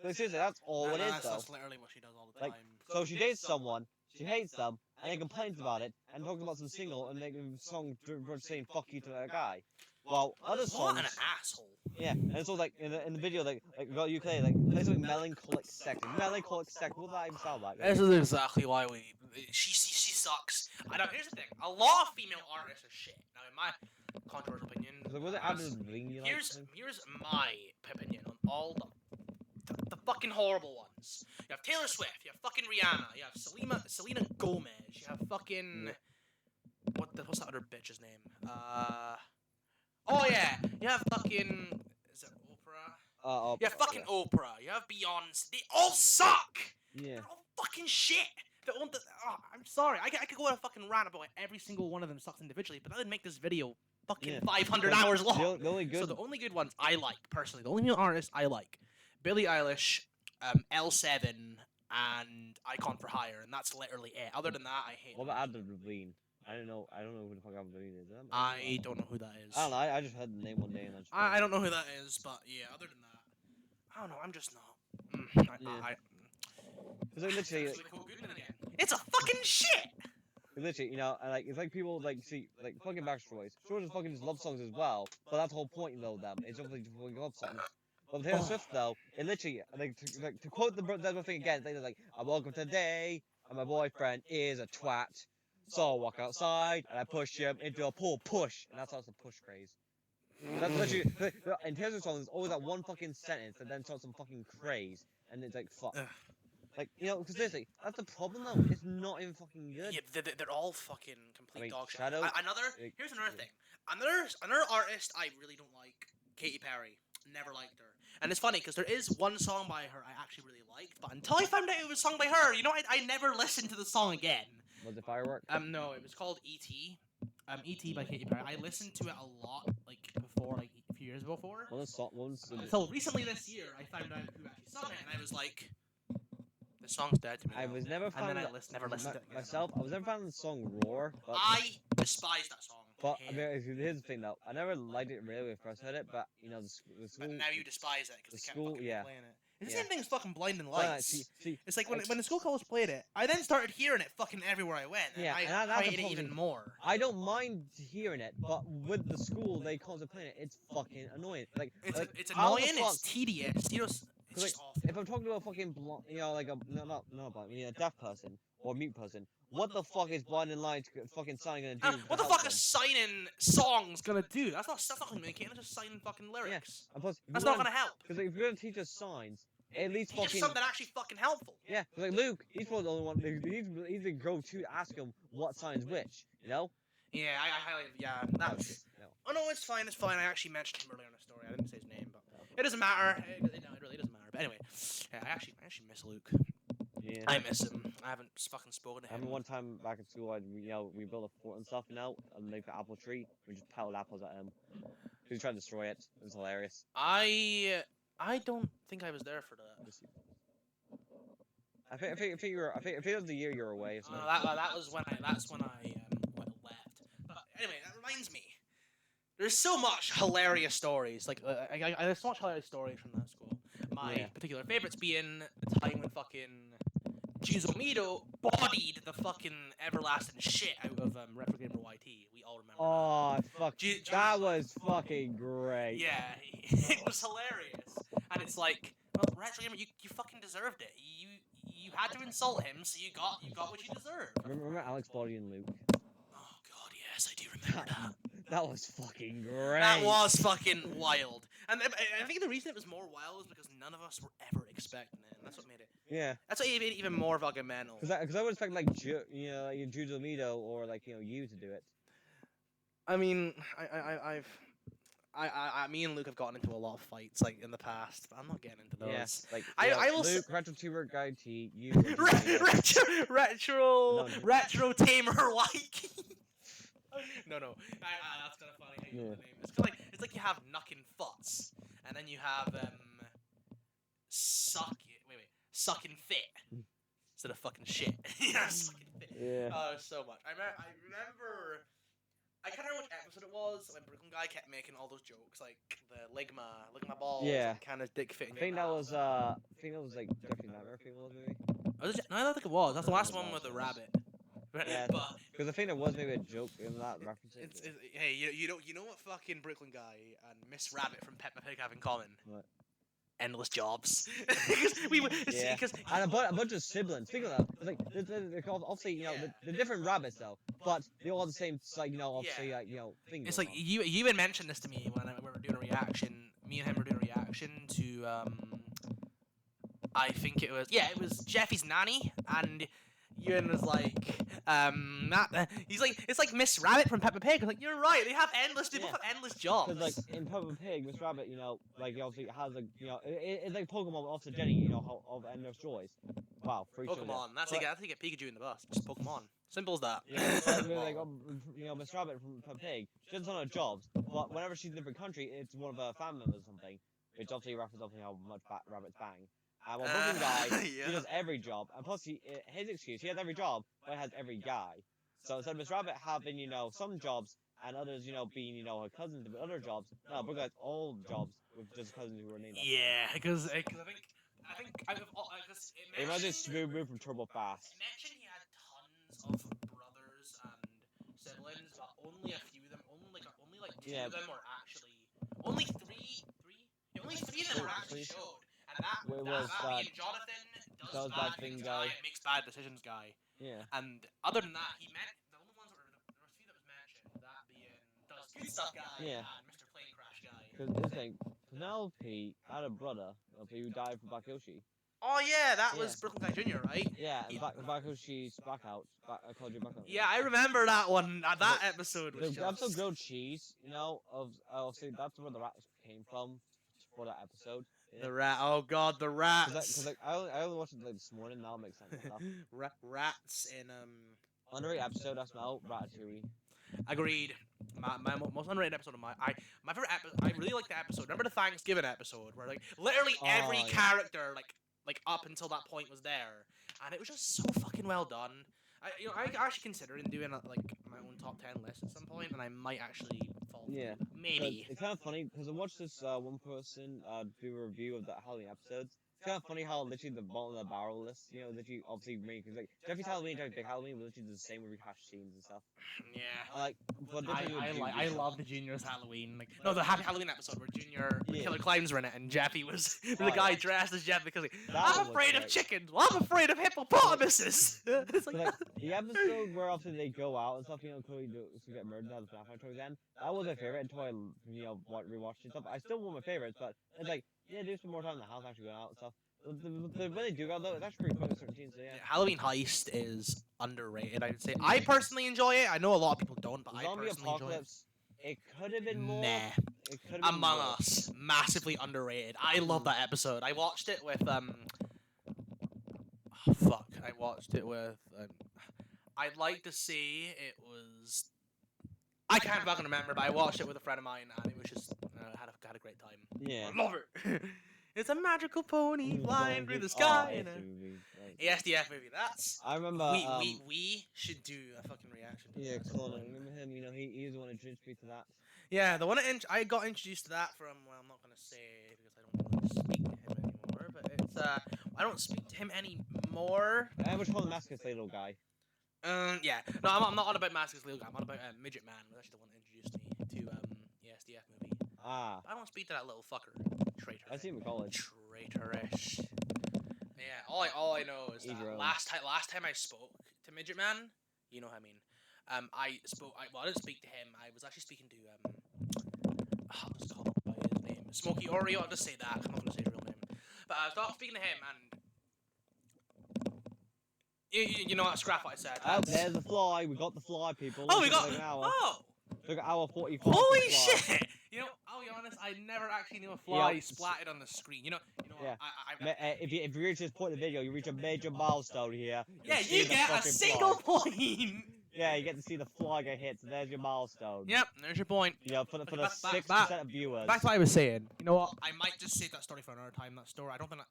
But seriously, that's all it is though. That's literally what she does all the Like, time. So she dates someone, she hates them, and then complains about it, and talks about some single, and making a song saying "fuck you" to that guy. While other What songs, an asshole. yeah, and so like in the video, like got ukulele, like play something melancholic sexy, melancholic sexy. What does that even sound like? This is exactly why she sucks. I know. Here's the thing: a lot of female artists are shit. Now, in my controversial opinion, So was it Avril Lavigne you liked? here's my opinion on all the fucking horrible ones. You have Taylor Swift. You have fucking Rihanna. You have Selena Gomez. You have fucking what's that other bitch's name? Oh yeah. You have fucking is it Oprah? You have fucking Oprah. You have Beyonce. They all suck. Yeah. They're all fucking shit. I'm sorry. I could go on a fucking rant about every single one of them sucks individually, but that would make this video fucking Yeah. 500 hours long. The only good. So the only good ones I like, personally, the only new artists I like, Billie Eilish, L7, and Icon for Hire, and that's literally it. Other than that, I hate What them. about Avril Lavigne? I don't know who the fuck Avril Lavigne is. I don't know who that is. I don't know. I just heard the name one day and I just. I don't know who that is, but yeah, other than that, I don't know, I'm just not. Cause like, literally, It's a fucking shit! literally, and like it's like people like see like fucking Backstreet Boys. Sure, just fucking just love songs as well, but that's the whole point though. Them, it's obviously just fucking love songs. But with Taylor Swift though, it literally to quote the thing again, they're like, "I woke up today and my boyfriend is a twat, so I walk outside and I push him into a pool, push," and that's also push craze. That's literally in Taylor Swift songs. There's always that one fucking sentence that then starts some fucking craze, and it's like fuck. Like, because seriously, that's the problem though. It's not even fucking good. Yeah, they're all fucking complete mean, dog shit. Shadow- Here's another yeah. thing. Another artist I really don't like, Katy Perry. Never liked her. And it's funny because there is one song by her I actually really liked, but until I found out it was sung by her, I never listened to the song again. Was it Firework? No, it was called E.T. E.T. by Katy Perry. I listened to it a lot, like before, like a few years before. Until recently this year, I found out who actually sung it, and I was like, "This song's dead to me." I now." was never And fan then of I never listened to it again. myself. I was never fan of the song Roar, but I despise that song. but Hate I it. mean, here's the thing though. I never liked it really when I first heard it, but the school. But now you despise it because the they kept school- fucking yeah. playing it. It's the Yeah. same thing as fucking Blinding Well, Lights. see, It's like when like- the school college played it, I then started hearing it fucking everywhere I went. And Yeah, I and that's the hated it problem. even more. I don't mind hearing it, but with the school they constantly playing it, it's fucking annoying. Like, It's how the annoying. It's fuck- tedious. It's like, just awful. if I'm talking to a fucking like a not blind, a deaf person or mute person, what the fuck is Blinding Lights fucking sign gonna do? What to the help fuck them? is signing songs gonna do? That's not communicating. That's just signing fucking lyrics. And plus, That's not gonna help. Because if you're gonna teach us signs, at least Teach us fucking something actually fucking helpful. yeah. 'Cause like Luke, he's probably the only one. He's the go-to to ask him what sign's which. Yeah, I highly yeah. Oh, That's. shit, no. Oh no, it's fine. It's fine. I actually mentioned him earlier in the story. I didn't say his name, but it doesn't matter. It really doesn't matter. But anyway, yeah, I actually miss Luke. Yeah. I miss him. I haven't fucking spoken to I him. remember one time back at school, we built a fort and stuff, and like the apple tree. We just pelted apples at him. He was trying to destroy it. It was hilarious. I don't think I was there for that. I think it was the year you were away. So. That's when I left. But anyway, that reminds me. There's so much hilarious stories. Like there's so much hilarious stories from that school. My Yeah. particular favorites being the time when fucking Juzomido bodied the fucking everlasting shit out of Retro Gamer YT. We all remember. Oh fuck! Ju- That was fucking great. Yeah, it was hilarious. And it's like, well, Retro Gamer, you fucking deserved it. You had to insult him, so you got what you deserved. Remember Alex, Body, and Luke? Oh god, yes, I do remember that. That was fucking great. That was fucking wild. And I think the reason it was more wild is because none of us were ever expecting it. And that's what made it. Yeah. That's what made it even more fucking mental. Because I would expect like Judo Mido or like you to do it. I mean, me and Luke have gotten into a lot of fights like in the past, but I'm not getting into those. Yes. Like I will Luke, Retro Tuber Guy T, you. retro tamer Waiki. No, that's kind of funny. How you know the name. It's like you have Nuckin' Futs, and then you have Suckin' Fit instead of fucking shit. Yeah, Suckin' Fit. Yeah. So much. I remember. I can't remember which episode it was when Brooklyn guy kept making all those jokes, like the ligma balls, Yeah. and kind of dick fitting. I think that was like Jeffrey Nightmare. I think it was maybe. Was it? No, I don't think it was. That's the last one with the rabbit. Yeah. But Because I think there was maybe a joke in that reference. hey, you know what fucking Brooklyn guy and Miss Rabbit from Peppa Pig have in common? What? Endless jobs. Because And a bunch of siblings. Think of that. It's like they're called, obviously they're different rabbits though, but they all have the same obviously thing. it's going like on. you had mentioned this to me when we were doing a reaction. Me and him were doing a reaction to I think it was Jeffy's nanny, and Ewan was like he's like, it's like Miss Rabbit from Peppa Pig. I was like, you're right, they have endless jobs. Because like in Peppa Pig, Miss Rabbit, like obviously has it's like Pokemon Officer Jenny, of Endless Joys. Wow, free Pokemon. That's how you get Pikachu in the bus. Just Pokemon. Simple as that. Miss Rabbit from Peppa Pig, she does a ton of jobs, but whenever she's in a different country, it's one of her family members or something, which obviously references obviously how much rabbits bang. Well, Brooklyn guy, yeah. he does every job, and plus his excuse, he has every job, but he has every guy. So instead of Miss Rabbit having, some jobs, and others, being, her cousins with other jobs, no, Brooklyn has all jobs with just cousins who were named after him. Yeah, because I think It reminds me of Smooth Move from Turbo Fast. It mentioned he had tons of brothers and siblings, but only a few of them, only like two Yeah. of them were actually, only three of them were actually showed. And that was being Jonathan does bad things guy and makes bad decisions guy. Yeah. And other than that, the only ones there was a few that was mentioned, that being does good stuff guy Yeah. and Mr. Plane Crash guy. Because this thing, Penelope had a brother, who died from Bakushi. Oh yeah, that Yeah. was Brooklyn Guy Jr., right? Yeah, Yeah. back when she's back out. I called you back out. Yeah, I remember that one. That The- episode was The episode just. grilled cheese, of see that's where the rats came from for that episode. The rat. Oh god, the rats. Cause like I only watched it like this morning. Now it makes sense. Stuff. Rats in Underrated episode. I smell Ratatouille. Agreed. My most underrated episode of my favorite episode. I really like the episode. Remember the Thanksgiving episode where like literally every Oh, yeah. character like up until that point was there, and it was just so fucking well done. I actually considering doing like my own top 10 list at some point, and I might actually fall. Yeah. Maybe. It's kind of funny because I watched this one person do a review of the Halloween episodes. It's kind of funny how literally the bottom of the barrel list, literally obviously me because like Jeffy's Halloween, Jeffy's Big Halloween, was literally the same with rehashed scenes and stuff. Yeah. Like, but I love the Junior's Halloween. Like no, the Happy Halloween episode where Junior Yeah. Killer Clowns were in it, and Jeffy was the Oh, guy yeah. dressed as Jeffy because like, That one I'm was afraid of great. chickens. Well, I'm afraid of hippopotamuses. It's like, But, like the episode where obviously they go out and stuff, Chloe to get murdered out of the bathroom towards the end. That was my favorite until I rewatched it and stuff. I still one of my favorites, but it's like do some more time in the house actually going out and stuff. When they do go though, it's actually pretty fun at certain scenes. So yeah. Halloween Heist is underrated. I would say I personally enjoy it. I know a lot of people don't, but I Zombie personally enjoy it. Apocalypse. It could have been more. Nah. It could have been Among more. Us, massively underrated. I love that episode. I watched it with fuck. I watched it with I'd like to say it was. I can't fucking remember, but I watched it with a friend of mine, and it was just had a great time. Yeah. I love it. It's a magical pony flying through the Oh, sky. it's in a a movie, right. ASDF movie. That's I remember. we should do a fucking reaction. To Yeah, that. Colin. I remember him. He was the one who introduced me to that. Yeah, the one I got introduced to that from. Well, I'm not gonna say because I don't really speak to him anymore. But it's I don't speak to him anymore. I was called the Masked little guy. Yeah. No, I'm not on about Mask's Little Guy. I'm on about Midget Man. Was actually the one that introduced me to the SDF movie. Ah, I don't speak to that little fucker. Traitor. I see him in college. Traitorish. Yeah. All I know is He's that wrong. last time I spoke to Midget Man, you know what I mean. I didn't speak to him. I was actually speaking to what's it called by his name? Smokey Oreo. I'll just say that. 'Cause I'm not gonna say his real name. But I was speaking to him, and you know what? Scrap what I said. Oh, That's- there's the fly. We got the fly, people. Oh, we Look, got. like an hour. Oh, Look at hour 45. holy for fly. shit! You know, I'll be honest. I never actually knew a fly Yeah. splatted on the screen. You know. Yeah. I If you reach this point in the video, you reach a major milestone here. yeah, You'll see you the get a fucking single fly. point. Yeah, you get to see the fly get hit. So there's your milestone. Yep, there's your point. For the Back- 6% of viewers. Back to what I was saying. You know what? I might just save that story for another time. That story. I don't think.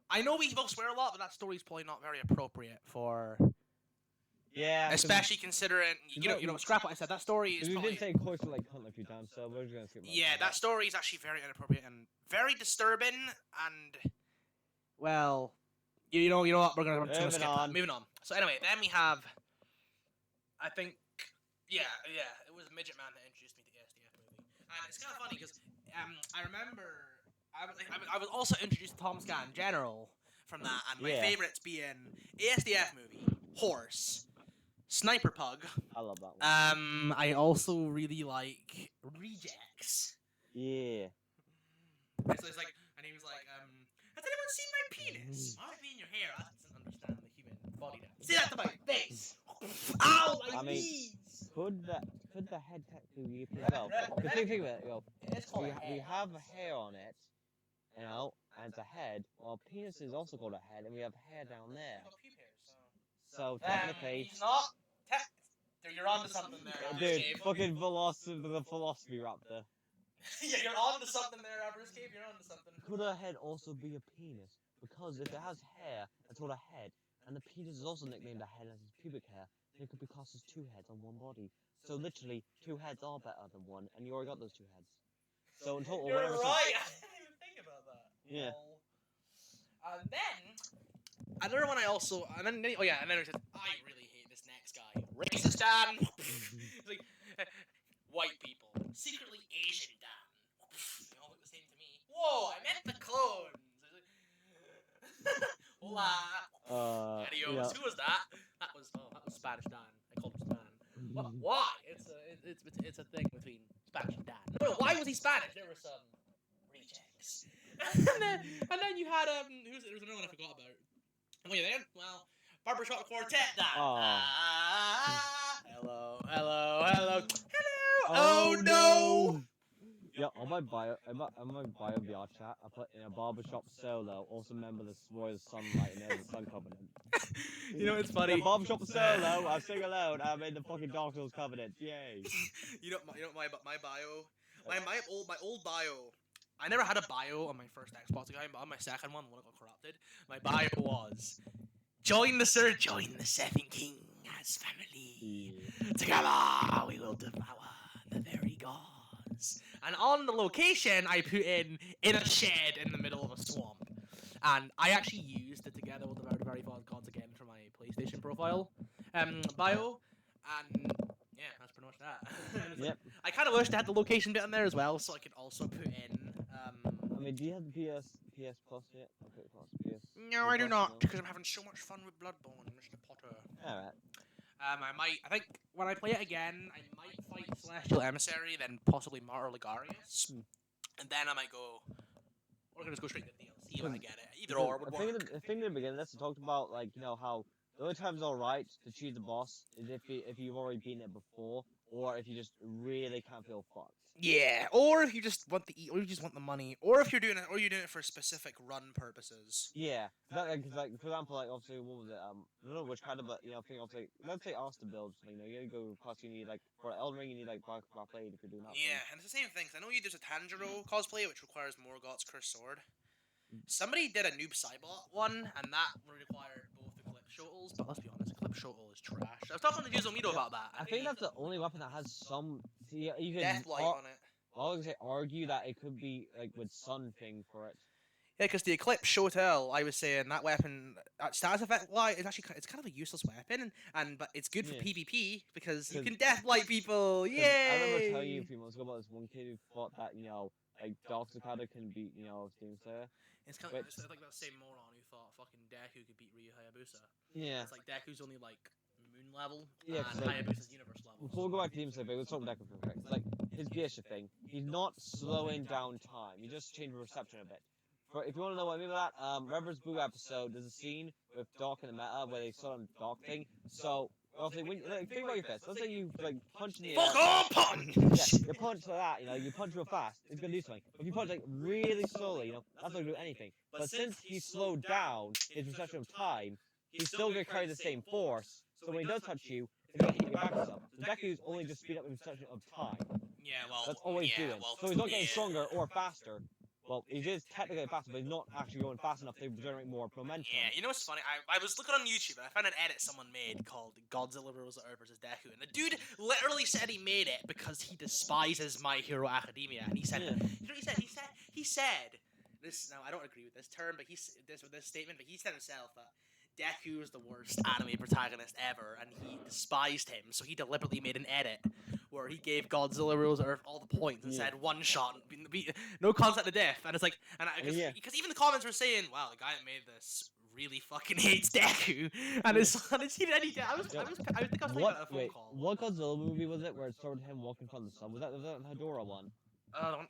I know we both swear a lot, but that story's probably not very appropriate for. Yeah. 'cause Especially considering scrap what I said. That story is we probably. did say close to like cunt a few times, so we're just gonna skip. Yeah, that story is actually very inappropriate and very disturbing and. Well, you know what? We're gonna skip that. Moving on. So anyway, then we have. I think. Yeah, it was Midget Man that introduced me to the SDF movie, and it's kind of funny because I remember I was also introduced to Tom Scott in general from that, and my Yeah. favorites being ASDF movie, Horse, Sniper Pug. I love that one. I also really like Rejects. Yeah. So it's like, and he was like, has anyone seen my penis? Why would it be in your hair? That doesn't understand the human body. Say that to my face. Ow, my I mean, knees. Could the head technically be a penis? Well, think about it. It's called a We head. have a hair on it, and it's a head. Well, penis is also called a head, and we have hair down there. Got pube hairs, so. So technically, He's not. Dude, you're onto something there. dude, Cave. fucking the philosophy raptor. Yeah, you're onto something there, Average Cave. You're onto something. Could a head also be a penis? Because if it has hair, it's called a head, and the penis is also nicknamed a head as its pubic hair, then it could be classed as two heads on one body. So literally, two heads are better than one, and you already got those two heads. So in total, You're whatever. right. I didn't even think about that. Yeah. And then another one I also and then he says I really hate this next guy. Racist Dan. It's like white people. Secretly Asian Dan. They all look the same to me. Whoa, I meant the clones. Hola. Adios. Yeah. Who was that? That was Spanish Dan. I called him Stan. Why? It's a thing between Spanish and Dan. No, why was he Spanish? There were some rejects. Yes. and then you had there was another one I forgot about. Oh yeah, well, Barbershop Quartet. That. Hello. Oh no. Yeah, on my bio, VR chat, I put in a barbershop solo. Also remember the Royal Sunlight and there's a Sun Covenant. You know it's Yeah, funny. barbershop solo. I'm singing alone. I'm in the fucking Dark Souls Covenant. Yay! My bio, my old bio. I never had a bio on my first Xbox account, but on my second one, when it got corrupted, my bio was join the 7 King as family. Together we will devour the very gods. And on the location, I put in a shed in the middle of a swamp. And I actually used it together with the very gods again for my PlayStation profile bio. And yeah, that's pretty much that. Yep. I kind of wished I had the location bit in there as well, so I could also put in. I mean, do you have the PS Plus yet? Okay, Plus, PS. No, I do not, because I'm having so much fun with Bloodborne, Mr. Potter. Alright. I think when I play it again, I might fight Celestial Emissary, then possibly Martyr Ligarius, and then I might go. Or I can just go straight to DLC when I get it. Either or would work. The thing in the beginning, let's talk about like how the only time's alright to choose the boss is if you've already beaten it before, or if you just really can't feel fucked. Yeah, or if you just want or you just want the money, or if you're doing it, for specific run purposes. Yeah, like for example, like obviously what was it? I don't know which kind of, but think obviously let's say Asta builds. You go plus you need like for Elden Ring you need like Black Blade if you're doing that. Yeah, and it's the same thing. 'Cause I know there's a Tanjiro cosplay which requires Morgoth's cursed sword. Somebody did a Noob Saibot one, and that required both Eclipse Shotles, but let's be honest, Eclipse Shottle is trash. I was talking to Juzomito about that. I think that's the only weapon that has some. See, you can Deathlight on it. I was gonna say argue that it could be like with Sun thing for it. Yeah, because the Eclipse Shotel, I was saying that weapon, status effect wise, it's kind of a useless weapon, but it's good for PvP because you can deathlight people. Yay! I remember telling you a few months ago about this one kid who thought that like Dark Cicada can beat Doomslayer. It's kind of it's like that same moron who thought fucking Deku could beat Ryu Hayabusa. Yeah. It's like Deku's only like moon level, Yeah, and like, Hayabusa's universe level. Before we go back to Doomslayer, let's talk about Deku for a second. It's like his geisha thing. He's not slowing down time. He just changed the reception a bit. If you want to know what I mean by that, Reverend's Boo episode, there's a scene with Doc in the meta where they saw him Doc thing. So, obviously, think about your fist. Let's say you punch in the air. Fuck on punch! Yeah, you punch like that, you punch real fast, it's gonna do something. If you punch really slowly, that's not gonna do anything. But since he slowed down his perception of time, he's still gonna carry the same force. So when he does touch you, it's gonna hit your back or something. The Deku's only just speed up his perception of time. Yeah, well, that's all he's doing. So he's not getting stronger or faster. Well, he is technically faster, but he's not actually going fast enough to generate more momentum. Yeah, you know what's funny? I was looking on YouTube and I found an edit someone made called Godzilla Rules the Earth vs. Deku, and the dude literally said he made it because he despises My Hero Academia, and he said, you know what he said? He said this. Now I don't agree with this term, but this statement, but he said himself that Deku is the worst anime protagonist ever, and he despised him, so he deliberately made an edit where he gave Godzilla Rules Earth all the points and said one shot, no concept of death, and it's like, because even the comments were saying, wow, the guy that made this really fucking hates Deku, and it's I think I was taking a phone call. What Godzilla movie was it where it started him walking in front of the sun? Was that the Hedorah one?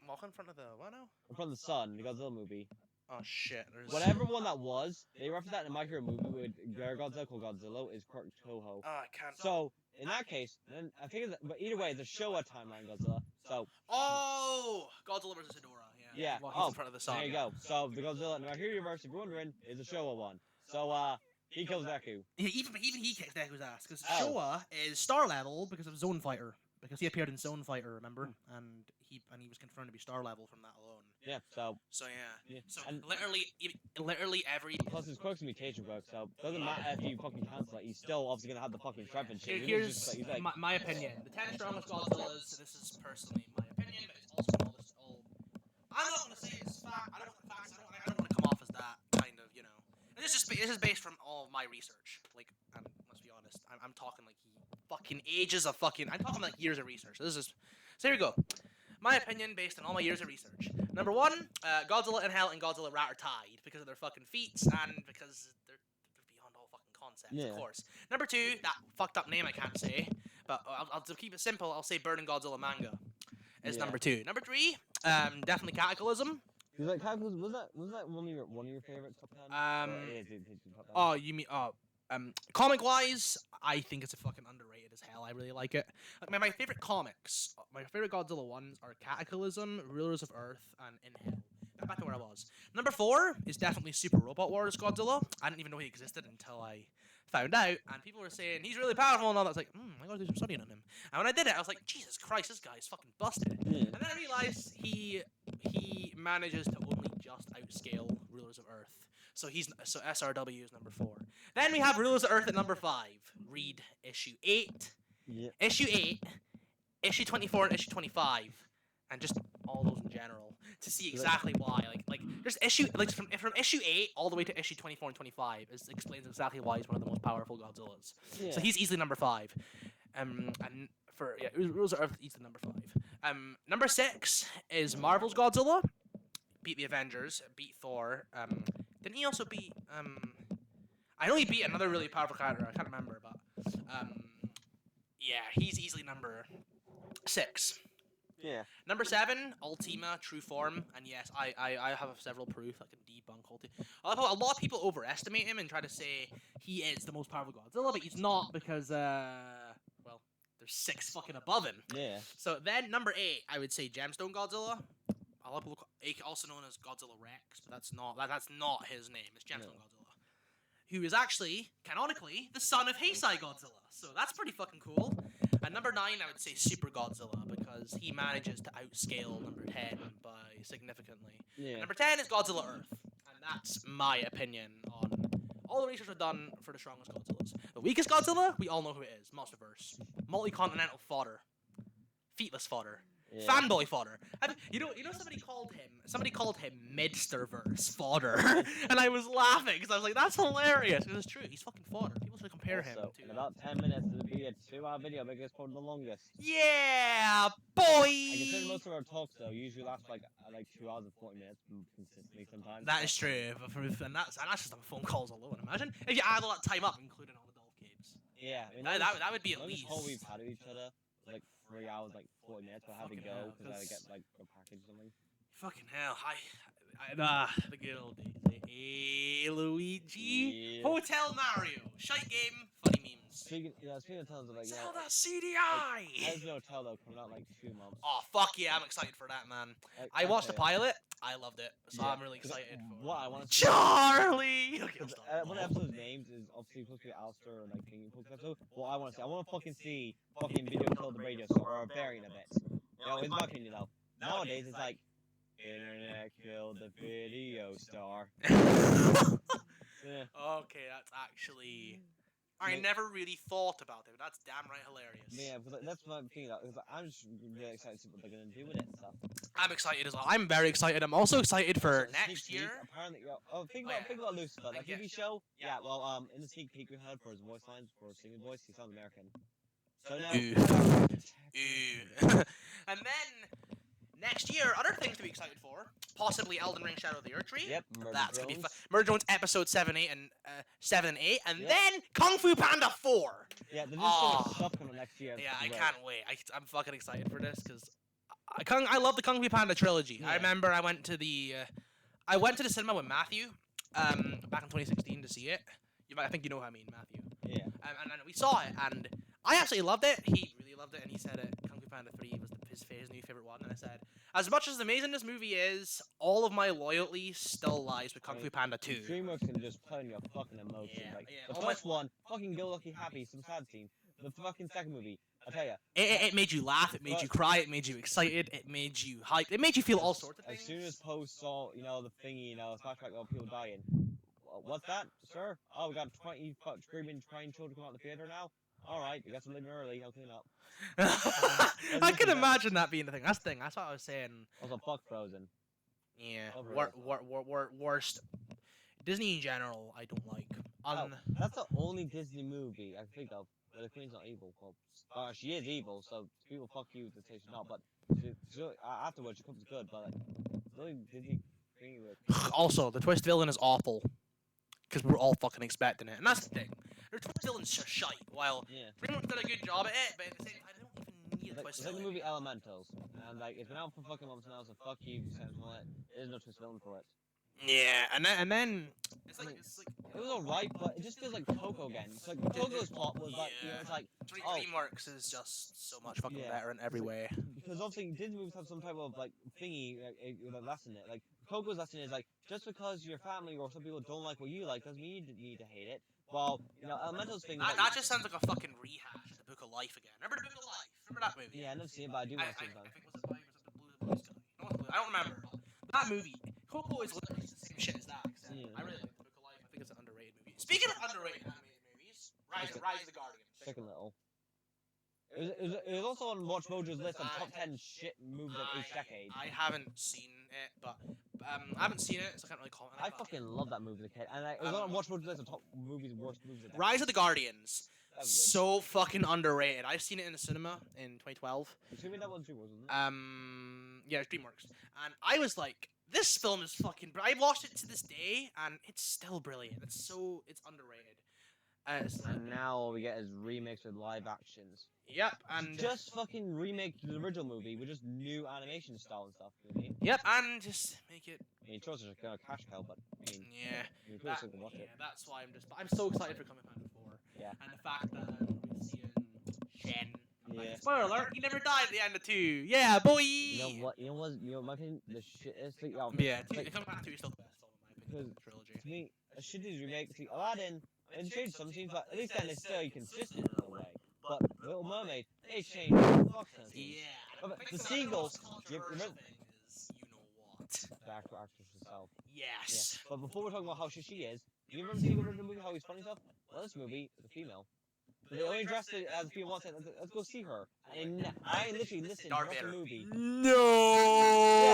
Walking in front of the what now? In front of the sun, the Godzilla movie. Oh shit! Whatever one that was, they referenced that in a My Hero movie with Godzilla called Godzilla is Kurt Toho. Oh, I can't. So in that case, then I think, but either way, it's a Showa timeline Godzilla. So. Oh, Godzilla vs. Hedorah. Yeah. Well, he's in front of the sun. There you go. So the Godzilla in the My Hero universe, if you're wondering, is a Showa one. So he kills Deku. Yeah, even he kicks Deku's ass because Showa is star level because of Zone Fighter. Because he appeared in Zone Fighter, remember? And he was confirmed to be star level from that alone. Yeah, so yeah. So and literally every. Plus his quirk's mutation quirk, so doesn't matter if you fucking cancel it, he's still obviously gonna have the fucking strength and shit. Here's my opinion. The 10 strongest Godzillas. This is personally my opinion, but it's also all. I'm not gonna say it's fact. I don't want facts. I don't want to come off as that kind of, And this is based from all of my research. Like, and let's be honest, I'm talking like fucking ages of fucking. I'm talking like years of research. So here we go. My opinion based on all my years of research. Number one, Godzilla in Hell and Godzilla Rat are tied because of their fucking feats and because they're beyond all fucking concepts, of course. Number two, that fucked up name I can't say, but I'll to keep it simple, I'll say Burning Godzilla manga is number two. Number three, definitely Cataclysm. Cause like, was that one of your favorite top 10? Or is it top 10? Oh, you mean comic wise, I think it's a fucking underrated as hell. I really like it. Like my favorite comics, my favorite Godzilla ones are Cataclysm, Rulers of Earth, and In Hell. Back to where I was. Number 4 is definitely Super Robot Wars Godzilla. I didn't even know he existed until I found out, and people were saying he's really powerful and all that. I was like, I gotta do some studying on him. And when I did it, I was like, Jesus Christ, this guy's fucking busted. Yeah. And then I realized he manages to only just outscale Rulers of Earth. So SRW is number 4. Then we have Rulers of Earth at number 5. Read issue 8, Yeah. issue 8, issue 24, and issue 25, and just all those in general to see exactly why. Like just from issue 8 all the way to issue 24 and 25 explains exactly why he's one of the most powerful Godzillas. Yeah. So he's easily number 5. And for Rulers of Earth is easily number 5. Number 6 is Marvel's Godzilla. Beat the Avengers, beat Thor. Didn't he also beat I know he beat another really powerful character, I can't remember, but yeah, he's easily number 6. Yeah. Number 7, Ultima, True Form, and yes, I have several proof that can debunk Ultima. A lot of people overestimate him and try to say he is the most powerful Godzilla, but he's not because well, there's 6 fucking above him. Yeah. So then number 8, I would say Gemstone Godzilla. A lot of people, also known as Godzilla Rex, but that's not his name. It's Gemstone Godzilla, who is actually canonically the son of Heisei Godzilla. So that's pretty fucking cool. And number 9, I would say Super Godzilla because he manages to outscale number 10 by significantly. Yeah. Number 10 is Godzilla Earth, and that's my opinion on all the research I've done for the strongest Godzillas. The weakest Godzilla, we all know who it is. Monsterverse, multi-continental fodder, feetless fodder. Yeah. Fanboy fodder. You know, somebody called him Midsterverse fodder, and I was laughing because I was like, "That's hilarious." Because it's true, he's fucking fodder. People should compare him Also, to. in about 10 minutes, it'll be a 2-hour video, but it's probably the longest. Yeah, boy. I consider most of our talks though usually last like 2 hours and 40 minutes consistently sometimes. That is true, and that's just on phone calls alone. Imagine if you add all that time up, including all the DolphCaves. Yeah, I mean, That would be at least. All we've had of each other like 3 hours, like 40 minutes, but I had to Fucking go hell, because I had to 'cause- get like a package or something. Fucking hell, the good old days. Hey, Luigi. Yeah. Hotel Mario. Shite game, funny memes. Speaking of tons of like, Zelda like, CDI. How's No Hotel though coming out like 2 months? Oh fuck yeah, I'm excited for that, man. Like, I watched the tell you, pilot. I loved it, so Yeah, I'm really 'cause excited for what I want to see. Charlie. Okay, I'll stop. One of the episode's names is obviously supposed to be Alistair and like King episode. What I want to see, I want to fucking see fucking Video Killed the Radio Star or a variant of it. You know, in my opinion though, nowadays it's like Internet killed the video star. Yeah. Okay, that's actually. I Like- never really thought about it, but that's damn right hilarious. Yeah, because like, that's my thing. Because I'm just really excited to see what they're gonna do with it and stuff. I'm excited as well. I'm very excited. I'm also excited for So, next sneak peek, year. Apparently, think Oh, about yeah. think about Lucifer, that Yeah. TV show. Yeah, well, in the sneak peek we had for his voice lines for his singing voice, he sounds American. So now, Ooh. Ooh. And then next year, other things to be excited for. Possibly Elden Ring: Shadow of the Earth Tree. yep, Murder That's gonna be Drones. fun. Murder Drones episode 7, 8, and 7 and 8, and Yep. then Kung Fu Panda 4. Yeah, there's just so Oh. much stuff coming next year. Yeah, I Right. can't wait. I'm fucking excited for this because I love the Kung Fu Panda trilogy. I Yeah. remember I went to the cinema with Matthew back in 2016 to see it. I think you know who I mean, Matthew. Yeah. And we saw it, and I absolutely loved it. He really loved it, and he said Kung Fu Panda 3 was his new favorite one. And I said, as much as amazing this movie is, all of my loyalty still lies with Kung Fu Panda 2. DreamWorks can just play on your fucking emotions. Yeah, like yeah. the Oh my- first one, fucking go lucky happy, some sad scene. The fucking second movie, I tell ya, It made you laugh, it made you cry, it made you excited, it made you hyped, it made you feel all sorts of as things. soon as Poe saw, the thingy, flashback of people dying. What's that, sir? Oh, we got 20 screaming, crying children come out of the theater now. All right, you got some leaving early. I'll clean up. I can imagine that being the thing. That's the thing. That's what I was saying. Also, fuck Frozen. Yeah. Overrated. Worst. Disney in general, I don't like. That's the only Disney movie I can think of where the Queen's not evil. Well, she is evil, so people fuck you to say she's not. But afterwards, she comes good. But the only Disney thing with Also, the twist villain is awful. Because we're all fucking expecting it. And that's the thing. Their twist villain's just shite. While yeah. DreamWorks did a good job at it, but at the same time, I don't even need a It's twist like the villain. movie Elementals, and like it's been out for fucking months now, so fuck you, Sentinel. There's no twist villain for it. Yeah, and then it's like It was alright, but it just feels like Coco again. It's like Coco's plot was like, you know, it's like, oh, DreamWorks is just so much fucking Yeah. better in every way. because obviously Disney movies have some type of like thingy, with a lesson in it. Like Coco's lesson is like, just because your family or some people don't like what you like doesn't mean you need to hate it. Well, you know, Elemental's thing. That just sounds like a fucking rehash of the Book of Life again. Remember the Book of Life? Remember that movie? Yeah, I've never seen it, but I do I want to see it. think was it the Blue Sky? No, it wasn't Blue. I don't remember. That movie, Coco is literally the same shit as that. Except Yeah. I really like the Book of Life. I think it's an underrated movie. Speaking of underrated animated movies, Rise of the Guardians. Chicken Little. It was also on Watch Mojo's list of top 10 shit movies of each decade. I haven't seen it, but I haven't seen it, so I can't really comment. I fucking love that movie as a kid, and like, it was on Watch Mojo's list of top movies, worst movies of the decade. Rise of the Guardians. That was good. So fucking underrated. I've seen it in the cinema in 2012. Assuming that was true, wasn't it? Yeah, it's DreamWorks, and I was like, this film is fucking. I watched it to this day, and it's still brilliant. It's underrated. And now all we get is remakes with live actions. Yep, and Just fucking remake the original movie with just new animation style and stuff. You know what I mean? yep, and just make it. I mean, Troll's just a cash cow, but I mean, Yeah, you can still watch it. that's why I'm so excited for Coming Panda 4. Yeah. And the fact that we're seeing Shen. Yeah. Spoiler alert, he never died at the end of 2. Yeah, boy! You know what? You know my opinion. The shit is like, Yeah, like, Coming Panda 2 is still the best film in my opinion. Because- Trilogy. to me, a shitty remake. See, Aladdin, it changed some scenes, but at least then it's still consistent in a way. But Little Mermaid, they changed the fuck ton of scenes. Yeah. But I think the some seagulls, controversial you remember- thing is, you know what? The actress herself. Yeah. Yes. But before we're talking about how shit she is, you remember seeing the original movie how he's funny stuff? Well, this movie is a female. But they only dressed it as a female once. Let's go see her. And I literally listened to the Darth rest of the Vader. movie.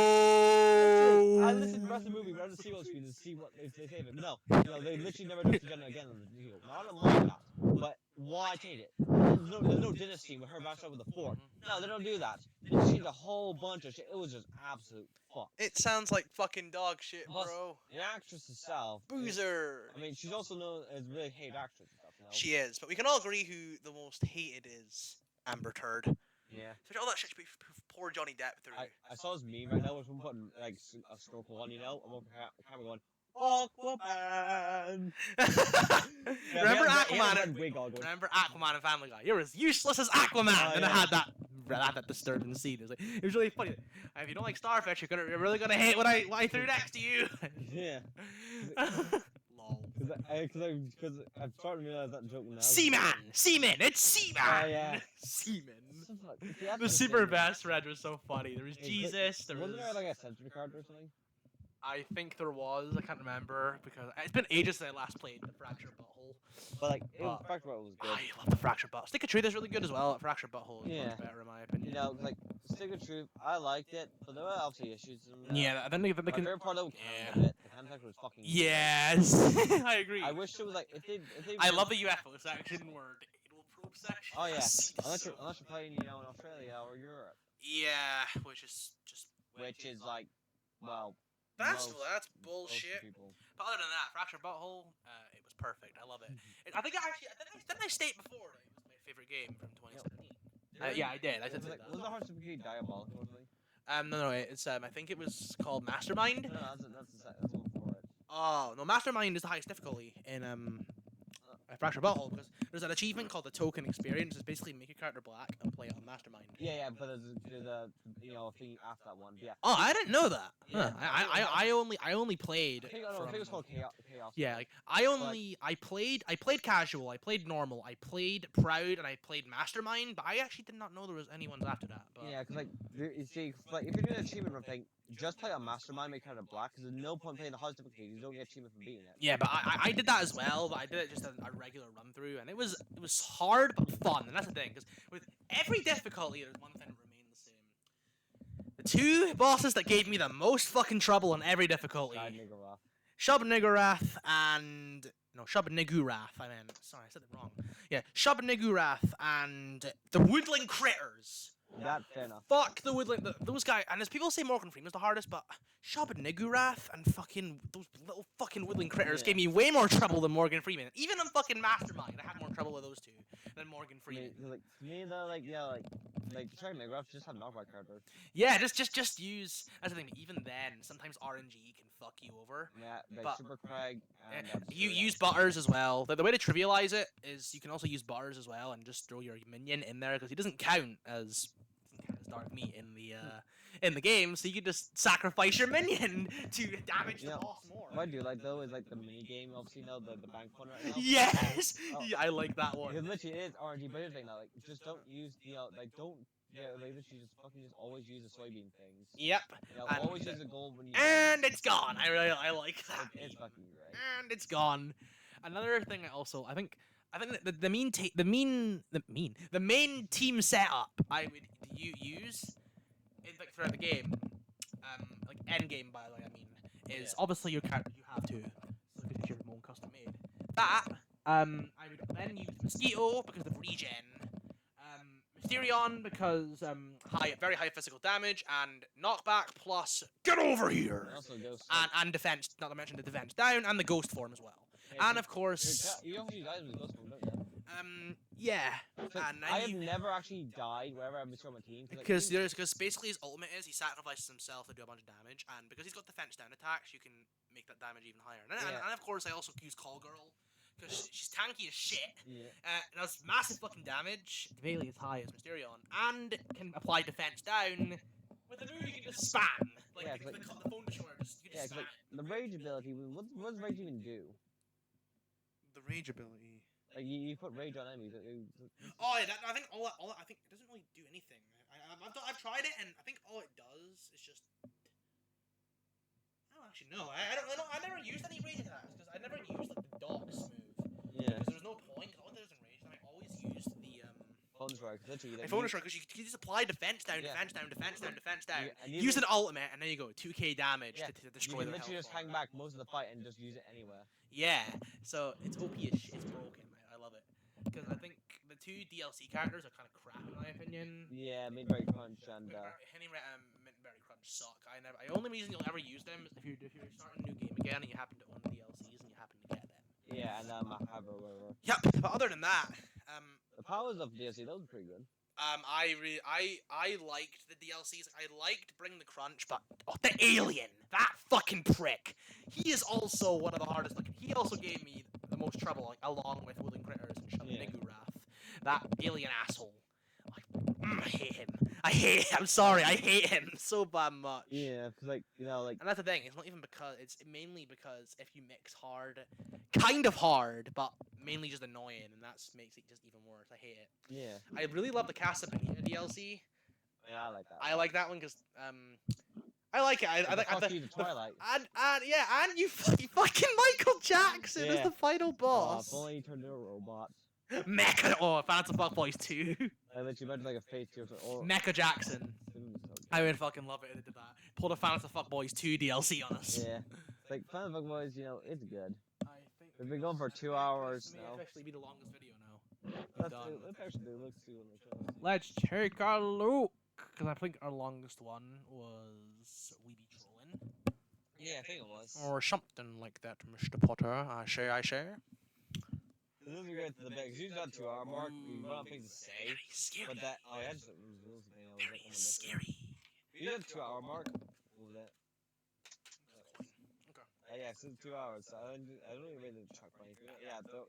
No. I listened to the rest of the movie rather than see what screen to see what if they save it. But no, they literally never dressed together again on the video. Now, I don't mind that. But why change it? There's no dinner scene with her mashed up with a fork. No, they don't do that. They just changed a whole bunch of shit. It was just absolute fuck. It sounds like fucking dog shit, Plus, bro. The actress herself. Boozer. I mean, she's also known as a really hated actress and stuff. You know? She is, but we can all agree who the most hated is. Amber Turd. Yeah. All that shit should be poor Johnny Depp through. I saw this meme right now where someone putting like a snorkel on, you know, and one camera going, Aquaman. Yeah, Remember he had a Aquaman? red wig on going, Remember Aquaman and Family Guy? You're as useless as Aquaman, Oh, and yeah. it had that disturbing scene. It was really funny. If you don't like starfish, you're really gonna hate what I threw next to you. yeah. Lol. Because I'm starting to realize that joke now. Seaman, it's Seaman. Oh, yeah. Seaman. See, that's The super thing. best thread was so funny. There was Yeah, Jesus. There was. Wasn't there like a censored card or something? I think there was. I can't remember because it's been ages since I last played the Fractured Butthole. But like, it was, fact was good. I love the Fractured Butthole. Stick of Truth is really good as well. Fractured Butthole is Yeah. much better in my opinion. You know, like, Stick of Truth, I liked it, but there were obviously issues. And, Yeah, then they my can. favorite part of it Yeah. was the bit. The contact was fucking. Yes, I agree. I wish it was like if they. I love the UFO section where the anal probe section. Oh yeah, is unless so- you're playing, you know, in Australia or Europe, Yeah, which is just. which is like, well. That's most bullshit. people. But other than that, Fractured Butthole, it was perfect. I love it. I think didn't I state before that it was my favorite game from 2017? Yeah, I did. I did say that. Was the Heart Super Diabolical or something? No, it's I think it was called Mastermind. No, that's one for it. Oh no, Mastermind is the highest difficulty in Fractured Butthole because there's an achievement called the Token Experience. It's basically make your character black and play it on Mastermind. Yeah, but there's a you know a thing after that one. Yeah. Oh, I didn't know that. Yeah. Huh. I only played. I think it was called Chaos. Yeah, like I played casual, I played normal, I played proud, and I played mastermind. But I actually did not know there was any ones after that. But Yeah, because like you see, like if you're doing an achievement run thing, just play on Mastermind, make character black. Because there's no point playing the hardest difficulty. You don't get achievement for beating it. yeah, but I did that as well. But I did it just a regular run through, and it was hard but fun. And that's the thing, because with every difficulty, there's one thing that remained the same. The two bosses that gave me the most fucking trouble on every difficulty. God, nigga, rough. Shub-Niggurath and Shub-Niggurath. I mean, sorry, I said it wrong. Yeah, Shub-Niggurath and the Woodland Critters. That fair enough. Fuck the Woodland. Those guys. And as people say, Morgan Freeman's the hardest, but Shub-Niggurath and fucking those little fucking Woodland Critters Yeah. gave me way more trouble than Morgan Freeman. Even on fucking Mastermind, I had more trouble with those two than Morgan I Freeman. mean, like to me though, like yeah, like like try to make rough, just have knockback characters. Yeah, just use. That's the thing. Even then, sometimes RNG can fuck you over. Yeah, like But- Super Craig and You Mysterio. use butters as well. The way to trivialize it is you can also use butters as well and just throw your minion in there because he doesn't count as dark meat in the game. So you can just sacrifice your minion to damage the Yeah. boss more. What I do like though is like the mini game. Obviously, now the bank one right now. Yes, Oh. yeah, I like that one. Because literally it is RNG, but here's the thing now, like just don't use like don't like literally just fucking just always use the soybean things. Yep, You know, And- always use the gold when you. and it's gone. I like that. It's meme. fucking great. And it's gone. Another thing I think that the main team setup I would use in like throughout the game, like end game by the way is obviously your character you have to so it's your own custom made. That I would then use Mosquito because of regen, Mysterion because very high physical damage and knockback plus get over here. And also Ghost. And defense, not to mention the defense down, and the ghost form as well. Yeah, And of course, you don't use items with Ghost form, don't you? yeah, So and I have then never actually died wherever I've been on my team. because basically his ultimate is he sacrifices himself to do a bunch of damage, and because he's got defense down attacks, you can make that damage even higher. And of course, I also use Call Girl because she's tanky as shit. Yeah. Does massive fucking damage, barely as high as Mysterion, and can apply defense down. With the move, you can just spam. Like, Yeah, the, it's like- the phone destroyer, you can Yeah, just 'cause, spam. like the rage ability. What does rage even do? The rage ability. Like you put rage on enemies. Oh, yeah, I think all that, I think it doesn't really do anything. I've tried it, and I think all it does is just. I don't actually know. I don't know. I never used any rage attacks because I never used like the dogs move Yeah. because there's no point. 'Cause all it does in rage, and I always used the Phone strike. Literally. my like, phone you- destroyer because you just apply defense down, Yeah. defense down, defense down, defense down. Yeah, and Use an ultimate, and there you go, 2k damage Yeah, to You destroy can the literally just health hang bar. back most of the fight and just use it anywhere. Yeah, so it's OP as shit. It's broken. I love it because I think the two DLC characters are kind of crap in my opinion. Yeah, Midnight Crunch and Henry Berry Crunch suck. The only reason you'll ever use them is if you're starting a new game again and you happen to own the DLCs and you happen to get them. yeah, and have or whatever. Yep. But other than that, The powers of DLC, those were pretty good. I liked the DLCs. I liked Bring the Crunch, but the alien, that fucking prick. He is also one of the hardest looking. He also gave me the most trouble, like along with Wooden Critters and Yeah. Nigu Wrath. That alien asshole. Like, I hate him. I hate him. I'm sorry. I hate him so bad much. Yeah, because like And that's the thing. It's not even because. It's mainly because if you mix hard, kind of hard, but mainly just annoying, and that makes it just even worse. I hate it. yeah, I really love the Casa Bonita DLC. yeah, I like that. I like that one because I like it. I the like Costume of Twilight. and you fucking Michael Jackson as Yeah. the final Oh, boss. if only he turned into a robot. Mecha. Oh, Phantom Fuck Boys 2. I literally imagine like a face to or Mecha Jackson. so I would fucking love it if they did that. Pull the Phantom Fuck Boys 2 DLC on us. yeah, like Final Fuck Boys, it's good. I think We've been going for 2 hours This now. may officially be the longest video now. Let's done. actually do. Let's see what the show. Let's take a look. Because I think our longest one was We Be Trolling. Yeah, I think it was. Or something like that, Mr. Potter. I share. This is great to the big. Usually at 2 hour mark, we run out of things to say. Very scary. But that, oh yeah, just rules the thing. I was Very like, oh my God. scary. We did 2 hour mark. What was that? Okay. Yeah, since 2 hours. So I don't really rate the track funny.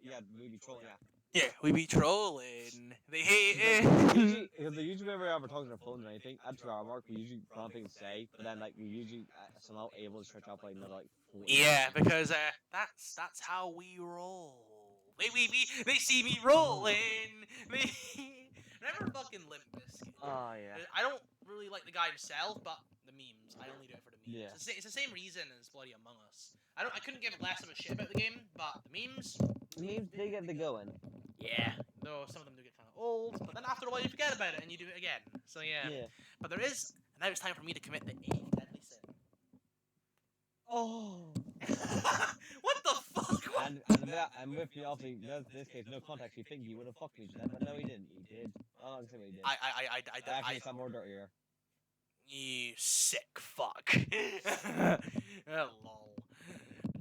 Yeah, we be trolling. Yeah. Yeah, we be trolling. They hate it. Usually, because they usually never ever talking on their phones or anything. At 2 hour mark, we usually run out of things to say. But then like we usually somehow able to stretch out like another like. 40 Yeah, because that's how we roll. They see me rolling. Remember fucking Limp Bizkit? Oh yeah. I don't really like the guy himself, but the memes. I only do it for the memes. Yeah. It's the same reason as Bloody Among Us. I couldn't give less of a shit about the game, but the memes. Memes they get the going. Yeah. Though some of them do get kind of old, but then after a while you forget about it and you do it again. So yeah. Yeah. But there is. Now it's time for me to commit the eighth deadly sin. Oh. What the fuck? What? And with the obviously in this case no context, you think he would have fucked me, but no, he didn't. He did. Oh, I'm saying he did. Actually, it's more dirtier. You sick fuck. Lol.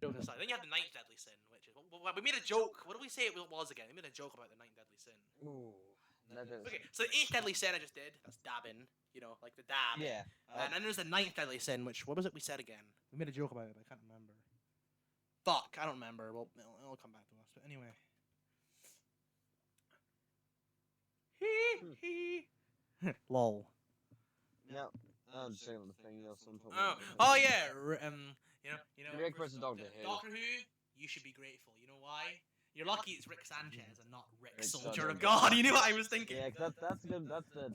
Joke aside. Then you have the ninth deadly sin, which is we made a joke. What did we say it was again? We made a joke about the ninth deadly sin. Ooh. Okay, so the 8th deadly sin I just did, that's dabbing, you know, like the dab. Yeah. And then there's the 9th deadly sin, which, what was it we said again? We made a joke about it, but I can't remember. Fuck, I don't remember. Well, it'll come back to us. But anyway. Lol. Yeah. I'm just saying on the thing, you know, some. Oh yeah, you know, Rick versus Doctor Who. Doctor Who, you should be grateful. You know why? You're lucky it's Rick Sanchez and not Rick Rick Soldier Soldier of of God. God. You know what I was thinking? Yeah, 'cause that's good. That's the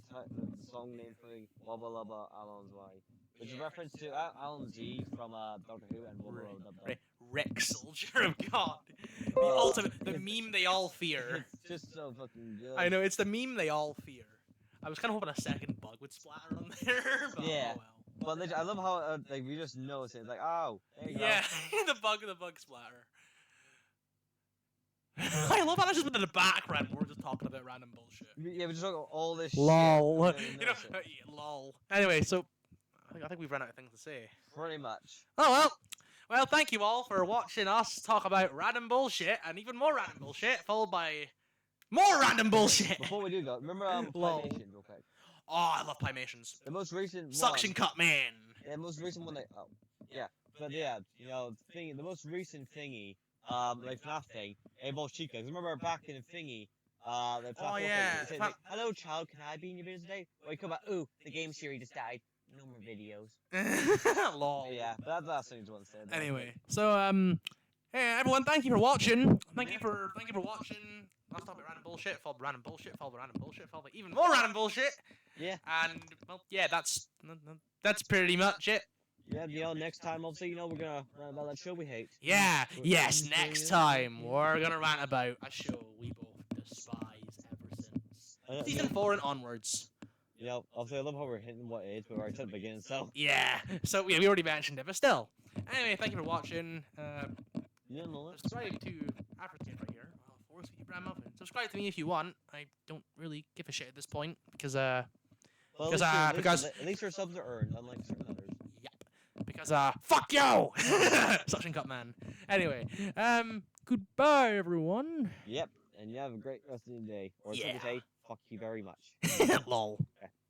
song name for the Wubba Lubba Alan's Why, which is a reference to Alan Z from Doctor Who and Wubba Lubba Dub Dub. Rick Soldier of God. The ultimate, the meme they all fear. It's just so fucking good. I know, it's the meme they all fear. I was kind of hoping a second bug would splatter on there, but Yeah. oh well. But I love how like we just notice it. Like, oh, there you Yeah, the bug splatter. I love how that's just been in the background. We're just talking about random bullshit. go. Yeah, we just talk about all this Lol. shit. You know, lol. Anyway, so I think we've run out of things to say. Pretty much. Oh well, thank you all for watching us talk about random bullshit and even more random bullshit, followed by more random bullshit. Before we do go, remember Lol. Pymations real quick. Oh, I love Pymations. The most recent Suction one. Cup Man. Yeah, the most recent one. But yeah, you know, the most recent thingy, like FNAF thing, involves Chica. 'Cause remember back in the thingy, like FNAF Oh, 4 thing, yeah, it said, FNAF- like, hello child, can I be in your business today? Or you come back, ooh, the game series just died. No more videos. Lol. Yeah, but that's the last thing I just want to say. though. Anyway, so hey everyone, thank you for watching. Thank you for watching. Last time random bullshit, followed by random bullshit, followed by random bullshit, followed by even more random bullshit. Yeah. And well, yeah, that's pretty much it. Yeah, you know, next time, obviously, you know, we're gonna rant about that show we hate. Yeah, yes, next time we're gonna rant about a show we both despise ever since season 4 and onwards. You know, obviously, I love how we're hitting what age, but we're already at the beginning, so. Yeah, so yeah, we already mentioned it, but still. Anyway, thank you for watching. Yeah, no, that's. Subscribe to African right here. Force feed brand muffin. Subscribe to me if you want. I don't really give a shit at this point because Well, because, at least your subs are earned, unlike certain others. because fuck you, Suction Cup Man. Anyway, goodbye everyone. Yep, and you have a great rest of the day. Or Yeah. somebody say, fuck you very much. Lol. Okay.